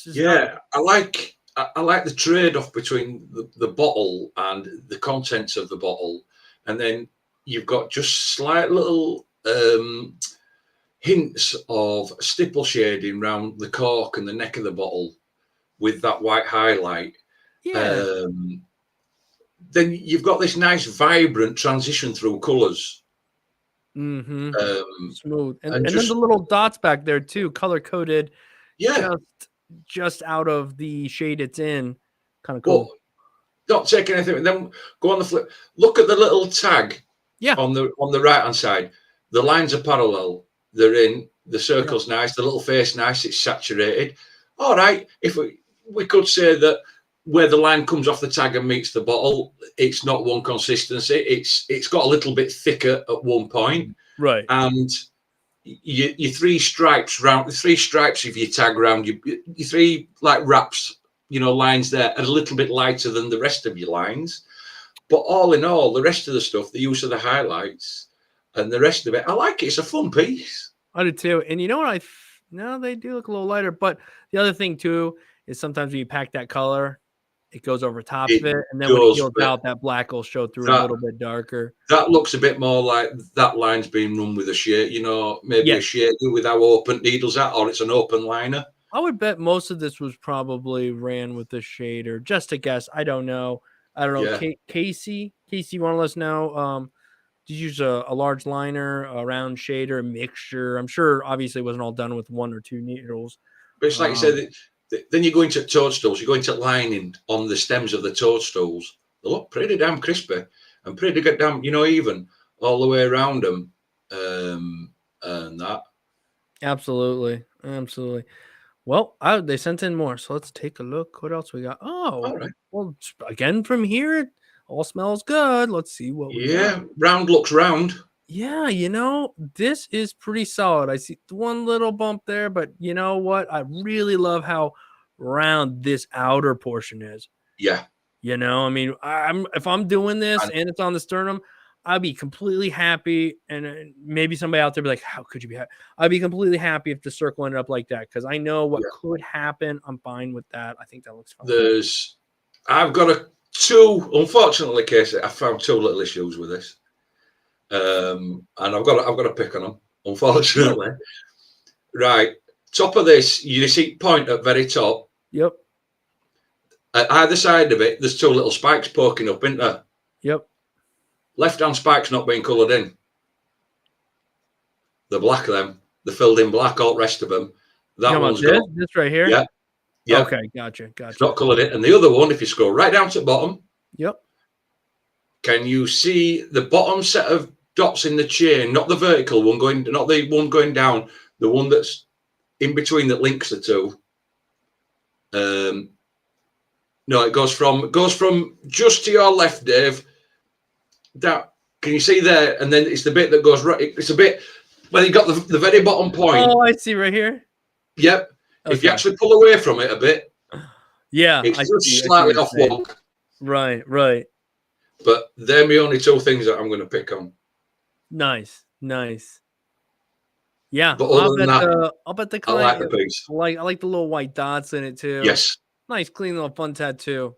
is I like the trade-off between the bottle and the contents of the bottle. And then you've got just slight little hints of stipple shading around the cork and the neck of the bottle with that white highlight. Yeah. Then you've got this nice vibrant transition through colors. Mm-hmm. Smooth. And then the little dots back there too, color coded. Yeah. Just out of the shade it's in. Kind of cool. Well, don't take anything. Then go on the flip. Look at the little tag. Yeah. On the right hand side. The lines are parallel. They're in. The circle's nice. The little face nice. It's saturated. All right. If we could say that where the line comes off the tag and meets the bottle, it's not one consistency. It's got a little bit thicker at one point. Right. And your three stripes round, the three stripes of your tag round, your three like wraps, lines there are a little bit lighter than the rest of your lines. But all in all, the rest of the stuff, the use of the highlights and the rest of it, I like it. It's a fun piece. I do too. And you know what? No, they do look a little lighter. But the other thing too is sometimes when you pack that color, it goes over top of it. And then when it heals out, that black will show through a little bit darker. That looks a bit more like that line's being run with a shade, maybe a shade with how open needles are, or it's an open liner. I would bet most of this was probably ran with a shader. Just a guess. I don't know. Yeah. Casey, you want to let us know? Did you use a large liner, a round shader, a mixture? I'm sure obviously it wasn't all done with one or two needles. But it's like you said, then you go into toadstools, you go into lining on the stems of the toadstools. They look pretty damn crispy and pretty damn, even all the way around them. And that. Absolutely. Well, they sent in more, so let's take a look. What else we got? Oh, all right. Well, again, from here, it all smells good. Let's see what we got. Yeah, round looks round. Yeah, this is pretty solid. I see one little bump there, but you know what? I really love how round this outer portion is. Yeah. I mean, if I'm doing this and it's on the sternum, I'd be completely happy. And maybe somebody out there be like, how could you be happy? I'd be completely happy if the circle ended up like that because I know what could happen. I'm fine with that. I think that looks fine. I've got unfortunately, Casey, I found two little issues with this. And I've got to pick on them, unfortunately. Right. Top of this, you see point at very top. Yep. At either side of it, there's two little spikes poking up, isn't there? Yep. Left-hand spike's not being coloured in. The black of them, the filled in black, all the rest of them. That one's got this right here? Yeah. Yeah. Okay, gotcha. It's not coloured in. And the other one, if you scroll right down to the bottom. Yep. Can you see the bottom set of dots in the chain, not the vertical one not the one going down, the one that's in between that links the two? No, it goes from just to your left, Dave. That can you see there? And then it's the bit that goes right. It's a bit when you got the very bottom point. Oh, I see right here. Yep. Okay. If you actually pull away from it a bit, it's just slightly off walk. Right. But they're my only two things that I'm going to pick on. Nice. Yeah, but other than that, I'll bet the I like the piece. I like the little white dots in it too. Yes. Nice, clean little fun tattoo.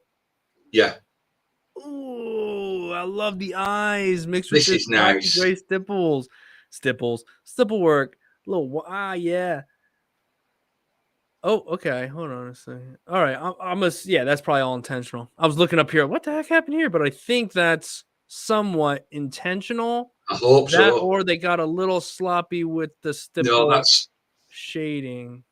Yeah. Ooh, I love the eyes mixed with this is nice. Gray stipple work. Yeah. Oh, okay. Hold on a second. All right. Yeah, that's probably all intentional. I was looking up here. What the heck happened here? But I think that's somewhat intentional. I hope That so. or they got a little sloppy with the No, stipple shading.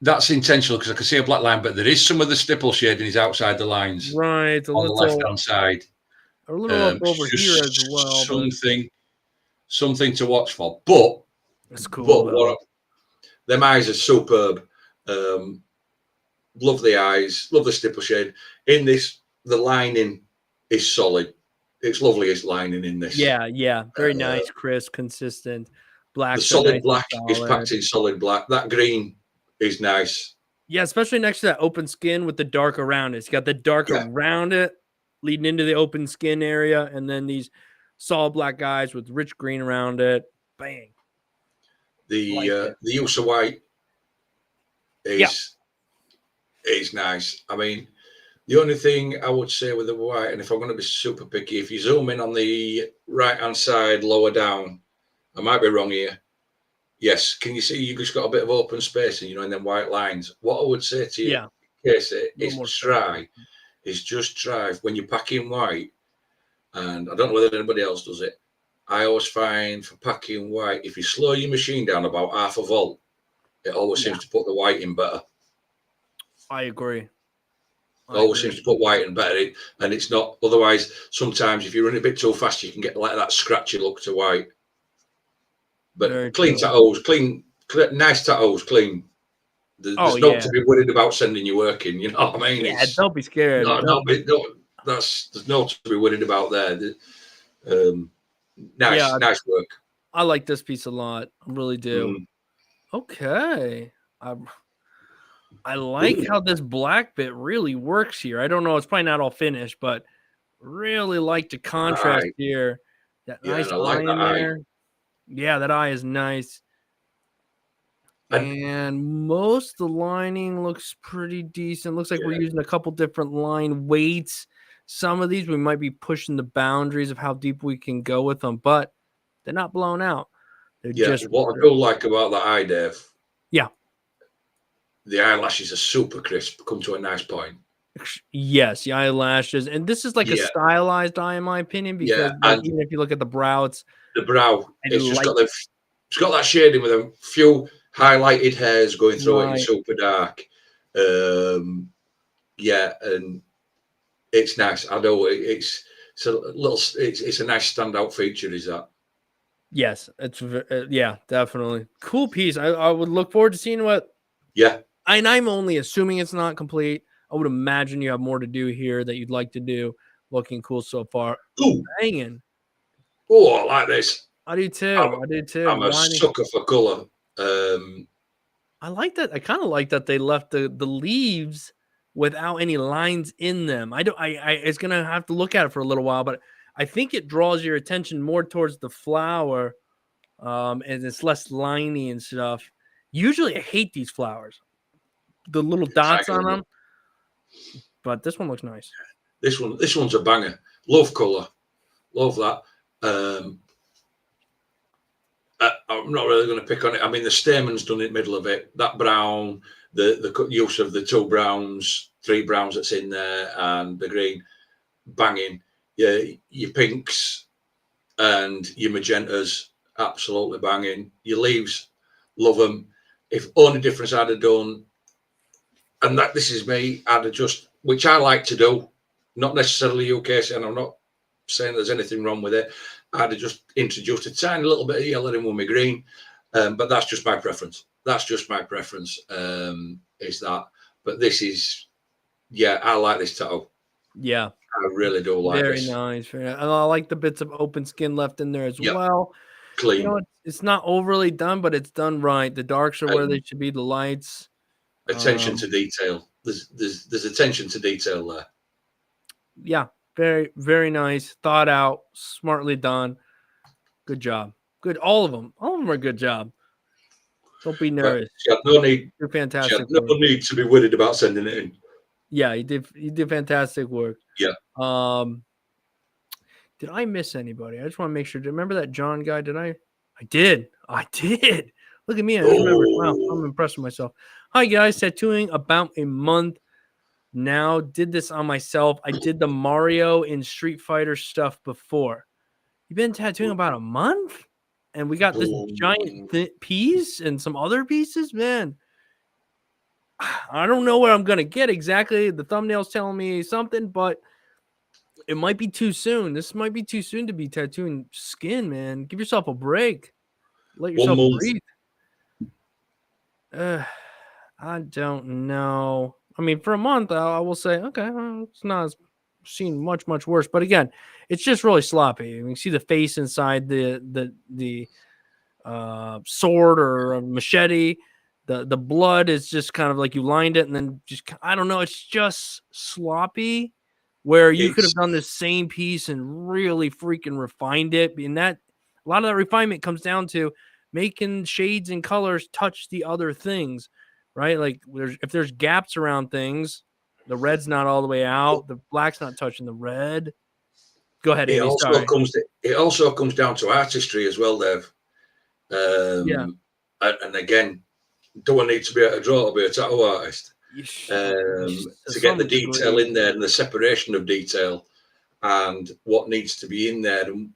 that's intentional because I can see a black line, but there is some of the stipple shading is outside the lines Right. on the left hand side. A little up over It's here as just well. But something to watch for. But it's cool. what them eyes are superb. Love the eyes, love the stipple shade. In this, the lining is solid. It's loveliest lining in this. Yeah. Very nice, crisp, consistent. Black. The solid Nice black is solid. packed in solid black. That green is nice. Yeah, especially next to that open skin with the dark around it. It's got the dark around it, leading into the open skin area, and then these solid black guys with rich green around it. Bang. The use of white is nice. I mean, the only thing I would say with the white, and if I'm going to be super picky, if you zoom in on the right hand side, lower down, I might be wrong here. Yes, can you see you've just got a bit of open space, and then white lines. What I would say to you, Casey, is just try when you're packing white, and I don't know whether anybody else does it. I always find for packing white, if you slow your machine down about half a volt, it always seems to put the white in better. I agree. It always seems to put white in better, and it's not. Otherwise, sometimes if you run a bit too fast, you can get like that scratchy look to white. But very clean true. tattoos, nice tattoos, clean. There's not to be worried about sending you work in. You know what I mean? Yeah, don't be scared. There's no to be worried about there. Nice work. I like this piece a lot. I really do. Okay. I like how this black bit really works here. I don't know. It's probably not all finished, but really like the contrast here. That nice eye in there. Yeah, that eye is nice. And most of the lining looks pretty decent. Looks like we're using a couple different line weights. Some of these we might be pushing the boundaries of how deep we can go with them, but they're not blown out. They're just what I do like about the eye, Dave. Yeah. The eyelashes are super crisp, come to a nice point. Yes, the eyelashes. And this is like a stylized eye, in my opinion, because even if you look at the brow, it's got that shading with a few highlighted hairs going through it in super dark. And it's nice. I know it's a little. It's a nice standout feature. Is that? Yes, it's definitely cool piece. I would look forward to seeing what. Yeah. And I'm only assuming it's not complete. I would imagine you have more to do here that you'd like to do. Looking cool so far. Ooh, hanging. Oh, I like this. I do too. I'm a sucker for color. I like that. I kind of like that they left the leaves without any lines in them. It's gonna have to look at it for a little while, but I think it draws your attention more towards the flower, and it's less liney and stuff. Usually, I hate these flowers, the little dots on them, but this one looks nice. This one's a banger. Love color, love that. I'm not really going to pick on it. I mean, the stamen's done in the middle of it. That brown, the use of the 2 browns, 3 browns that's in there, and the green, banging. Yeah, your pinks and your magentas, absolutely banging. Your leaves, love them. If only difference I'd have done, and this is me, I'd have just, which I like to do, not necessarily UK, and I'm not saying there's anything wrong with it. I'd have just introduced a tiny little bit of yellow in with my green, but that's just my preference. Is that? But this is, I like this tattoo. Yeah, I really do like very this. nice. And I like the bits of open skin left in there as well. Clean. You know, it's not overly done, but it's done right. The darks are where they should be. The lights. Attention to detail. There's attention to detail there. Yeah, very, very nice. Thought out, smartly done. Good job. Good. All of them are a good job. Don't be nervous. She had no need. You're fantastic. She had no need to be worried about sending it in. Yeah, you did fantastic work. Yeah. Did I miss anybody? I just want to make sure. Do you remember that John guy? Did I? I did. Look Look at me. I just remembered. Wow, I'm impressed with myself. Hi, guys. Tattooing about a month now. Did this on myself. I did the Mario in Street Fighter stuff before. You've been tattooing about a month? And we got this giant piece and some other pieces? Man, I don't know what I'm going to get exactly. The thumbnail's telling me something, but it might be too soon. This might be too soon to be tattooing skin, man. Give yourself a break. Let yourself breathe. I don't know. I mean, for a month, I will say, okay, it's not as seen much worse. But again, it's just really sloppy. You can see the face inside the sword or a machete. The blood is just kind of like you lined it and then just, I don't know. It's just sloppy where you could have done the same piece and really freaking refined it. And that a lot of that refinement comes down to making shades and colors touch the other things, right? Like if there's gaps around things, the red's not all the way out, the black's not touching the red. Go ahead, Andy. It also comes down to artistry as well, Dave. Yeah. And again, do I need to be able to draw to be a tattoo artist? To get the detail in there and the separation of detail and what needs to be in there. And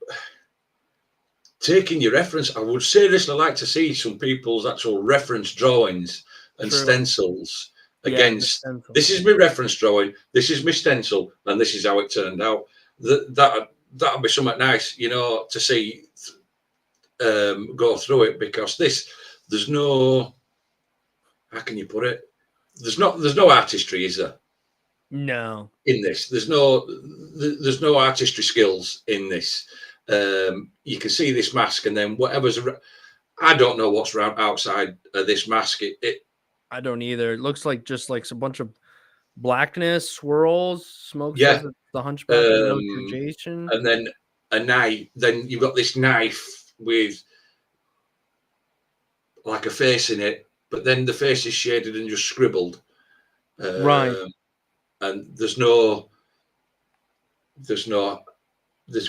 taking your reference, I would seriously like to see some people's actual reference drawings and stencils against, this is my reference drawing, this is my stencil, and this is how it turned out. That'd be something nice, you know, to see go through it, because there's no, how can you put it? There's no artistry, is there? No. In this, there's no artistry skills in this. You can see this mask, and then whatever's I don't know what's around outside of this mask. I don't either. It looks like just like a bunch of blackness, swirls, smoke. Yeah, the Hunchback of Notre Dame. And then a knife. Then you've got this knife with like a face in it, but then the face is shaded and just scribbled. Right. And there's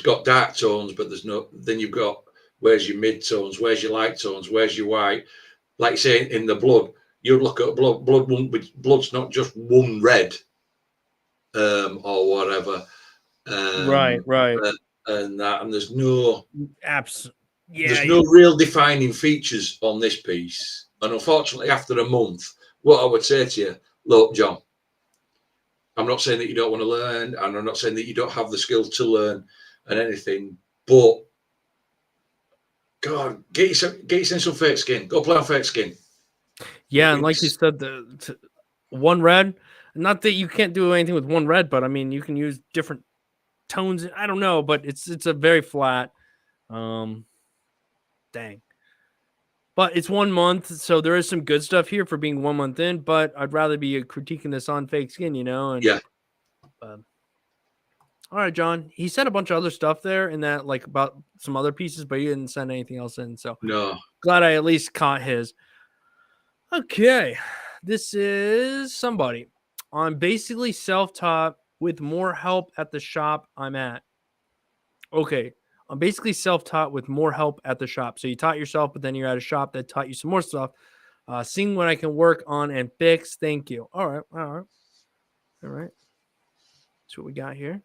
got dark tones, but there's no. Then you've got, where's your mid tones, where's your light tones, where's your white. Like you say, in the blood, you look at blood's not just one red, or whatever. Right. And there's no there's no real defining features on this piece. And unfortunately, after a month, what I would say to you, look, John, I'm not saying that you don't want to learn, and I'm not saying that you don't have the skills to learn and anything, but God, get yourself some fake skin. Go play on fake skin. Yeah, and like you said, the one red. Not that you can't do anything with one red, but I mean, you can use different tones. I don't know, but it's a very flat. Dang. But it's 1 month, so there is some good stuff here for being 1 month in. But I'd rather be critiquing this on fake skin, you know. And yeah. All right, John. He said a bunch of other stuff there in that, like about some other pieces, but he didn't send anything else in. So no, glad I at least caught his. Okay, this is somebody. I'm basically self-taught with more help at the shop I'm at. Okay, I'm basically self-taught with more help at the shop. So you taught yourself, but then you're at a shop that taught you some more stuff. Seeing what I can work on and fix. Thank you. All right. That's what we got here.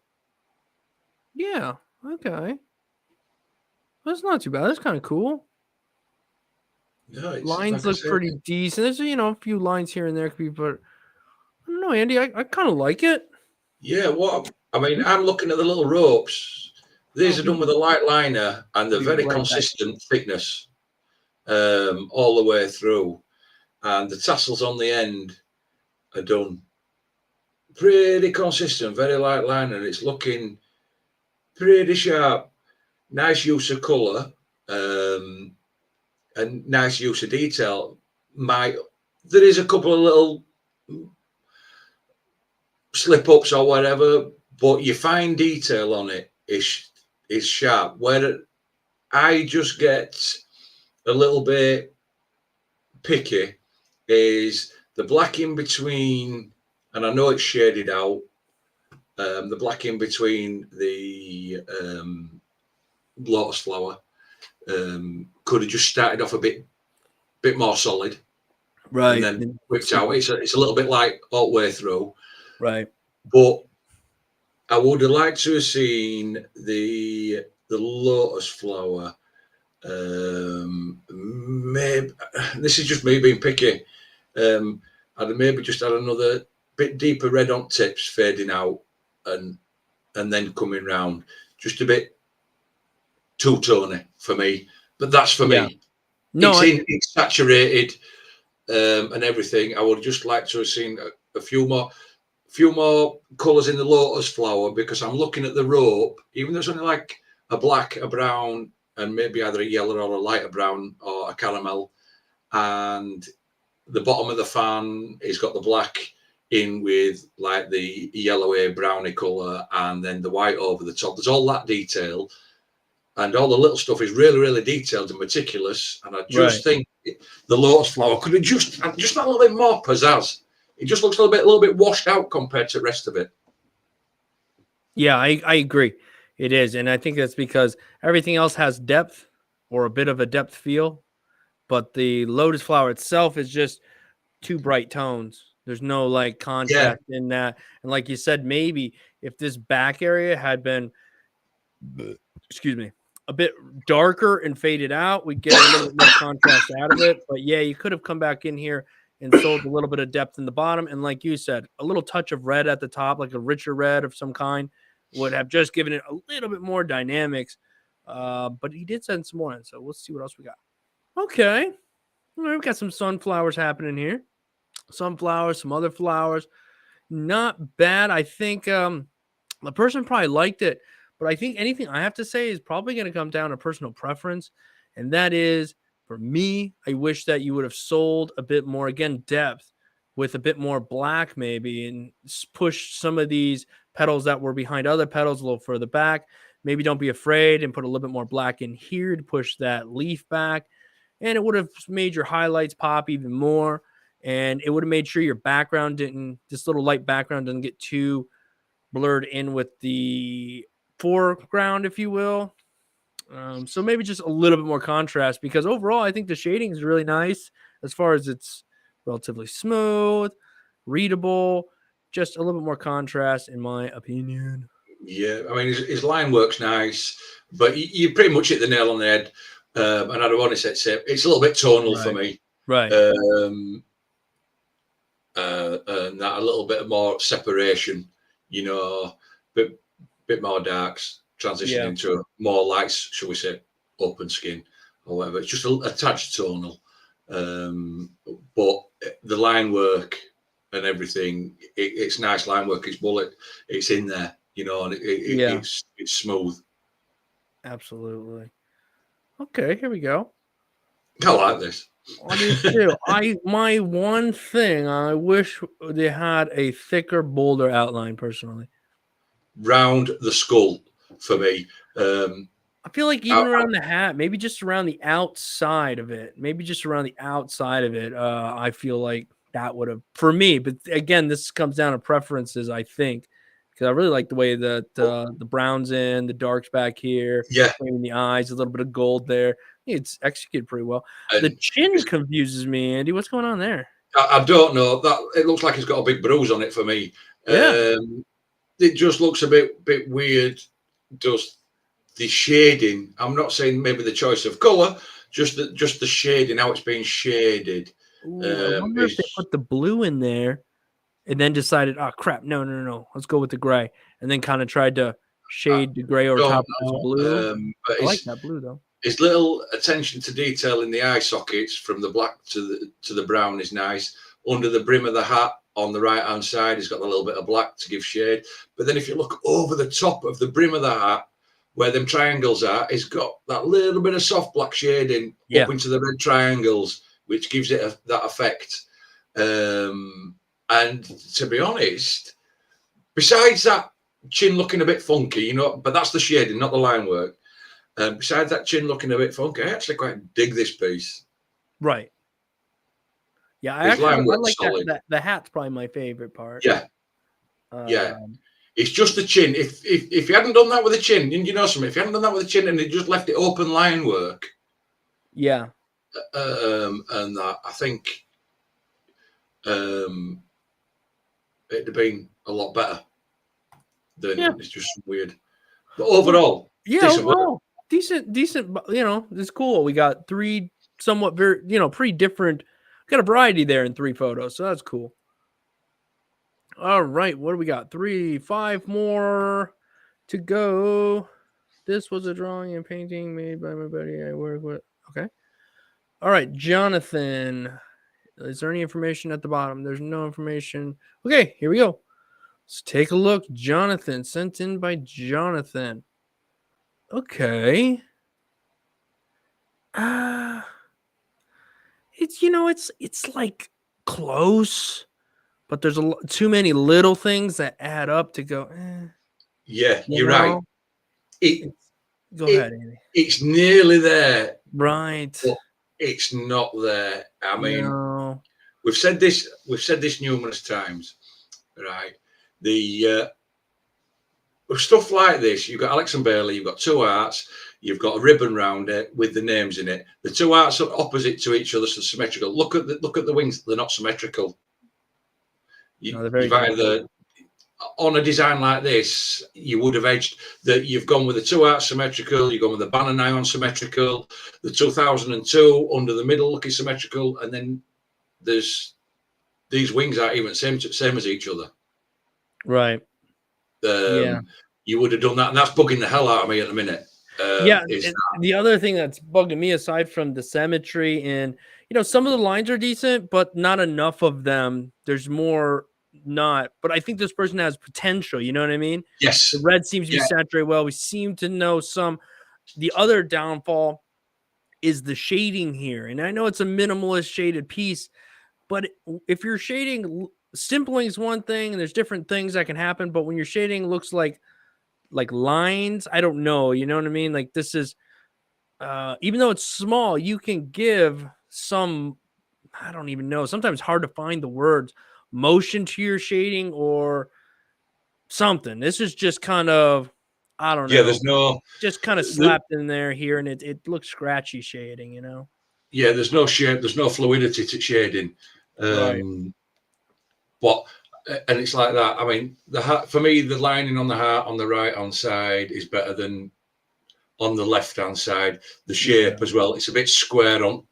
Yeah. Okay. That's not too bad. That's kind of cool. No, lines look pretty decent. There's a few lines here and there could be, but I don't know, Andy. I kind of like it. Yeah. I'm looking at the little ropes. These are done with a light liner, and they're very consistent thickness all the way through. And the tassels on the end are done pretty consistent, very light liner, and it's looking pretty sharp. Nice use of colour, and nice use of detail. There is a couple of little slip ups or whatever, but your fine detail on it is sharp. Where I just get a little bit picky is the black in between, and I know it's shaded out. The black in between the lotus flower could have just started off a bit bit more solid, Right. and then whipped out. It's a little bit like all the way through. Right. But I would have liked to have seen the lotus flower. Maybe this is just me being picky. I'd have maybe just had another bit deeper red on tips, fading out, and then coming round. Just a bit two-tony for me, but that's for me. No, It's saturated and everything. I would just like to have seen a few more colours in the lotus flower, because I'm looking at the rope, even though it's only like a black, a brown, and maybe either a yellow or a lighter brown or a caramel, and the bottom of the fan is got the black in with like the yellowy browny colour, and then the white over the top. There's all that detail, and all the little stuff is really, really detailed and meticulous. And I just think the lotus flower could have just a little bit more pizzazz. It just looks a little bit washed out compared to the rest of it. Yeah, I agree. It is, and I think that's because everything else has depth or a bit of a depth feel, but the lotus flower itself is just two bright tones. There's no like contrast in that. And like you said, maybe if this back area had been, excuse me, a bit darker and faded out, we'd get a little bit more contrast out of it. But yeah, you could have come back in here and sold a little bit of depth in the bottom. And like you said, a little touch of red at the top, like a richer red of some kind, would have just given it a little bit more dynamics. But he did send some more in, so we'll see what else we got. Okay. All right, we've got some sunflowers happening here. Sunflowers, some other flowers. Not bad. I think the person probably liked it, but I think anything I have to say is probably going to come down to personal preference. And that is, for me, I wish that you would have sold a bit more, again, depth with a bit more black maybe, and push some of these petals that were behind other petals a little further back. Maybe don't be afraid and put a little bit more black in here to push that leaf back. And it would have made your highlights pop even more. And it would have made sure your background this little light background doesn't get too blurred in with the foreground, if you will. So maybe just a little bit more contrast, because overall, I think the shading is really nice as far as it's relatively smooth, readable, just a little bit more contrast, in my opinion. Yeah, I mean, his line work's nice, but you pretty much hit the nail on the head. And I'd honestly say it's a little bit tonal for me. Right. And that a little bit more separation, bit more darks, transition into more lights, shall we say, open skin or whatever. It's just a touch tonal. But the line work and everything, it's nice line work. It's bullet, it's in there, and it's smooth. Absolutely. Okay, here we go. I like this. I do too. My one thing, I wish they had a thicker, bolder outline. Personally, round the skull for me. I feel like even around the hat, maybe just around the outside of it. I feel like that would have, for me. But again, this comes down to preferences, I think, because I really like the way that the brown's in, the darks back here, in the eyes, a little bit of gold there. It's executed pretty well. And the chin confuses me, Andy. What's going on there? I don't know. That it looks like it's got a big bruise on it for me. Yeah. It just looks a bit weird. Just the shading. I'm not saying maybe the choice of color, just the shading, how it's being shaded. Ooh, I wonder if they put the blue in there and then decided, oh crap, no, let's go with the gray, and then kind of tried to shade the gray over top of this blue. But I like that blue though. His little attention to detail in the eye sockets, from the black to the brown, is nice. Under the brim of the hat on the right hand side, he's got a little bit of black to give shade. But then if you look over the top of the brim of the hat, where them triangles are, it's got that little bit of soft black shading up into the red triangles, which gives it that effect. And to be honest, besides that chin looking a bit funky, but that's the shading, not the line work. Besides that chin looking a bit funky, I actually quite dig this piece. Right. Yeah, I like that. The hat's probably my favorite part. Yeah. It's just the chin. If you hadn't done that with the chin, something, if you hadn't done that with the chin and you just left it open line work, and that I think it'd have been a lot better than it's just weird. But overall, decent work. Decent. You know, it's cool. We got 3 somewhat very, you know, pretty different. Got a variety there in 3 photos, so that's cool. All right, what do we got? 5 more to go. This was a drawing and painting made by my buddy I work with. Okay. All right, Jonathan. Is there any information at the bottom? There's no information. Okay, here we go. Let's take a look. Jonathan, sent in by Jonathan. Okay. It's like close, but there's too many little things that add up to go. Yeah, you're right. Go ahead, Andy. It's nearly there, right? But it's not there. I mean, we've said this numerous times, right? The stuff like this, you've got Alex and Bailey, you've got 2 arts, you've got a ribbon round it with the names in it. The 2 arts are opposite to each other, so symmetrical. Look at the wings; they're not symmetrical. You've either on a design like this, you would have edged that you've gone with the 2 arts symmetrical, you've gone with the Banner Nylon symmetrical, the 2002 under the middle looking symmetrical, and then there's these wings aren't even same as each other. Right. You would have done that, and that's bugging the hell out of me at the minute. The other thing that's bugging me, aside from the symmetry, and you know, some of the lines are decent, but not enough of them. There's more not, but I think this person has potential. You know what I mean? Yes. The red seems to be saturated well. We seem to know some. The other downfall is the shading here, and I know it's a minimalist shaded piece, but if you're shading, stippling is one thing, and there's different things that can happen. But when your shading looks like lines, I don't know. You know what I mean? Like this is, even though it's small, you can give some. I don't even know. Sometimes hard to find the words. Motion to your shading or something. This is just kind of, I don't know. Yeah, there's no, just kind of slapped in there here, and it looks scratchy shading, you know. Yeah, there's no shape, there's no fluidity to shading. Right. But and it's like that. I mean, the heart, for me, the lining on the heart on the right hand side is better than on the left hand side. The shape as well. It's a bit square on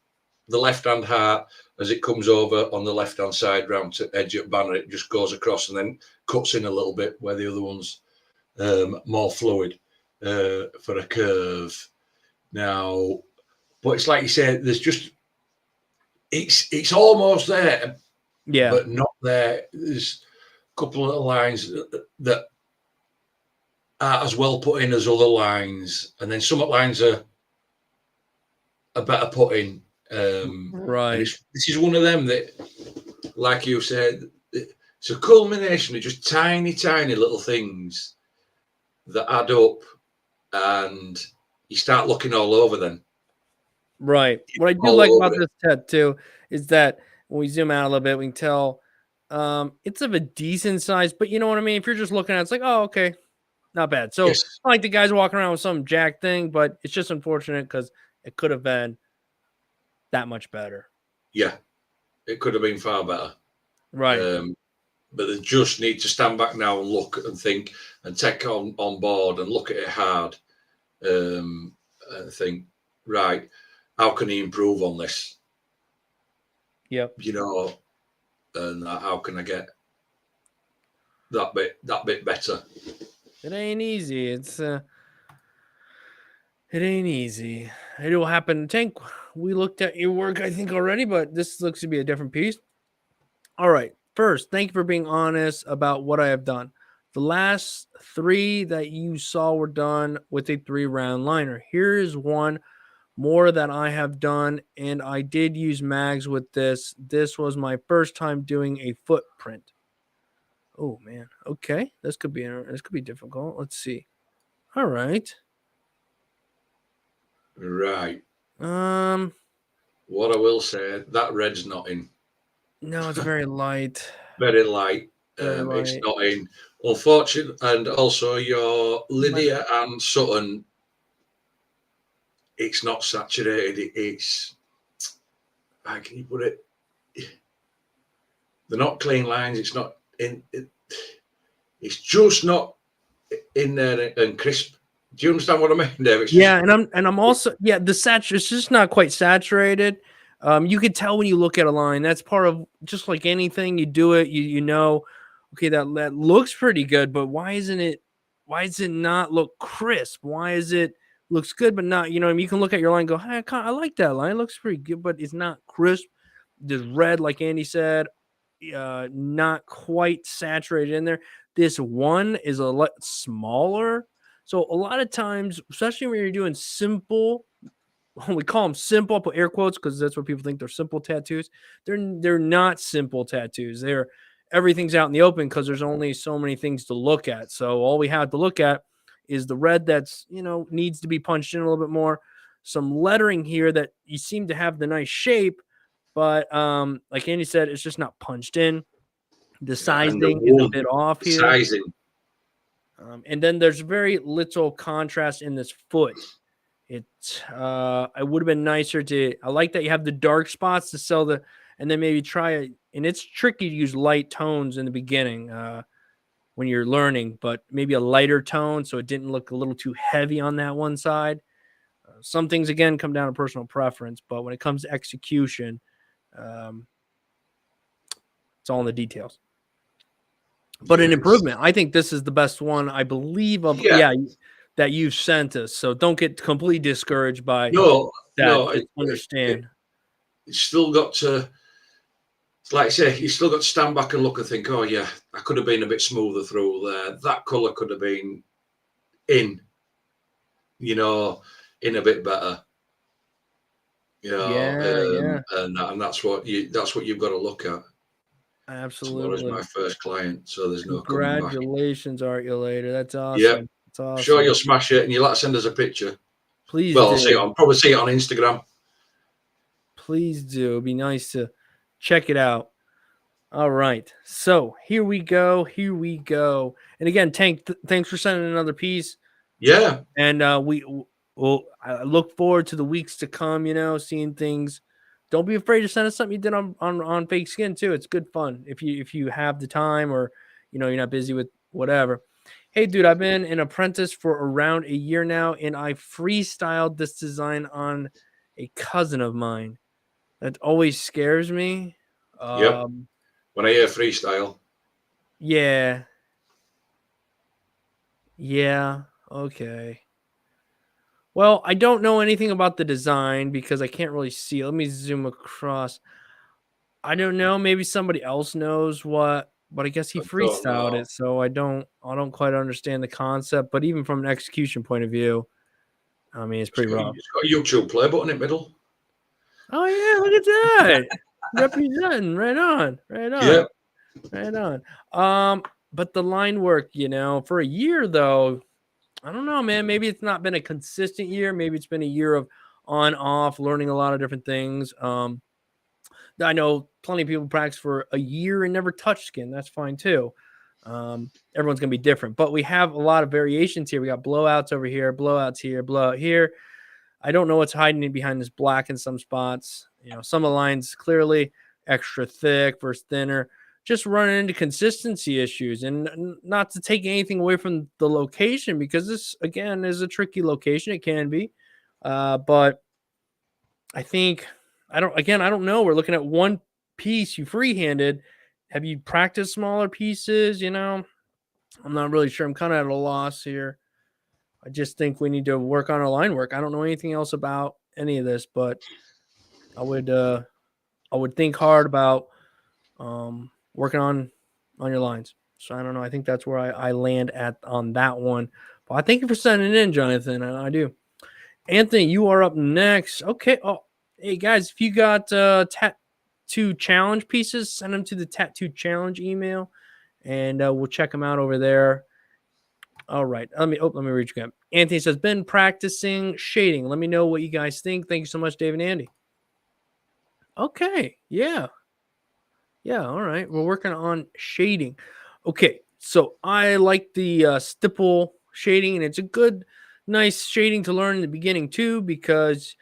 the left hand heart. As it comes over on the left-hand side round to edge of banner, it just goes across and then cuts in a little bit where the other one's more fluid for a curve. Now, but it's like you said, there's just, it's almost there, but not there. There's a couple of little lines that aren't as well put in as other lines, and then some lines are better put in. Right. This is one of them that, like you said, it's a culmination of just tiny little things that add up, and you start looking all over them. Right. What I do like about this tattoo is that when we zoom out a little bit, we can tell it's of a decent size, but you know what I mean? If you're just looking at it, it's like, oh, okay, not bad. So it's not like the guy's walking around with some jack thing, but it's just unfortunate because it could have been that much better. Yeah, it could have been far better. Right. But they just need to stand back now and look and think and take on board and look at it hard and think, right, how can he improve on this? Yep. You know, and how can I get that bit better? It ain't easy. It ain't easy. It will happen. Tank, we looked at your work, I think, already, but this looks to be a different piece. All right. First, thank you for being honest about what I have done. The last 3 that you saw were done with a 3-round liner. Here is one more that I have done, and I did use mags with this. This was my first time doing a footprint. Oh man. Okay. This could be difficult. Let's see. All right. Right. What I will say, that red's not in. No, it's very light. Very light. It's not in. Unfortunately, and also your Lydia and Sutton, it's not saturated. It's how can you put it? They're not clean lines. It's not in. It's just not in there and crisp. Do you understand what I mean, Dave? It's Yeah, just, and I'm also it's just not quite saturated. You can tell when you look at a line. That's part of just like anything you do it. You know, okay, that looks pretty good, but why isn't it? Why does it not look crisp? Why is it looks good but not? You know, I mean, you can look at your line and go, hey, I like that line. It looks pretty good, but it's not crisp. There's red, like Andy said, not quite saturated in there. This one is a lot smaller. So a lot of times, especially when you're doing simple, we call them simple, I'll put air quotes because that's what people think they're simple tattoos. They're not simple tattoos. They're everything's out in the open because there's only so many things to look at. So all we have to look at is the red that's needs to be punched in a little bit more. Some lettering here that you seem to have the nice shape, but like Andy said, it's just not punched in. The and the sizing is a wool, bit off the here. sizing. And then there's very little contrast in this foot. It would have been nicer to. I like that you have the dark spots to sell the, and then maybe try it. And it's tricky to use light tones in the beginning when you're learning, but maybe a lighter tone so it didn't look a little too heavy on that one side. Some things again come down to personal preference, but when it comes to execution, um, it's all in the details. But an improvement. I think this is the best one I believe of. Yeah, that you've sent us. So don't get completely discouraged by that. Understand. It's still got to, like I say, you still got to stand back and look and think, oh yeah, I could have been a bit smoother through there. That colour could have been in a bit better. And that's what you've got to look at. Absolutely. Tomorrow's my first client, so there's no coming back. Congratulations, Archie, later. That's awesome. Yeah, that's awesome. Sure, you'll smash it, and you'll send us a picture. Please. Well, I'll probably see it on Instagram. Please do. It'd be nice to check it out. All right, so here we go. And again, Tank, thanks for sending another piece. Yeah, and I look forward to the weeks to come. Seeing things. Don't be afraid to send us something you did on fake skin too. It's good fun if you have the time or you're not busy with whatever. Hey, dude, I've been an apprentice for around a year now, and I freestyled this design on a cousin of mine. That always scares me. Yep. When I hear freestyle. Yeah. Yeah. Okay. Well, I don't know anything about the design because I can't really see. Let me zoom across. I don't know. Maybe somebody else knows what, but I guess he freestyled it, so I don't quite understand the concept. But even from an execution point of view, I mean, it's pretty rough. It's got a YouTube play button in the middle. Oh yeah, look at that. Representing. Right on. Yeah. Right on. But the line work, for a year though, I don't know, man. Maybe it's not been a consistent year. Maybe it's been a year of on off, learning a lot of different things. I know plenty of people practice for a year and never touch skin. That's fine too. Everyone's gonna be different, but we have a lot of variations here. We got blowouts over here, blowouts here, blowout here. I don't know what's hiding behind this black in some spots. Some of the lines clearly extra thick versus thinner. Just running into consistency issues, and not to take anything away from the location because this again is a tricky location. It can be, but I think I don't know. We're looking at one piece you freehanded. Have you practiced smaller pieces? I'm not really sure. I'm kind of at a loss here. I just think we need to work on our line work. I don't know anything else about any of this, but I would think hard about working on your lines. So I don't know. I think that's where I land at on that one. But I thank you for sending it in, Jonathan. I do. Anthony, you are up next. Okay. Oh, hey guys, if you got tattoo challenge pieces, send them to the tattoo challenge email, and we'll check them out over there. All right. Let me read you again. Anthony says, been practicing shading. Let me know what you guys think. Thank you so much, Dave and Andy. Okay. Yeah. Yeah. All right. We're working on shading. Okay. So I like the stipple shading, and it's a good, nice shading to learn in the beginning too, because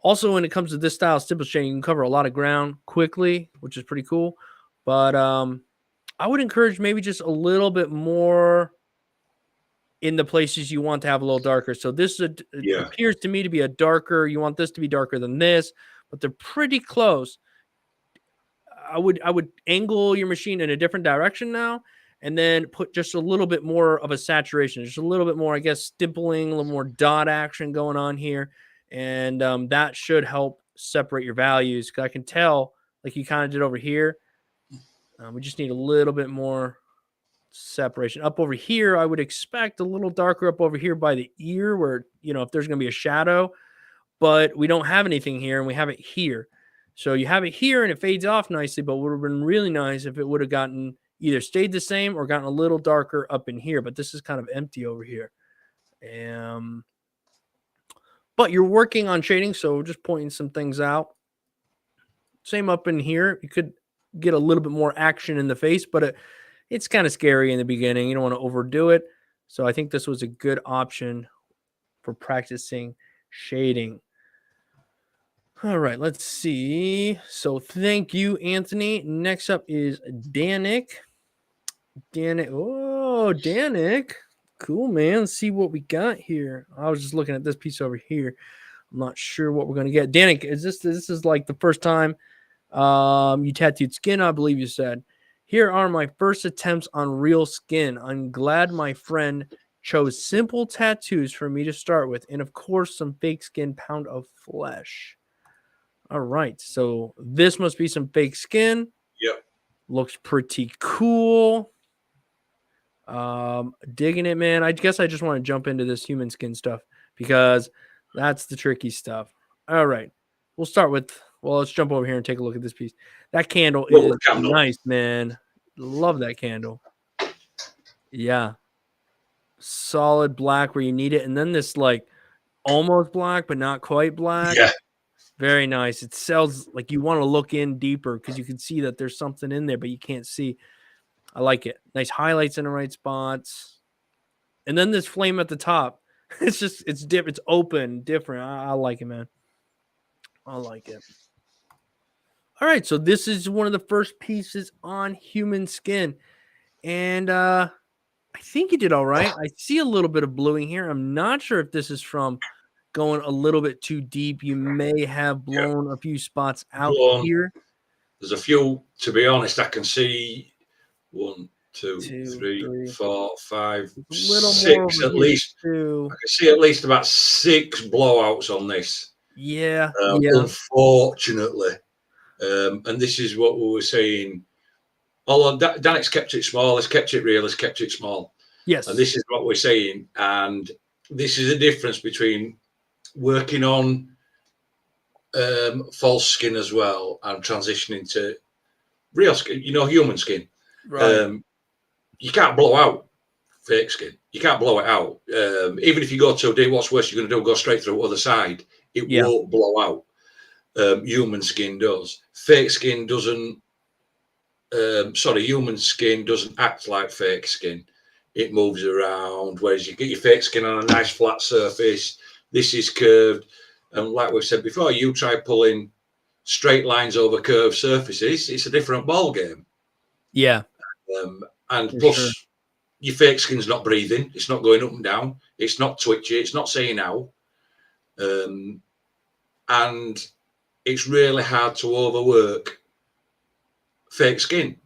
Also, when it comes to this style of stipple shading, you can cover a lot of ground quickly, which is pretty cool. But I would encourage maybe just a little bit more in the places you want to have a little darker. So this it appears to me to be a darker. You want this to be darker than this, but they're pretty close. I would angle your machine in a different direction now, and then put just a little bit more of a saturation, just a little bit more, I guess, stippling, a little more dot action going on here, and that should help separate your values. Because I can tell, like you kind of did over here, we just need a little bit more separation. Up over here, I would expect a little darker up over here by the ear, where if there's going to be a shadow, but we don't have anything here, and we have it here. So you have it here and it fades off nicely, but it would have been really nice if it would have gotten either stayed the same or gotten a little darker up in here. But this is kind of empty over here. But you're working on shading, so just pointing some things out. Same up in here. You could get a little bit more action in the face, but it's kind of scary in the beginning. You don't want to overdo it. So I think this was a good option for practicing shading. All right, let's see. So thank you, Anthony. Next up is Danik. Danik. Cool, man. Let's see what we got here. I was just looking at this piece over here. I'm not sure what we're going to get. Danik, this is like the first time you tattooed skin, I believe you said. Here are my first attempts on real skin. I'm glad my friend chose simple tattoos for me to start with, and of course, some fake skin pound of flesh. All right, so this must be some fake skin. Yep. Looks pretty cool. Digging it, man. I guess I just want to jump into this human skin stuff because that's the tricky stuff. All right, we'll start with, let's jump over here and take a look at this piece. That candle is nice, man. Love that candle. Yeah. Solid black where you need it. And then this like almost black, but not quite black. Yeah. Very nice. It sells like you want to look in deeper because you can see that there's something in there, but you can't see. I like it. Nice highlights in the right spots. And then this flame at the top. It's different. It's open, different. I like it, man. I like it. All right. So this is one of the first pieces on human skin. And I think you did all right. I see a little bit of bluing here. I'm not sure if this is from going a little bit too deep. You may have blown a few spots out here. There's a few, to be honest. I can see 1, 2, 3, 4, 5, 6 at least. I can see at least about 6 blowouts on this. Yeah. Unfortunately. And this is what we were saying. Although Danik's kept it small, has kept it real, has kept it small. Yes. And this is what we're saying. And this is a difference between working on false skin as well and transitioning to real skin, human skin. Right. You can't blow out fake skin. You can't blow it out. Even if you go 2D, what's worse you're going to do? Go straight through the other side. It won't blow out. Human skin does. Fake skin doesn't. Human skin doesn't act like fake skin. It moves around, whereas you get your fake skin on a nice flat surface. This is curved. And like we've said before, you try pulling straight lines over curved surfaces, it's a different ball game. Yeah. And plus, your fake skin's not breathing. It's not going up and down. It's not twitchy. It's not saying ow. And it's really hard to overwork fake skin.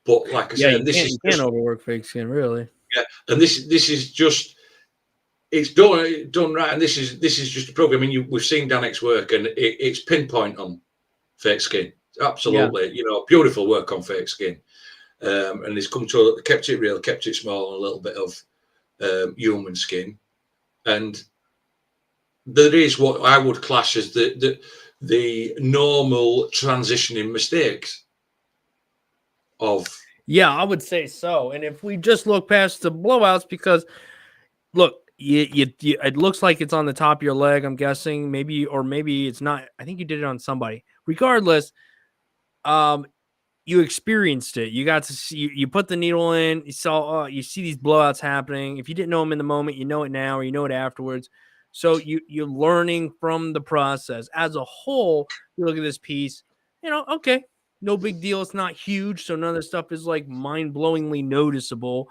But like I said, you can't overwork fake skin, really. Yeah, and this is just, it's done right, and this is just a program. I mean, we've seen Danik's work, and it's pinpoint on fake skin. Absolutely, beautiful work on fake skin, and he's come to kept it real, kept it small, and a little bit of human skin, and there is what I would class as the normal transitioning mistakes of. Yeah, I would say so. And if we just look past the blowouts, because look, it looks like it's on the top of your leg, I'm guessing, maybe it's not. I think you did it on somebody. Regardless, you experienced it. You got to see, you put the needle in, you saw, you see these blowouts happening. If you didn't know them in the moment, you know it now, or you know it afterwards. So you're learning from the process. As a whole, you look at this piece, okay, no big deal. It's not huge, so none of this stuff is like mind-blowingly noticeable.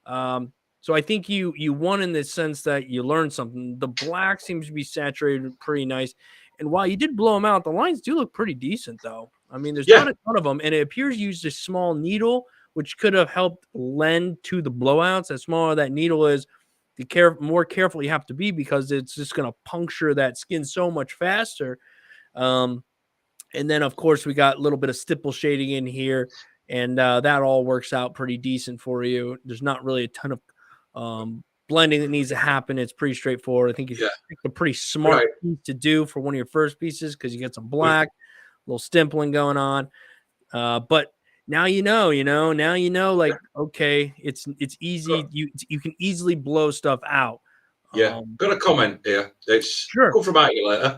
So I think you won in the sense that you learned something. The black seems to be saturated pretty nice. And while you did blow them out, the lines do look pretty decent, though. I mean, there's not a ton of them, and it appears you used a small needle, which could have helped lend to the blowouts. As smaller that needle is, the more careful you have to be, because it's just going to puncture that skin so much faster. And then, of course, we got a little bit of stipple shading in here, and that all works out pretty decent for you. There's not really a ton of blending that needs to happen. It's pretty straightforward. I think you picked a pretty smart piece to do for one of your first pieces, because you get some black, a little stippling going on. But now like, okay, it's easy. You can easily blow stuff out. Got a comment here. It's sure. come from Archie later.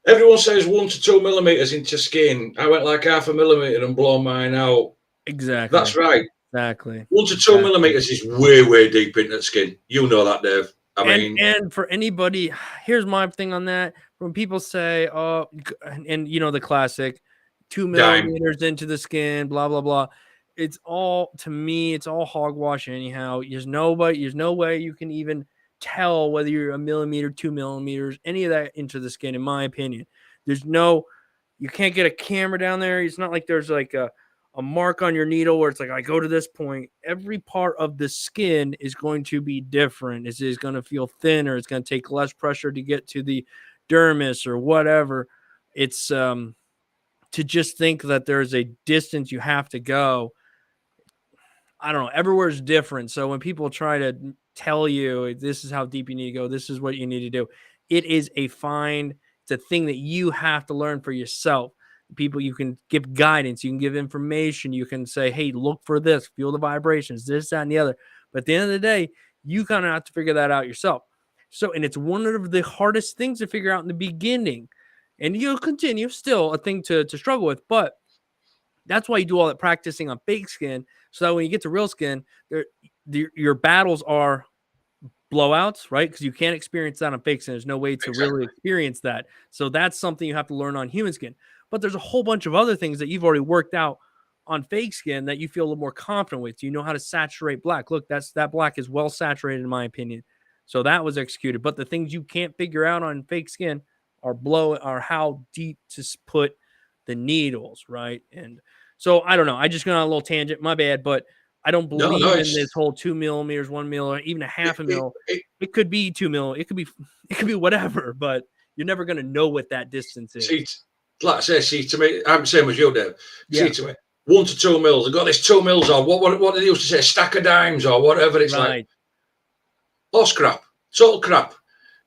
Everyone says 1 to 2 millimeters into skin. I went like 0.5 millimeter and blown mine out. Exactly. That's right. Exactly. 1 to 2 millimeters is way deep into the skin. You know that, Dave. I mean, and for anybody, here's my thing on that. When people say, "Oh," and the classic, 2 millimeters into the skin, blah blah blah. It's all, to me, it's all hogwash anyhow. There's no way you can even tell whether you're a millimeter, 2 millimeters, any of that into the skin, in my opinion. You can't get a camera down there. It's not like there's like a mark on your needle where it's like, I go to this point. Every part of the skin is going to be different. It is going to feel thinner. It's going to take less pressure to get to the dermis or whatever. It's to just think that there's a distance you have to go. I don't know. Everywhere's different. So when people try to tell you this is how deep you need to go, this is what you need to do, it's a thing that you have to learn for yourself. People, you can give guidance, you can give information, you can say, hey, look for this, feel the vibrations, this, that, and the other. But at the end of the day, you kind of have to figure that out yourself. So, and it's one of the hardest things to figure out in the beginning. And you'll continue, still a thing to struggle with, but that's why you do all that practicing on fake skin, so that when you get to real skin, your battles are blowouts, right? Because you can't experience that on fake skin. There's no way to really experience that. So that's something you have to learn on human skin. But there's a whole bunch of other things that you've already worked out on fake skin that you feel a little more confident with. You know how to saturate black. Look, that black is well saturated, in my opinion. So that was executed. But the things you can't figure out on fake skin are how deep to put the needles, right? And so I don't know. I just got on a little tangent. My bad, but I don't believe in this whole 2 millimeters, 1 mil, or even a half a mil. It could be 2 mil. It could be whatever, but you're never going to know what that distance is. Like I say, to me, I'm the same as you, Dave. See, to me, 1 to 2 mils. I've got this 2 mils, or what did they used to say, a stack of dimes or whatever. It's like horse crap, total crap.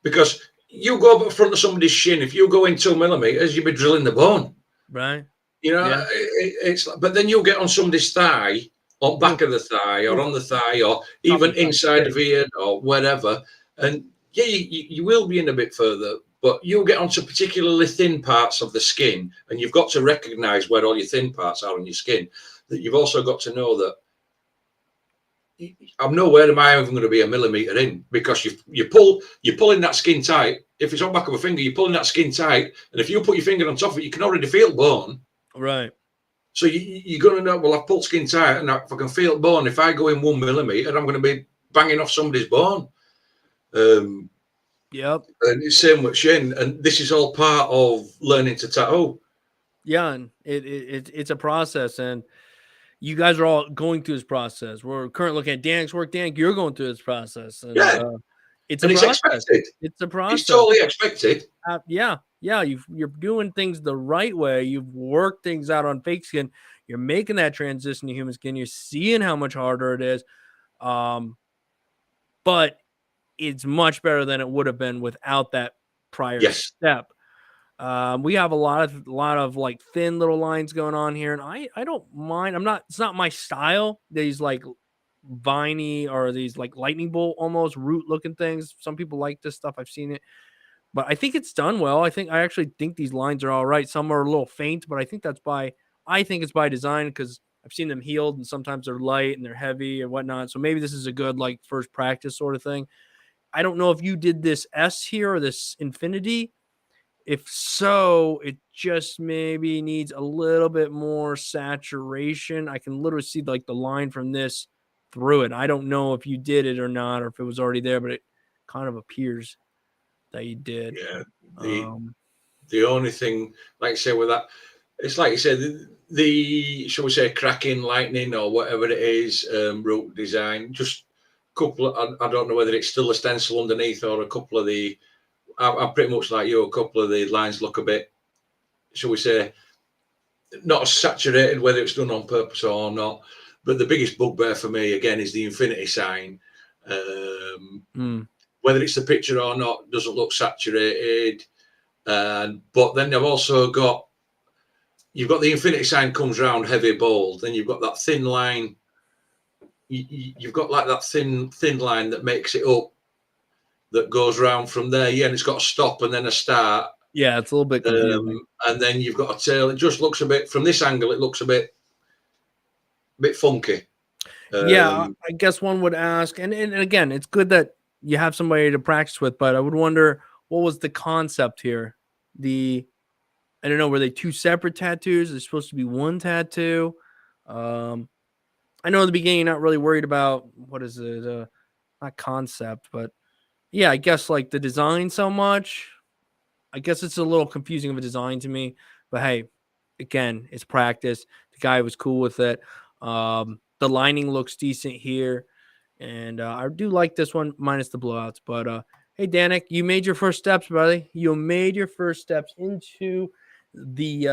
Because you go up in front of somebody's shin, if you go in 2 millimeters, you'll be drilling the bone. Right. It's like, but then you get on somebody's thigh, or back of the thigh, or on the thigh, or even inside of ear, or whatever. And you will be in a bit further, but you'll get onto particularly thin parts of the skin, and you've got to recognize where all your thin parts are on your skin. That you've also got to know that I'm nowhere am I even going to be a millimeter in, because you're pulling that skin tight. If it's on back of a finger, you're pulling that skin tight, and if you put your finger on top of it, you can already feel bone. Right. So you're going to know, well, I've pulled skin tight, and if I can feel bone, if I go in 1 millimeter, I'm going to be banging off somebody's bone. Yep. And it's same with shin, and this is all part of learning to tattoo. Yeah, and it's a process, and you guys are all going through this process. We're currently looking at Dan's work. Dan, you're going through this process. And, it's expected. It's a process. It's totally expected. Yeah. You're doing things the right way. You've worked things out on fake skin. You're making that transition to human skin. You're seeing how much harder it is. But it's much better than it would have been without that prior step. We have a lot of like thin little lines going on here, and I don't mind. It's not my style. These like viney or these like lightning bolt almost root looking things. Some people like this stuff. I've seen it, but I think it's done well. I actually think these lines are all right. Some are a little faint, but I think it's by design, because I've seen them healed, and sometimes they're light and they're heavy and whatnot. So maybe this is a good like first practice sort of thing. I don't know if you did this S here or this infinity. If so, it just maybe needs a little bit more saturation. I can literally see like the line from this through it. I don't know if you did it or not, or if it was already there, but it kind of appears that you did. Yeah. The only thing, like I say, with that, it's like you said, the shall we say, cracking, lightning, or whatever it is, root design, just a couple of, I don't know whether it's still a stencil underneath or a couple of the, I'm pretty much like you, a couple of the lines look a bit, shall we say, not as saturated, whether it's done on purpose or not. But the biggest bugbear for me, again, is the infinity sign. Whether it's the picture or not, doesn't look saturated. But then they've also got, you've got the infinity sign comes round heavy bold, then you've got that thin line. You've got like that thin line that makes it up, that goes round from there. Yeah, and it's got a stop and then a start. Yeah, it's a little bit confusing. And then you've got a tail. It just looks a bit, from this angle, it looks a bit funky. Yeah, I guess one would ask, and again, it's good that you have somebody to practice with, but I would wonder what was the concept here. I don't know, were they two separate tattoos? They're supposed to be one tattoo. I know in the beginning you're not really worried about what is it, not concept, but yeah, I guess like the design so much. I guess it's a little confusing of a design to me, but hey, again, it's practice. The guy was cool with it. The lining looks decent here, and I do like this one minus the blowouts. But hey, Danik, you made your first steps, buddy. You made your first steps into the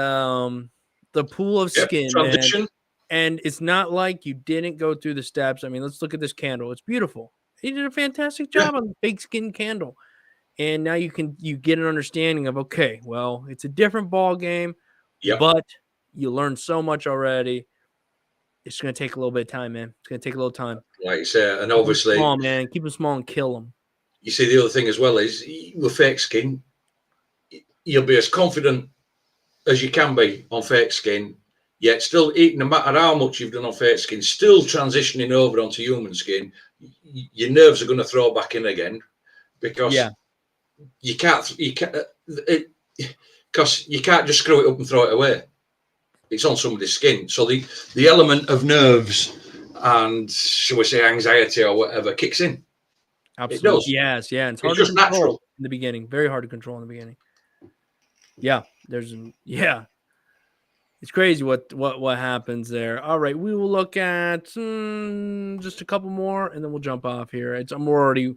pool of skin, transition. man. And it's not like you didn't go through the steps. I mean, let's look at this candle. It's beautiful. He did a fantastic job on the fake skin candle. And now you get an understanding of, okay, well, it's a different ball game, but you learned so much already. It's going to take a little bit of time, man. It's going to take a little time. Like you say, and obviously, keep them small, man. Keep them small and kill them. You see, the other thing as well is with fake skin, you'll be as confident as you can be on fake skin, yet still, no matter how much you've done on fake skin, still transitioning over onto human skin, your nerves are going to throw back in again, because you can't because you can't just screw it up and throw it away. It's on somebody's skin, so the element of nerves and, shall we say, anxiety or whatever kicks in. Absolutely. It does. Yes, yeah. It's hard to control natural in the beginning. Very hard to control in the beginning. Yeah, it's crazy what happens there. All right, we will look at just a couple more, and then we'll jump off here. I'm already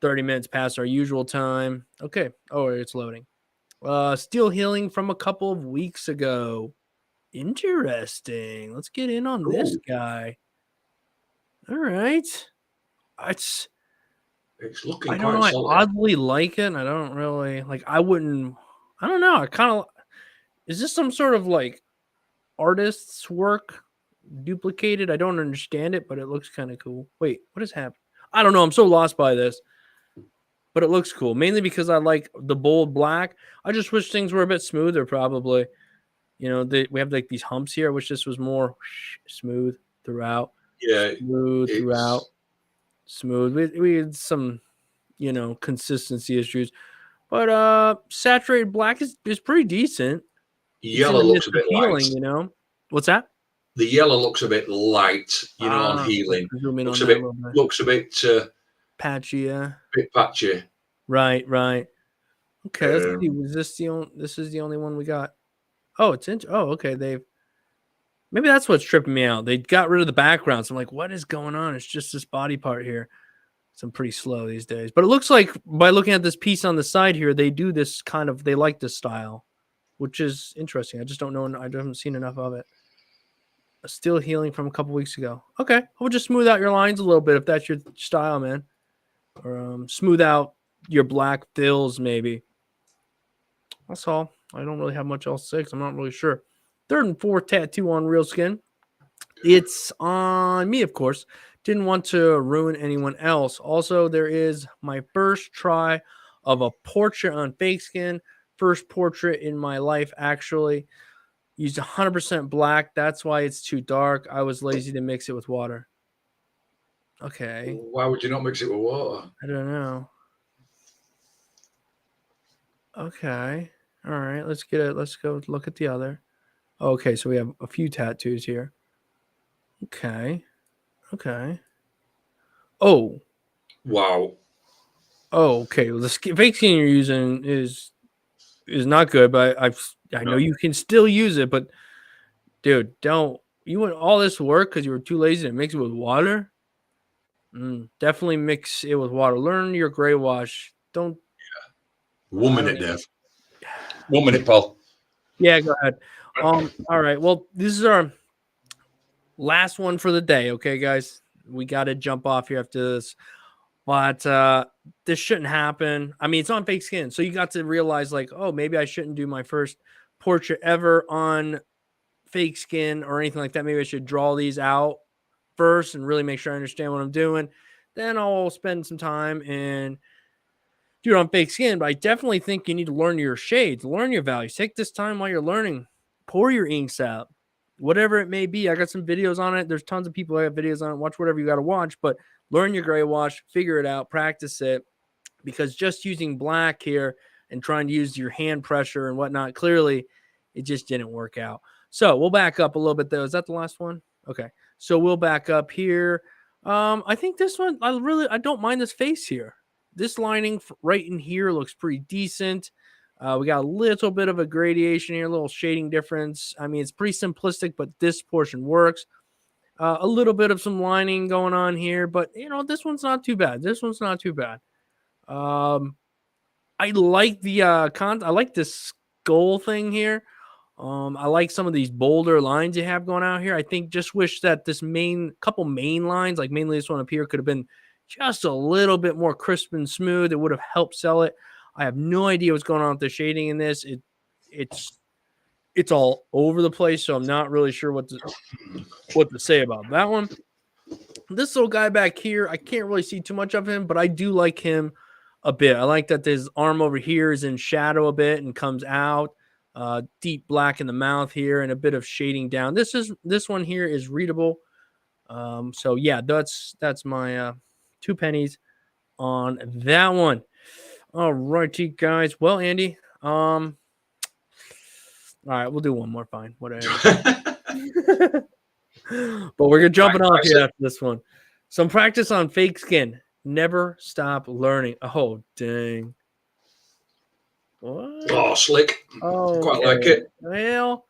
30 minutes past our usual time. Okay. Oh, it's loading. Still healing from a couple of weeks ago. Interesting. Let's get in on this guy. All right. It's looking I don't know. solid. I oddly like it. I don't really like. I don't know. I kind of. Is this some sort of like artist's work duplicated? I don't understand it, but it looks kind of cool. Wait, what has happened? I don't know. I'm so lost by this, but it looks cool. Mainly because I like the bold black. I just wish things were a bit smoother. Probably, you know, we have like these humps here. I wish this was more smooth throughout. Yeah, smooth throughout. Smooth. We had some, you know, consistency issues, but saturated black is pretty decent. Yellow looks a bit healing, light. You know, what's that? The yellow looks a bit light, you know, on healing. Looks a bit patchy, yeah. Bit patchy. Right. Okay, let's see. This is the only one we got. Oh, okay. Maybe that's what's tripping me out. They got rid of the background. So I'm like, what is going on? It's just this body part here. So I'm pretty slow these days. But it looks like by looking at this piece on the side here, they do this they like this style, which is interesting. I just don't know. I haven't seen enough of it. Still healing from a couple weeks ago. Okay. We'll just smooth out your lines a little bit if that's your style, man. Or smooth out your black fills, maybe. That's all. I don't really have much else to say because I'm not really sure. Third and fourth tattoo on real skin. It's on me, of course. Didn't want to ruin anyone else. Also, there is my first try of a portrait on fake skin. First portrait in my life, actually. Used 100% black. That's why it's too dark. I was lazy to mix it with water. Okay. Why would you not mix it with water? I don't know. Okay. All right. Let's get it. Let's go look at the other. Okay. So we have a few tattoos here. Okay. Okay. Oh. Wow. Oh. Okay. Well, the fake skin you're using is not good, but I know No. you can still use it. But dude, don't you want all this work because you were too lazy to mix it with water? Definitely mix it with water. Learn your gray wash. Don't. 1 I don't. minute, Dave. 1 minute, Paul. Yeah. Go ahead. All right. Well, this is our last one for the day. Okay, guys, we got to jump off here after this. But this shouldn't happen. I mean, it's on fake skin, so you got to realize, like, oh, maybe I shouldn't do my first portrait ever on fake skin or anything like that. Maybe I should draw these out first and really make sure I understand what I'm doing. Then I'll spend some time and do it on fake skin. But I definitely think you need to learn your shades, learn your values. Take this time while you're learning. Pour your inks out, whatever it may be. I got some videos on it. There's tons of people that have videos on it. Watch whatever you got to watch, but learn your gray wash, figure it out, practice it, because just using black here and trying to use your hand pressure and whatnot, clearly it just didn't work out. So we'll back up a little bit though. Is that the last one? Okay. So we'll back up here. I think this one, I don't mind this face here. This lining right in here looks pretty decent. We got a little bit of a gradation here, a little shading difference. I mean, it's pretty simplistic, but this portion works. A little bit of some lining going on here, but this one's not too bad. This one's not too bad. I like the I like this skull thing here. I like some of these bolder lines you have going out here. I think just wish that this couple main lines, like mainly this one up here, could have been just a little bit more crisp and smooth. It would have helped sell it. I have no idea what's going on with the shading in this. It's all over the place, so I'm not really sure what to say about that one. This little guy back here, I can't really see too much of him, but I do like him a bit. I like that his arm over here is in shadow a bit and comes out. Deep black in the mouth here and a bit of shading down. This one here is readable. So yeah, that's my 2 pennies on that one. All righty, guys. Well, Andy, all right, we'll do one more. Fine, whatever. But we're jumping off here after this one. Some practice on fake skin. Never stop learning. Oh, dang. What? Oh, slick. Oh, quite like it. Well,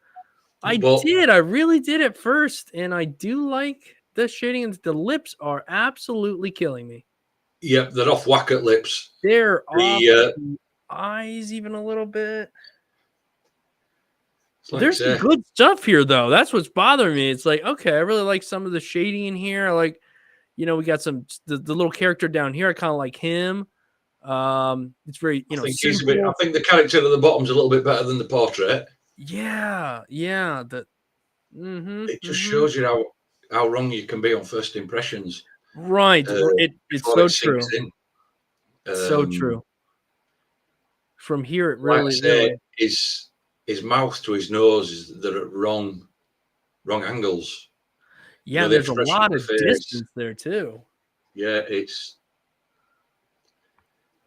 I did. I really did at first, and I do like the shading. And the lips are absolutely killing me. Yep, they're off whack at lips. They're off the eyes even a little bit. Like there's some good stuff here, though. That's what's bothering me. It's like, okay, I really like some of the shading in here. I like, we got some the little character down here. I kind of like him. It's very, I think the character at the bottom's a little bit better than the portrait. Yeah. It just shows you how wrong you can be on first impressions. Right. It's so true. So true. From here, it really his mouth to his nose they're at wrong angles. Yeah, there's a lot of distance there too. Yeah, it's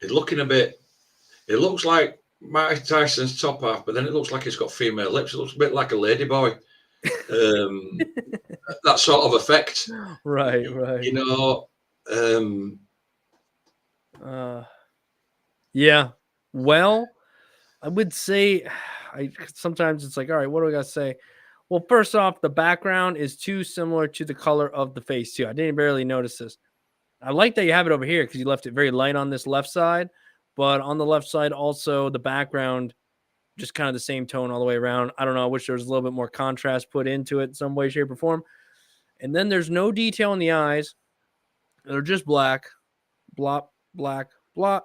looking a bit. It looks like Mike Tyson's top half, but then it looks like it's got female lips. It looks a bit like a ladyboy. That sort of effect. Right. Yeah. Well, I would say sometimes it's like, all right, what do I got to say? Well, first off, the background is too similar to the color of the face too. I didn't barely notice this. I like that you have it over here because you left it very light on this left side, but on the left side also the background just kind of the same tone all the way around. I don't know. I wish there was a little bit more contrast put into it in some way, shape, or form. And then there's no detail in the eyes. They're just black, blop, black, blop.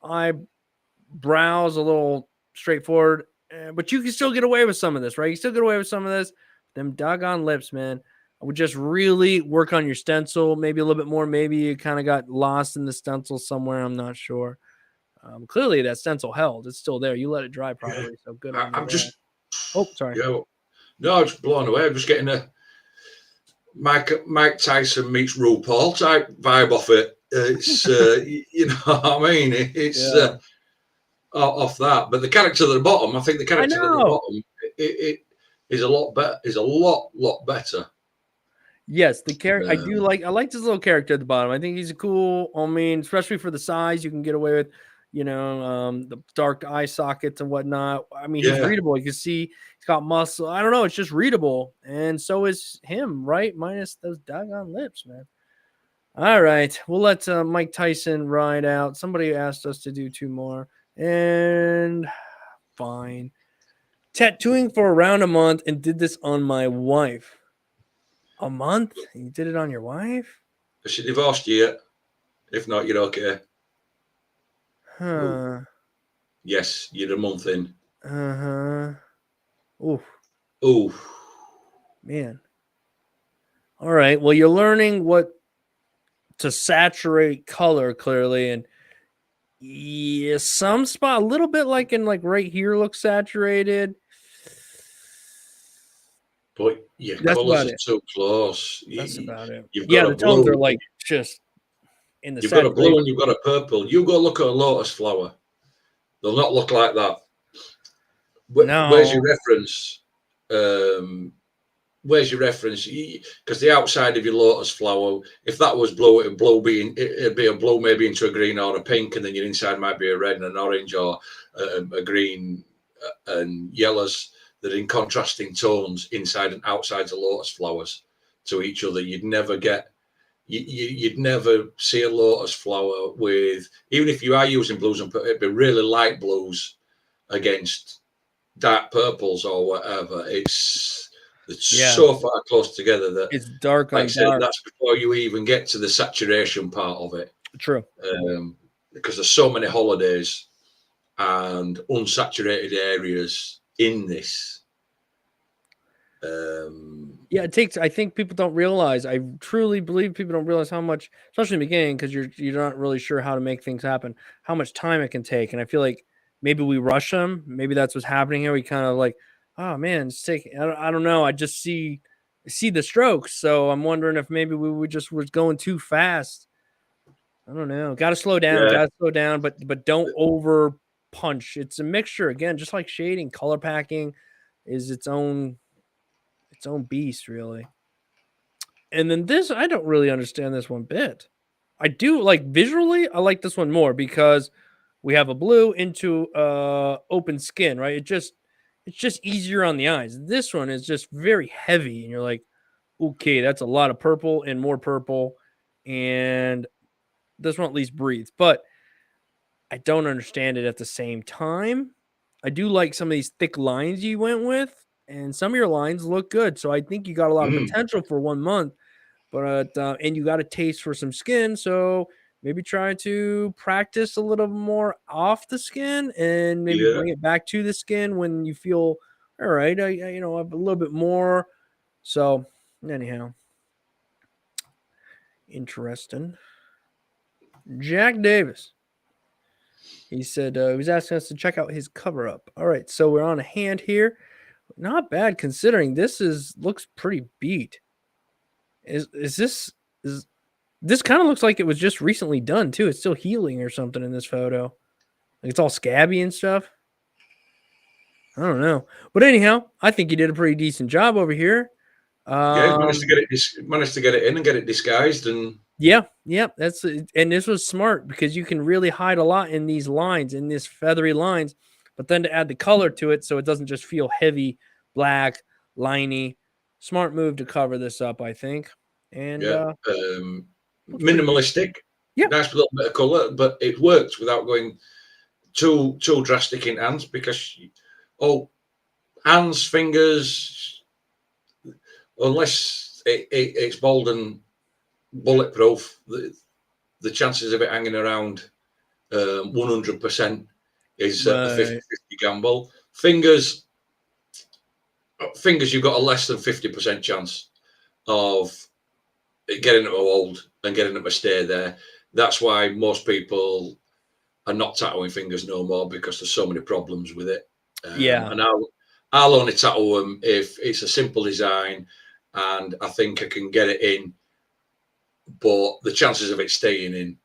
Eyebrows a little straightforward, but you can still get away with some of this, right? You still get away with some of this. Them doggone lips, man. I would just really work on your stencil, maybe a little bit more. Maybe you kind of got lost in the stencil somewhere. I'm not sure. Clearly, that stencil held. It's still there. You let it dry properly. So good. I'm just. Oh, sorry. Yeah, no, I'm just blown away. I'm just getting Mike Tyson meets RuPaul type vibe off it. It's you know what I mean. It's off that, but the character at the bottom, I think the character at the bottom, it is a lot better. Is a lot better. Yes, the character I do like. I like this little character at the bottom. I think he's a cool. I mean, especially for the size, you can get away with, you know, the dark eye sockets and whatnot. I mean, he's readable. You can see he's got muscle. I don't know. It's just readable, and so is him, right? Minus those doggone lips, man. All right, we'll let Mike Tyson ride out. Somebody asked us to do 2 more, and fine. Tattooing for around a month and did this on my wife. A month? You did it on your wife? Has she divorced you yet? If not, you're okay. Huh. Yes, you're a month in. Uh-huh. Oof. Oof. Man. All right. Well, you're learning what to saturate color clearly. And yeah, some spot, a little bit like in like right here looks saturated. But your colours are too close. That's about it. You've got the tones are like just in the You've got a blue and you've got a purple. You go look at a lotus flower. They'll not look like that. No. Where's your reference? Where's your reference? Because the outside of your lotus flower, if that was blue, it'd be a blue maybe into a green or a pink, and then your inside might be a red and an orange or a green and yellows that are in contrasting tones inside and outside the lotus flowers to each other. You'd never get. You'd never see a lotus flower with, even if you are using blues and it'd be really light blues against dark purples or whatever. It's so far close together that it's dark on dark. That's before you even get to the saturation part of it. True. Because there's so many holidays and unsaturated areas in this. Yeah, it takes. I think people don't realize. I truly believe people don't realize how much, especially in the beginning, because you're not really sure how to make things happen. How much time it can take, and I feel like maybe we rush them. Maybe that's what's happening here. We kind of like, oh man, it's taking. I don't know. I just see the strokes, so I'm wondering if maybe we just was going too fast. I don't know. Got to slow down. Got to slow down, but don't over punch. It's a mixture again, just like shading. Color packing is its own beast, really. And then this, I don't really understand this one bit. I do like visually, I like this one more because we have a blue into open skin, right? It's just easier on the eyes. This one is just very heavy, and you're like, okay, that's a lot of purple and more purple, and this one at least breathes. But I don't understand it at the same time. I do like some of these thick lines you went with, and some of your lines look good. So I think you got a lot of potential for 1 month, but and you got a taste for some skin. So maybe try to practice a little more off the skin and maybe bring it back to the skin when you feel all right. I have a little bit more. So anyhow, interesting. Jack Davis. He said he was asking us to check out his cover up. All right, so we're on a hand here. Not bad considering this looks pretty beat. Is this kind of looks like it was just recently done too? It's still healing or something in this photo. Like it's all scabby and stuff. I don't know, but anyhow, I think you did a pretty decent job over here. Managed to get it in and get it disguised, and yeah, and this was smart because you can really hide a lot in these lines, in these feathery lines, but then to add the color to it so it doesn't just feel heavy, black, liney. Smart move to cover this up, I think. And minimalistic. Yeah, nice little bit of color, but it works without going too drastic in hands because hands, fingers, unless it's bold and bulletproof, the chances of it hanging around 100% is a 50-50 gamble. Fingers, you've got a less than 50% chance of getting them to hold and getting them to stay there. That's why most people are not tattooing fingers no more, because there's so many problems with it. And I'll only tattoo them if it's a simple design and I think I can get it in, but the chances of it staying in,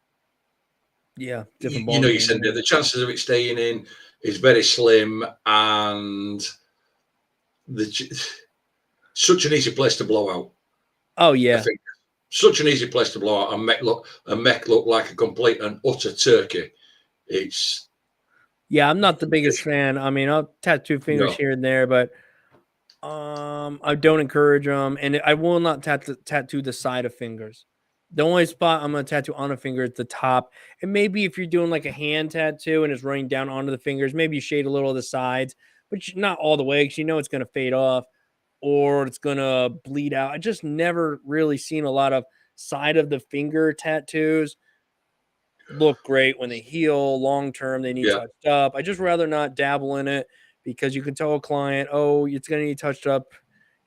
Yeah, different you ball know, you game. said that the chances of it staying in is very slim, and such an easy place to blow out. Oh yeah, I think such an easy place to blow out and make look like a complete and utter turkey. It's yeah. I'm not the biggest fan. I mean, I'll tattoo fingers no, here and there, but I don't encourage them, and I will not tattoo the side of fingers. The only spot I'm gonna tattoo on a finger is the top, and maybe if you're doing like a hand tattoo and it's running down onto the fingers, maybe you shade a little of the sides, but not all the way because you know it's gonna fade off or it's gonna bleed out. I just never really seen a lot of side of the finger tattoos look great when they heal. Long term, they need yeah, touched up. I just rather not dabble in it because you can tell a client, oh, it's going to need touched up.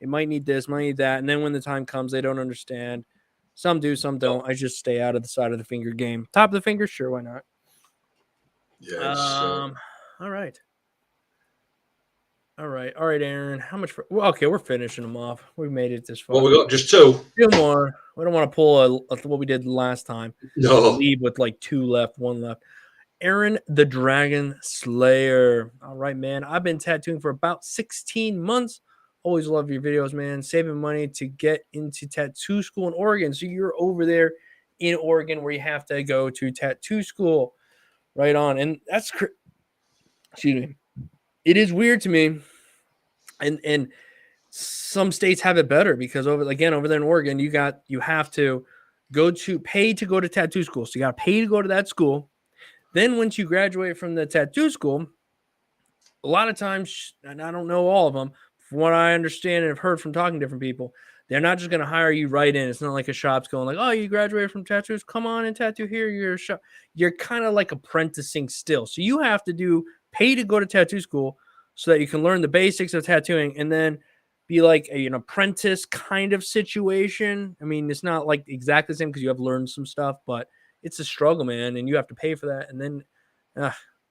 It might need this, might need that. And then when the time comes, they don't understand. Some do, some no, don't. I just stay out of the side of the finger game. Top of the finger, sure, why not? yeah. It's Um, all right. All right. All right, Aaron. How much well, okay, we're finishing them off. We made it this what far. we got? Just two. Two more. We don't want to pull what we did last time and No, leave with like two left, one left. Aaron the Dragon Slayer. All right, man. I've been tattooing for about 16 months. Always love your videos, man. Saving money to get into tattoo school in Oregon. So you're over there in Oregon where you have to go to tattoo school. Right on. And that's excuse me. It is weird to me. And some states have it better because over there in Oregon, you have to pay to go to tattoo school. So you got to pay to go to that school. Then once you graduate from the tattoo school, a lot of times, and I don't know all of them, from what I understand and have heard from talking to different people, they're not just going to hire you right in. It's not like a shop's going like, oh, you graduated from tattoos, come on and tattoo here. You're a shop. You're kind of like apprenticing still. So you have to pay to go to tattoo school so that you can learn the basics of tattooing and then be like an apprentice kind of situation. I mean, it's not like exactly the same because you have learned some stuff, but it's a struggle, man, and you have to pay for that. And then,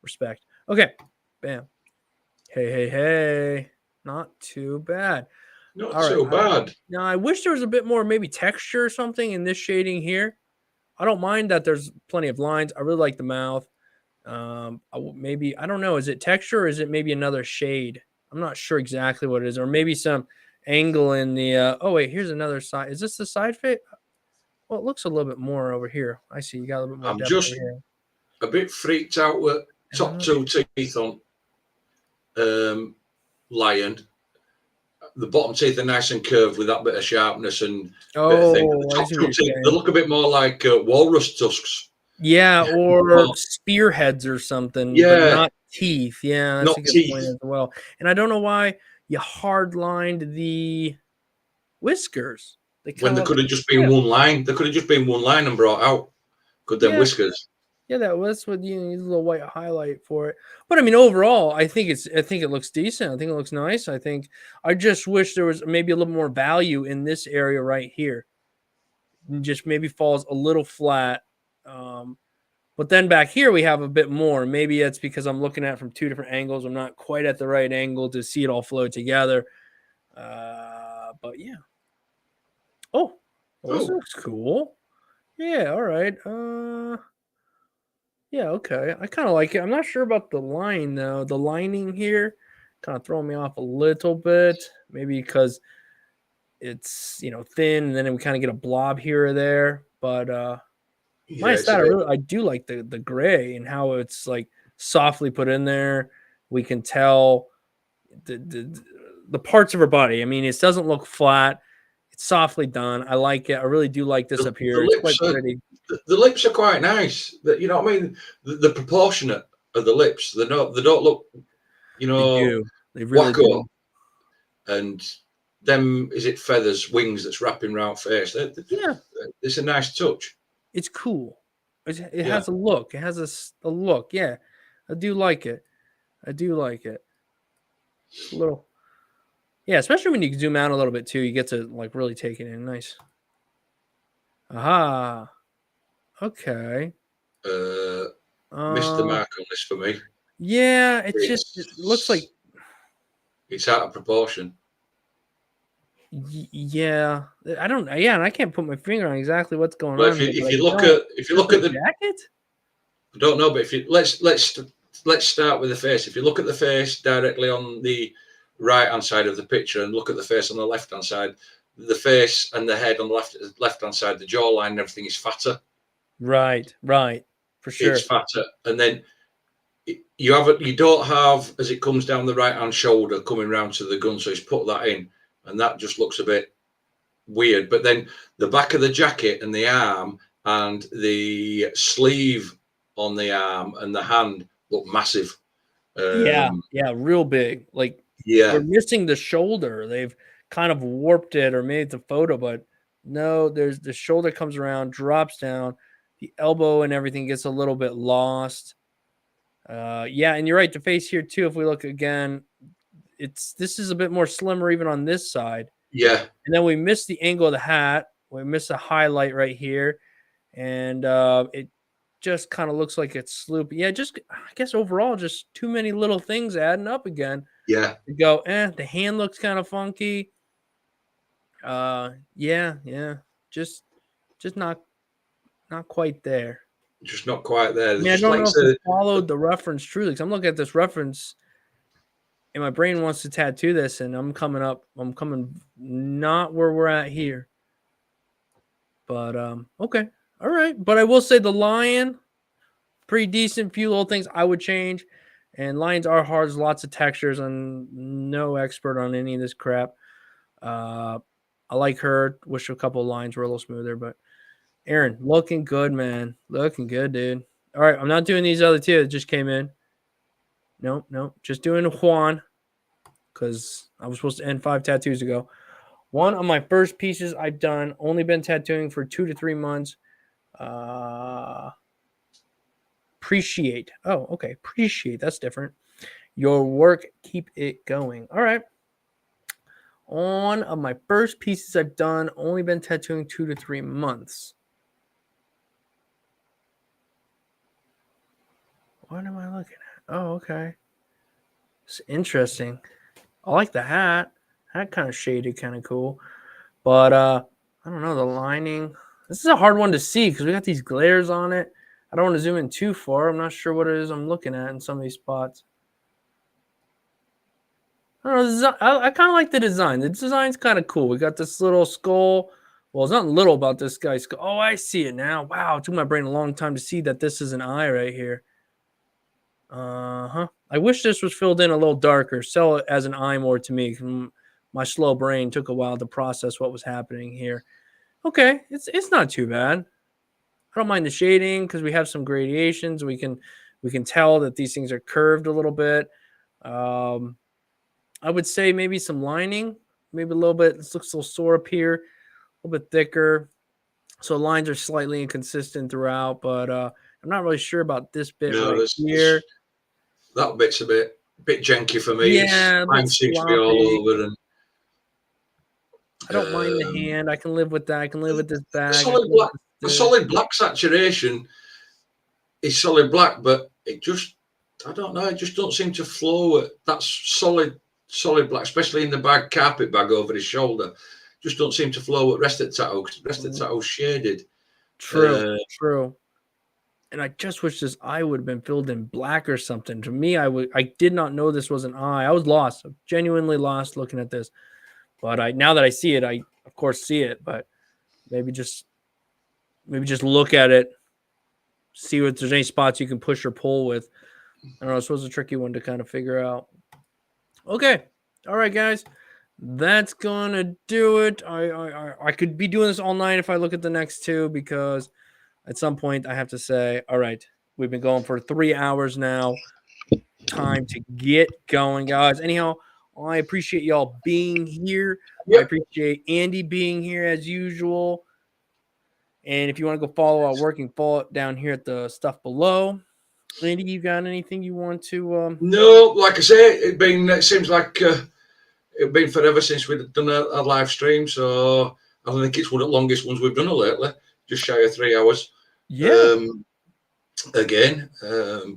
respect. Okay, bam. Hey. Not too bad. not All right. too bad. Now, I wish there was a bit more maybe texture or something in this shading here. I don't mind that there's plenty of lines. I really like the mouth. Maybe, I don't know. Is it texture or is it maybe another shade? I'm not sure exactly what it is. Or maybe some angle in the, oh, wait, here's another side. Is this the side fit? Well, it looks a little bit more over here. I see. You got a little bit more I'm depth over just here. a bit freaked out with top two teeth on Lion. The bottom teeth are nice and curved with that bit of sharpness and bit of thing. The Oh, I top see what two you're teeth, they saying. look a bit more like walrus tusks. Yeah, or Not, spearheads or something, but yeah, not teeth. Yeah, that's not a good point teeth. as well. And I don't know why you hard lined the whiskers. They When kind of there look could like have just been one line. There could have just been one line and brought out. Good them yeah, whiskers. yeah, that's what you need a little white highlight for it. But I mean, overall, I think it looks decent. I think it looks nice. I just wish there was maybe a little more value in this area right here. Just maybe falls a little flat. But then back here we have a bit more. Maybe it's because I'm looking at it from two different angles. I'm not quite at the right angle to see it all flow together. But yeah. Oh, well, this looks cool. Yeah, all right. Yeah, okay. I kind of like it. I'm not sure about the line though. The lining here kind of throwing me off a little bit. Maybe because it's thin, and then we kind of get a blob here or there. But Yeah, minus it's a that, bit. I do like the gray and how it's like softly put in there. We can tell the parts of her body. I mean, it doesn't look flat. It's softly done. I like it. I really do like this The, up the here. It's lips quite are pretty. the lips are quite nice. You know what I mean? The proportionate of the lips. They don't look They do. They really wacko. do. And them is it feathers, wings that's wrapping round face. Yeah, It's a nice touch. it's cool. It Yeah. has a look. It has a look. Yeah, I do like it. I do like it. It's a little. Yeah, especially when you zoom out a little bit too, you get to like really take it in. Nice. Aha. Okay. Missed the Uh, mark on this for me. yeah, it looks like It's out of proportion. Yeah, I don't. Yeah, and I can't put my finger on exactly what's going Well, on here. if But you I look don't. at Just the the, jacket. I don't know, but if you let's start with the face. If you look at the face directly on the right hand side of the picture and look at the face on the left hand side, the face and the head on the left hand side, the jawline and everything is fatter. Right, right, for It's sure. fatter, and then you don't have, as it comes down the right hand shoulder coming round to the gun, so he's put that in, and that just looks a bit weird. But then the back of the jacket and the arm and the sleeve on the arm and the hand look massive. Yeah, yeah, real big. Like we're Yeah, missing the shoulder. They've kind of warped it or made the photo, but no, there's the shoulder comes around, drops down, the elbow and everything gets a little bit lost. Yeah, and you're right. The face here too. If we look again, this is a bit more slimmer even on this side. yeah, And then we miss the angle of the hat. We miss a highlight right here, and it just kind of looks like it's sloopy. Yeah, just I guess overall, just too many little things adding up again. yeah. To go, the hand looks kind of funky. Yeah, yeah, just just not quite there. Just not quite there. I There's mean, I just don't like know you if we said, followed the reference truly. Because I'm looking at this reference, and my brain wants to tattoo this, and I'm coming not where we're at here. But okay, all right. But I will say the lion, pretty decent. Few little things I would change. And lions are hard. There's lots of textures. I'm no expert on any of this crap. Uh, I like her. Wish a couple of lines were a little smoother, but Aaron, looking good, man. Looking good, dude. All right, I'm not doing these other two that just came in. Nope, nope. Just doing Juan because I was supposed to end 5 tattoos ago. One of my first pieces I've done, only been tattooing for 2 to 3 months. Appreciate. Oh, okay. Appreciate. That's different. Your work, keep it going. All right. One of my first pieces I've done, only been tattooing 2 to 3 months. What am I looking at? Oh, okay. It's interesting. I like the hat. Hat kind of shaded, kind of cool. But I don't know, the lining. This is a hard one to see because we got these glares on it. I don't want to zoom in too far. I'm not sure what it is I'm looking at in some of these spots. I don't know. I kind of like the design. The design's kind of cool. We got this little skull. Well, it's not little about this guy's skull. Oh, I see it now. Wow, it took my brain a long time to see that this is an eye right here. Uh-huh. I wish this was filled in a little darker. Sell it as an eye more to me. My slow brain took a while to process what was happening here. Okay, it's not too bad. I don't mind the shading because we have some gradations. We can tell that these things are curved a little bit. I would say maybe some lining, maybe a little bit. This looks a little sore up here, a little bit thicker. So lines are slightly inconsistent throughout, but I'm not really sure about this bit no, right here. that bit's a bit janky for me. Yeah, a bit Mine seems to be all sloppy. over, and I don't mind the hand. I can live with that. I can live with this bag. I can live with the this. solid black saturation is solid black, but it just, I don't know, it just don't seem to flow. That's solid black, especially in the bag, carpet bag over his shoulder. Just don't seem to flow at rest at tattoo because rest at tattoo shaded. True, true. And I just wish this eye would have been filled in black or something. To me, I did not know this was an eye. I was lost, genuinely lost looking at this. But now that I see it, I of course see it. But maybe just look at it, see if there's any spots you can push or pull with. I don't know. This was a tricky one to kind of figure out. Okay, all right, guys, that's gonna do it. I could be doing this all night if I look at the next two because at some point I have to say, all right, we've been going for 3 hours now. Time to get going, guys. Anyhow, I appreciate y'all being here. Yep. I appreciate Andy being here as usual. And if you want to go follow our working, follow it down here at the stuff below. Andy, you got anything you want to? No, like I say, it seems like it's been forever since we've done a live stream. So I don't think it's one of the longest ones we've done lately. Just shy of 3 hours. Yeah. Again,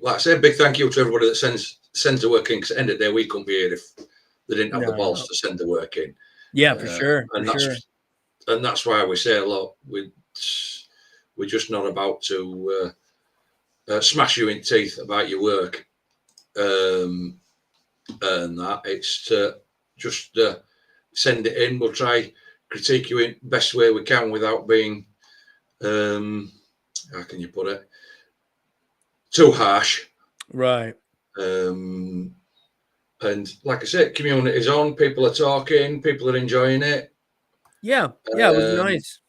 like I said, big thank you to everybody that sends the work in. Because at the end of the day, we couldn't be here if they didn't have the balls to send the work in. Yeah, for sure. And For sure. that's why we say a lot. We're just not about to smash you in teeth about your work, and that it's to just send it in. We'll try critique you in best way we can without being how can you put it, too harsh. Right. And like I said, community is on. People are talking. People are enjoying it. Yeah. Yeah. It was nice.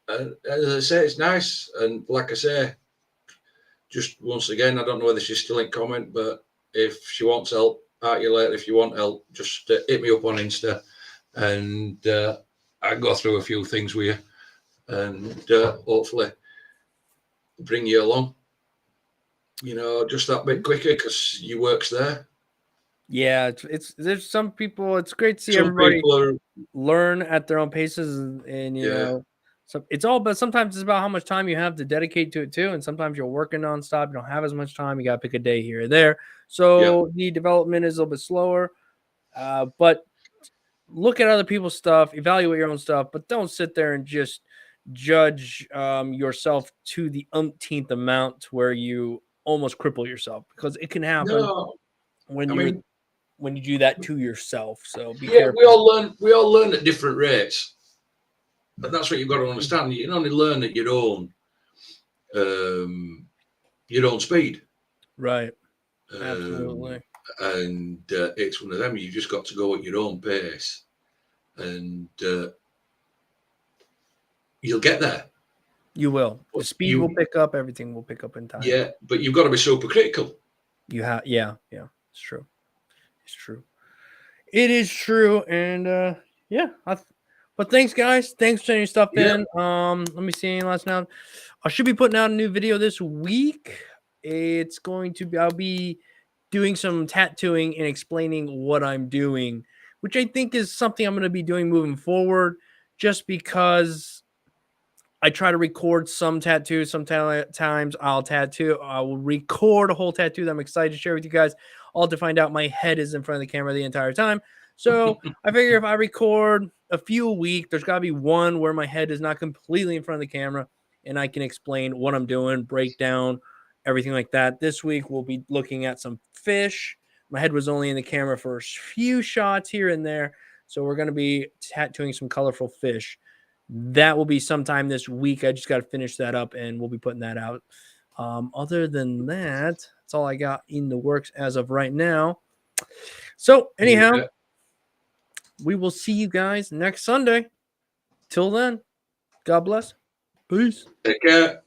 And as I say, it's nice. And like I say, just once again, I don't know whether she's still in comment, but if she wants help, out you later. If you want help, just hit me up on Insta, and I can go through a few things with you, and hopefully bring you along. You know, just that bit quicker because your work's there. Yeah, it's there's some people. It's great to see Some everybody people are, learn at their own paces, and you know, so it's all. But sometimes it's about how much time you have to dedicate to it too. And sometimes you're working nonstop. You don't have as much time. You got to pick a day here or there. So the development is a little bit slower. But look at other people's stuff, evaluate your own stuff, but don't sit there and just judge yourself to the umpteenth amount to where you almost cripple yourself, because it can happen no. when I you're mean, when you do that to yourself. So be yeah, careful. we all learn at different rates, but that's what you've got to understand. You can only learn at your own speed. Right. Absolutely. And it's one of them. You just got to go at your own pace, and you'll get there. You will. The speed will pick up. Everything will pick up in time. Yeah, but you've got to be super critical. You have. Yeah. It's true. It's true. It is true. And yeah. But thanks, guys. Thanks for sending stuff in. Let me see any last now. I should be putting out a new video this week. It's going to be, I'll be doing some tattooing and explaining what I'm doing, which I think is something I'm going to be doing moving forward, just because I try to record some tattoos. Sometimes I'll tattoo. I will record a whole tattoo that I'm excited to share with you guys, all to find out my head is in front of the camera the entire time. So I figure if I record a few a week, there's got to be one where my head is not completely in front of the camera, and I can explain what I'm doing, break down everything like that. This week we'll be looking at some fish. My head was only in the camera for a few shots here and there, so we're going to be tattooing some colorful fish. That will be sometime this week. I just got to finish that up, and we'll be putting that out. Other than that, that's all I got in the works as of right now. So anyhow, we will see you guys next Sunday. Till then, God bless. Peace. Take care.